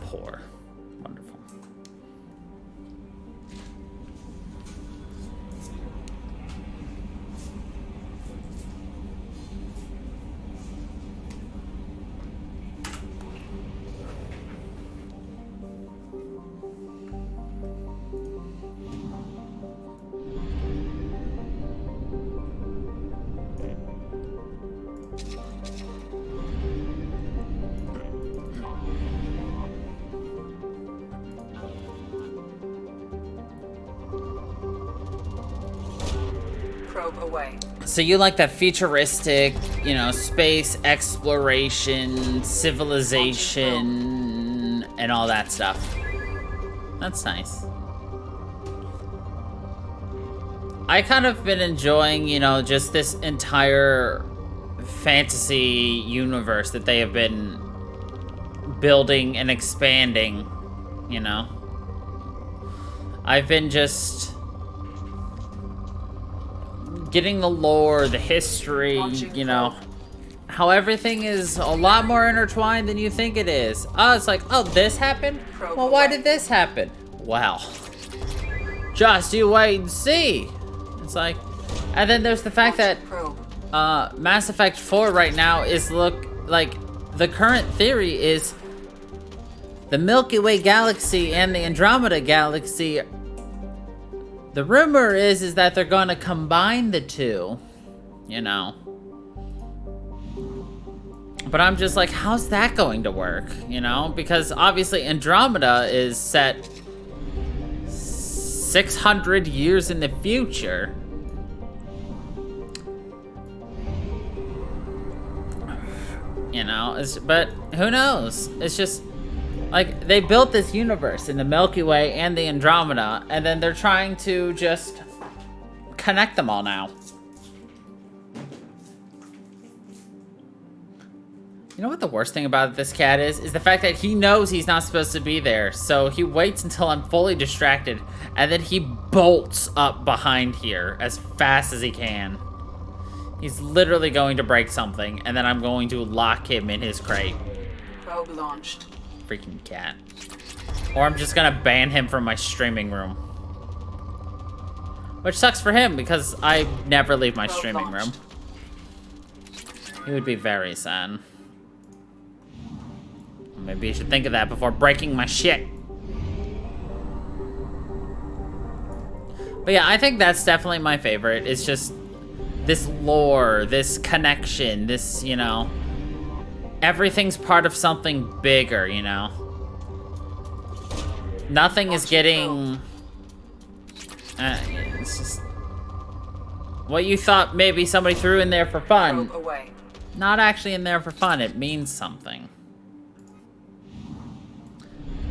Poor. Wonderful. Probe away. So you like that futuristic, you know, space exploration, civilization, and all that stuff. That's nice. I kind of been enjoying, you know, just this entire fantasy universe that they have been building and expanding, you know. I've been just getting the lore, the history, you know, how everything is a lot more intertwined than you think it is. Oh, it's like, oh, this happened? Well, why did this happen? Well, just you wait and see. It's like, and then there's the fact that Mass Effect 4 right now is like the current theory is the Milky Way galaxy and the Andromeda galaxy. The rumor is that they're gonna combine the two, you know. But I'm just like, how's that going to work, you know? Because obviously Andromeda is set 600 years in the future. You know, but who knows? It's just like they built this universe in the Milky Way and the Andromeda, and then they're trying to just connect them all now. You know what the worst thing about this cat is? Is the fact that he knows he's not supposed to be there. So he waits until I'm fully distracted, and then he bolts up behind here as fast as he can. He's literally going to break something, and then I'm going to lock him in his crate. Probe launched. Freaking cat. Or I'm just gonna ban him from my streaming room. Which sucks for him, because I never leave my streaming room. He would be very sad. Maybe you should think of that before breaking my shit. But yeah, I think that's definitely my favorite. It's just this lore, this connection, this, you know, everything's part of something bigger, you know. Nothing is getting... it's just... What you thought maybe somebody threw in there for fun. Not actually in there for fun. It means something.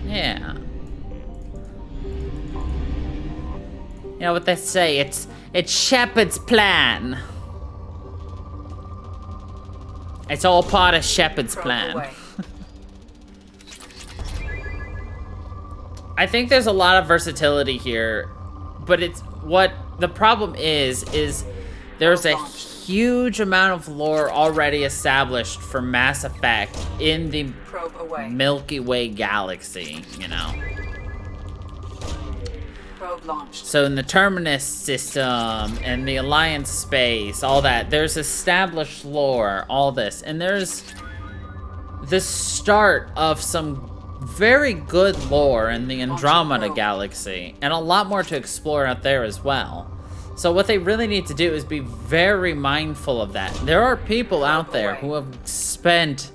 Yeah. You know what they say, it's Shepard's plan. It's all part of Shepard's plan. I think there's a lot of versatility here, but it's what the problem is there's a huge amount of lore already established for Mass Effect in the Milky Way galaxy, you know. Probe launched. So in the Terminus system and the Alliance space, all that, there's established lore, all this, and there's the start of some very good lore in the Andromeda galaxy, and a lot more to explore out there as well. So what they really need to do is be very mindful of that. There are people out there who have spent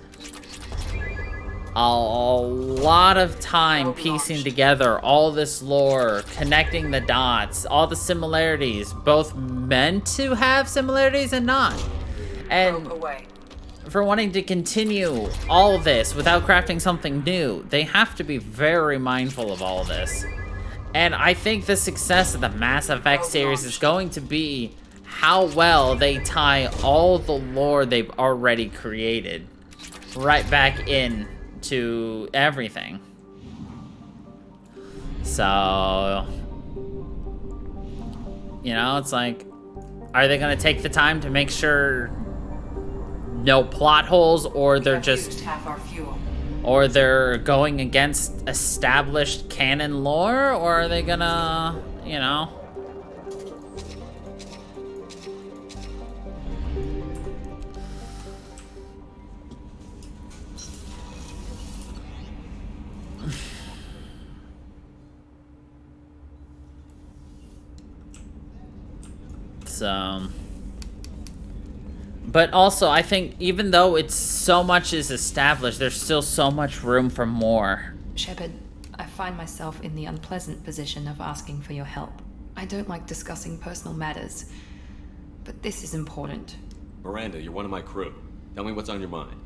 a lot of time piecing together all this lore, connecting the dots, all the similarities, both meant to have similarities and not. And for wanting to continue all of this without crafting something new, they have to be very mindful of all of this. And I think the success of the Mass Effect series is going to be how well they tie all the lore they've already created right back in to everything. So, you know, it's like, are they gonna take the time to make sure no plot holes, or they're just half our fuel. Or they're going against established canon lore, or are they gonna, you know? So... But also, I think even though it's so much is established, there's still so much room for more. Shepard, I find myself in the unpleasant position of asking for your help. I don't like discussing personal matters, but this is important. Miranda, you're one of my crew. Tell me what's on your mind.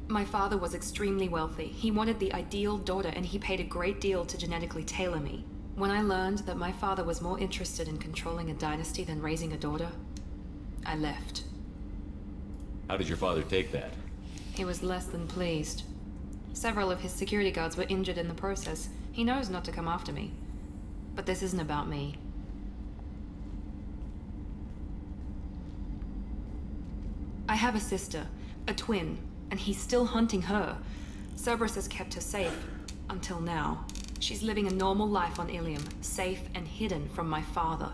My father was extremely wealthy. He wanted the ideal daughter, and he paid a great deal to genetically tailor me. When I learned that my father was more interested in controlling a dynasty than raising a daughter, I left. How did your father take that? He was less than pleased. Several of his security guards were injured in the process. He knows not to come after me. But this isn't about me. I have a sister, a twin, and he's still hunting her. Cerberus has kept her safe, until now. She's living a normal life on Ilium, safe and hidden from my father.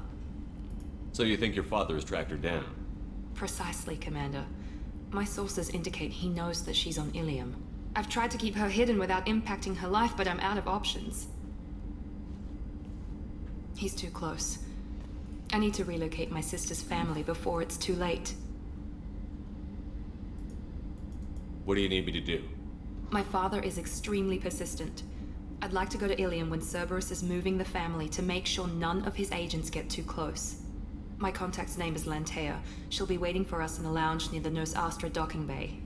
So you think your father has tracked her down? Precisely, Commander. My sources indicate he knows that she's on Ilium. I've tried to keep her hidden without impacting her life, but I'm out of options. He's too close. I need to relocate my sister's family before it's too late. What do you need me to do? My father is extremely persistent. I'd like to go to Ilium when Cerberus is moving the family to make sure none of his agents get too close. My contact's name is Lantea. She'll be waiting for us in the lounge near the Nos Astra docking bay.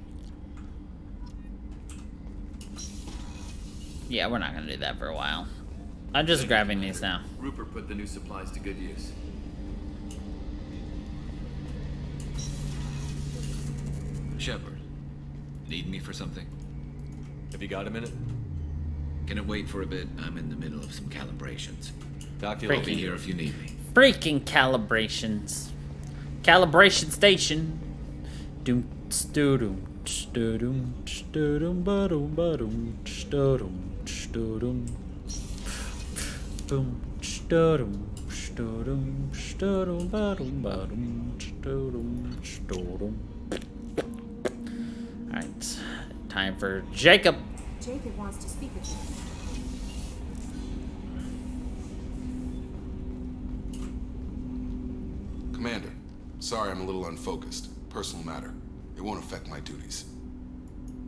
Yeah, we're not gonna do that for a while. I'm just grabbing these now. Rupert put the new supplies to good use. Shepard, Need me for something? Have you got a minute? Can it wait for a bit? I'm in the middle of some calibrations. Doc, you'll be here if you need me. Freaking calibrations. Calibration station. Doom doom doom doom ba-dum ba-dum doom boom doom ba-dum ba-dum. Alright, time for Jacob. Jacob wants to speak with you. Commander, sorry I'm a little unfocused. Personal matter. It won't affect my duties.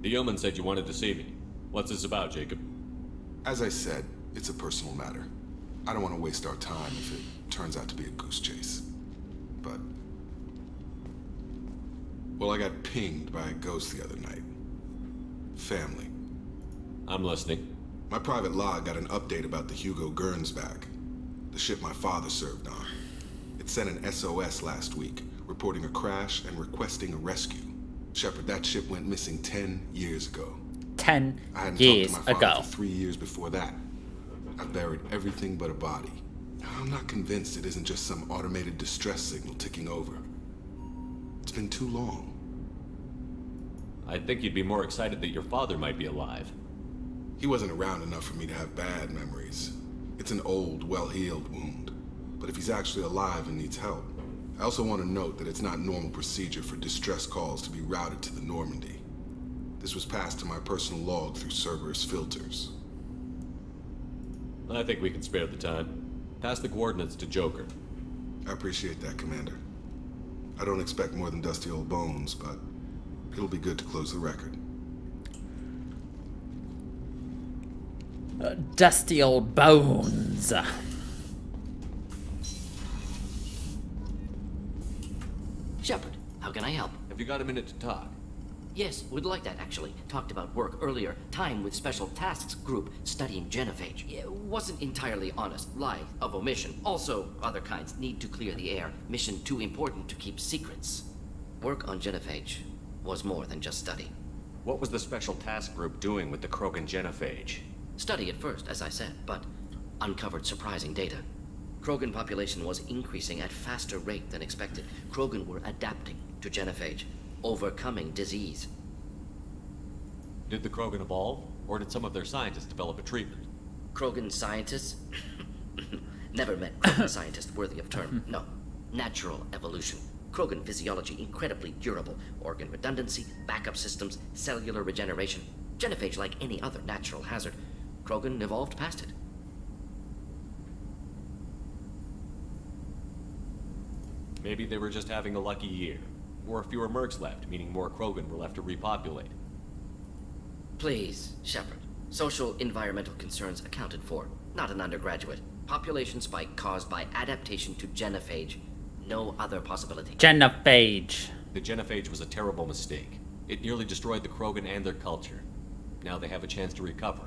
The yeoman said you wanted to see me. What's this about, Jacob? As I said, it's a personal matter. I don't want to waste our time if it turns out to be a goose chase. But... well, I got pinged by a ghost the other night. Family. I'm listening. My private log got an update about the Hugo Gernsback, the ship my father served on. It sent an SOS last week, reporting a crash and requesting a rescue. Shepard, that ship went missing 10 years ago. 10 I hadn't years talked to my father ago. for 3 years before that. I buried everything but a body. I'm not convinced it isn't just some automated distress signal ticking over. It's been too long. I'd think you'd be more excited that your father might be alive. He wasn't around enough for me to have bad memories. It's an old, well-healed wound. But if he's actually alive and needs help, I also want to note that it's not normal procedure for distress calls to be routed to the Normandy. This was passed to my personal log through Cerberus filters. I think we can spare the time. Pass the coordinates to Joker. I appreciate that, Commander. I don't expect more than dusty old bones, but it'll be good to close the record. Dusty old bones. Shepard, how can I help? Have you got a minute to talk? Yes, would like that, actually. Talked about work earlier. Time with Special Tasks Group studying genophage. It wasn't entirely honest. Lie of omission. Also, other kinds. Need to clear the air. Mission too important to keep secrets. Work on genophage was more than just study. What was the Special Task Group doing with the Krogan genophage? Study at first, as I said, but uncovered surprising data. Krogan population was increasing at faster rate than expected. Krogan were adapting to genophage, overcoming disease. Did the Krogan evolve, or did some of their scientists develop a treatment? Krogan scientists? Never met Krogan scientist worthy of term. No. Natural evolution. Krogan physiology incredibly durable. Organ redundancy, backup systems, cellular regeneration. Genophage like any other natural hazard. Krogan evolved past it. Maybe they were just having a lucky year. Or fewer mercs left, meaning more Krogan were left to repopulate. Please, Shepard. Social environmental concerns accounted for. Not an undergraduate. Population spike caused by adaptation to genophage. No other possibility. Genophage. The genophage was a terrible mistake. It nearly destroyed the Krogan and their culture. Now they have a chance to recover.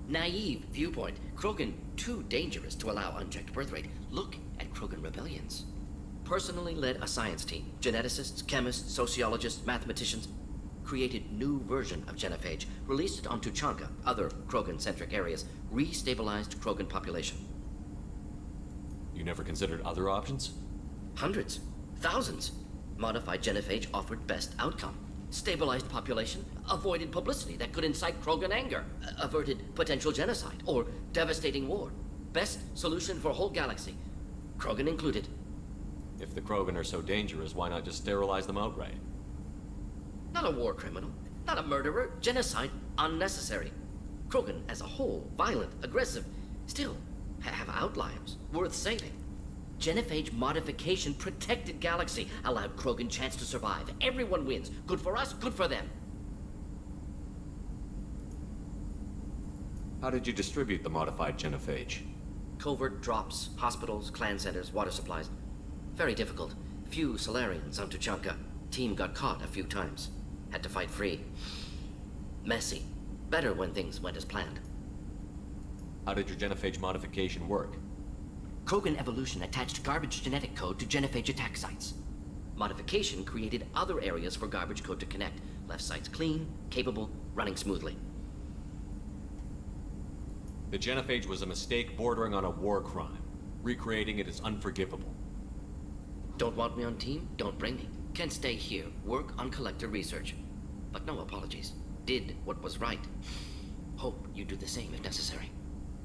Naive viewpoint. Krogan too dangerous to allow unchecked birth rate. Look at Krogan rebellions. Personally led a science team. Geneticists, chemists, sociologists, mathematicians. Created new version of genophage. Released it on Tuchanka, other Krogan-centric areas. Restabilized Krogan population. You never considered other options? Hundreds. Thousands. Modified genophage offered best outcome. Stabilized population, avoided publicity that could incite Krogan anger, averted potential genocide, or devastating war. Best solution for whole galaxy. Krogan included. If the Krogan are so dangerous, why not just sterilize them outright? Not a war criminal, not a murderer. Genocide, unnecessary. Krogan as a whole, violent, aggressive, still have outliers, worth saving. Genophage modification protected galaxy, allowed Krogan chance to survive. Everyone wins. Good for us, good for them. How did you distribute the modified genophage? Covert drops, hospitals, clan centers, water supplies. Very difficult. Few Solarians on Tuchanka. Team got caught a few times. Had to fight free. Messy. Better when things went as planned. How did your genophage modification work? Krogan evolution attached garbage genetic code to genophage attack sites. Modification created other areas for garbage code to connect, Left side's clean, capable, running smoothly. The genophage was a mistake bordering on a war crime. Recreating it is unforgivable. Don't want me on team? Don't bring me. Can stay here, work on collector research. But no apologies. Did what was right. Hope you do the same if necessary.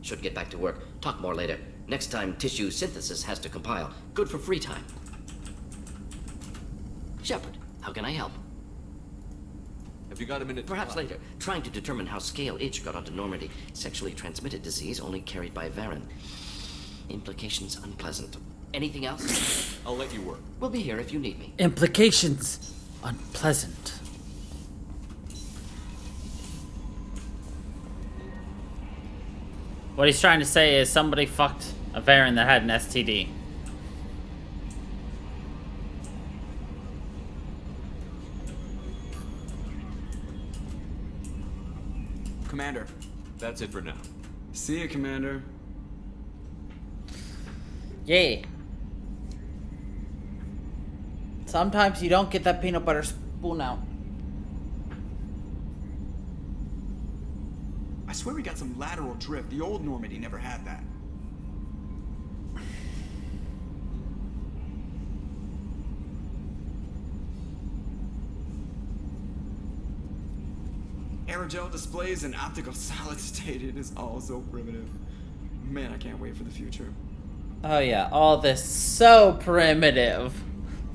Should get back to work. Talk more later. Next time, tissue synthesis has to compile. Good for free time. Shepard, how can I help? Have you got a minute? Perhaps later. Trying to determine how Scale Itch got onto Normandy. Sexually transmitted disease only carried by Varen. Implications unpleasant. Anything else? I'll let you work. We'll be here if you need me. Implications unpleasant. What he's trying to say is somebody fucked a Varen that had an STD. Commander. That's it for now. See you, Commander. Yeah. Sometimes you don't get that peanut butter spoon out. I swear we got some lateral drift. The old Normandy never had that. Aerogel displays and optical solid state. It is all so primitive. Man, I can't wait for the future. Oh yeah, all this so primitive.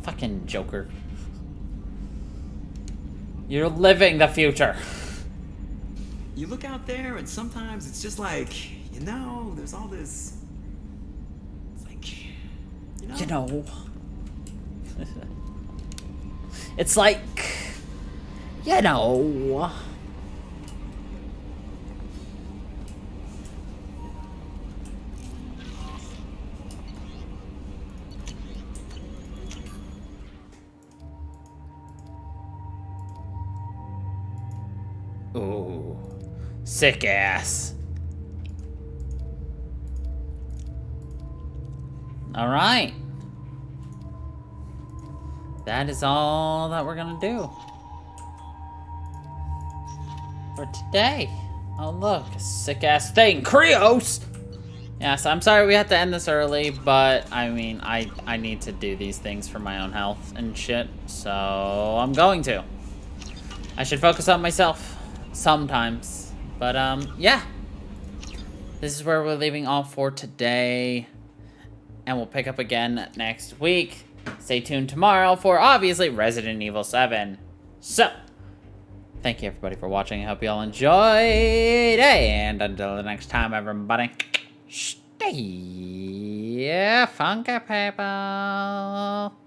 Fucking Joker. You're living the future. You look out there and sometimes it's just like, you know, there's all this... It's like, You know. It's like... You know. Ooh. Sick ass. Alright. That is all that we're gonna do for today. Oh look, a sick ass thing. Krios! Yes, I'm sorry we had to end this early, but I mean, I need to do these things for my own health and shit, so I'm going to. I should focus on myself sometimes. But yeah. This is where we're leaving off for today. And we'll pick up again next week. Stay tuned tomorrow for, obviously, Resident Evil 7. So, thank you everybody for watching. I hope you all enjoyed. And until the next time, everybody, stay funky, people.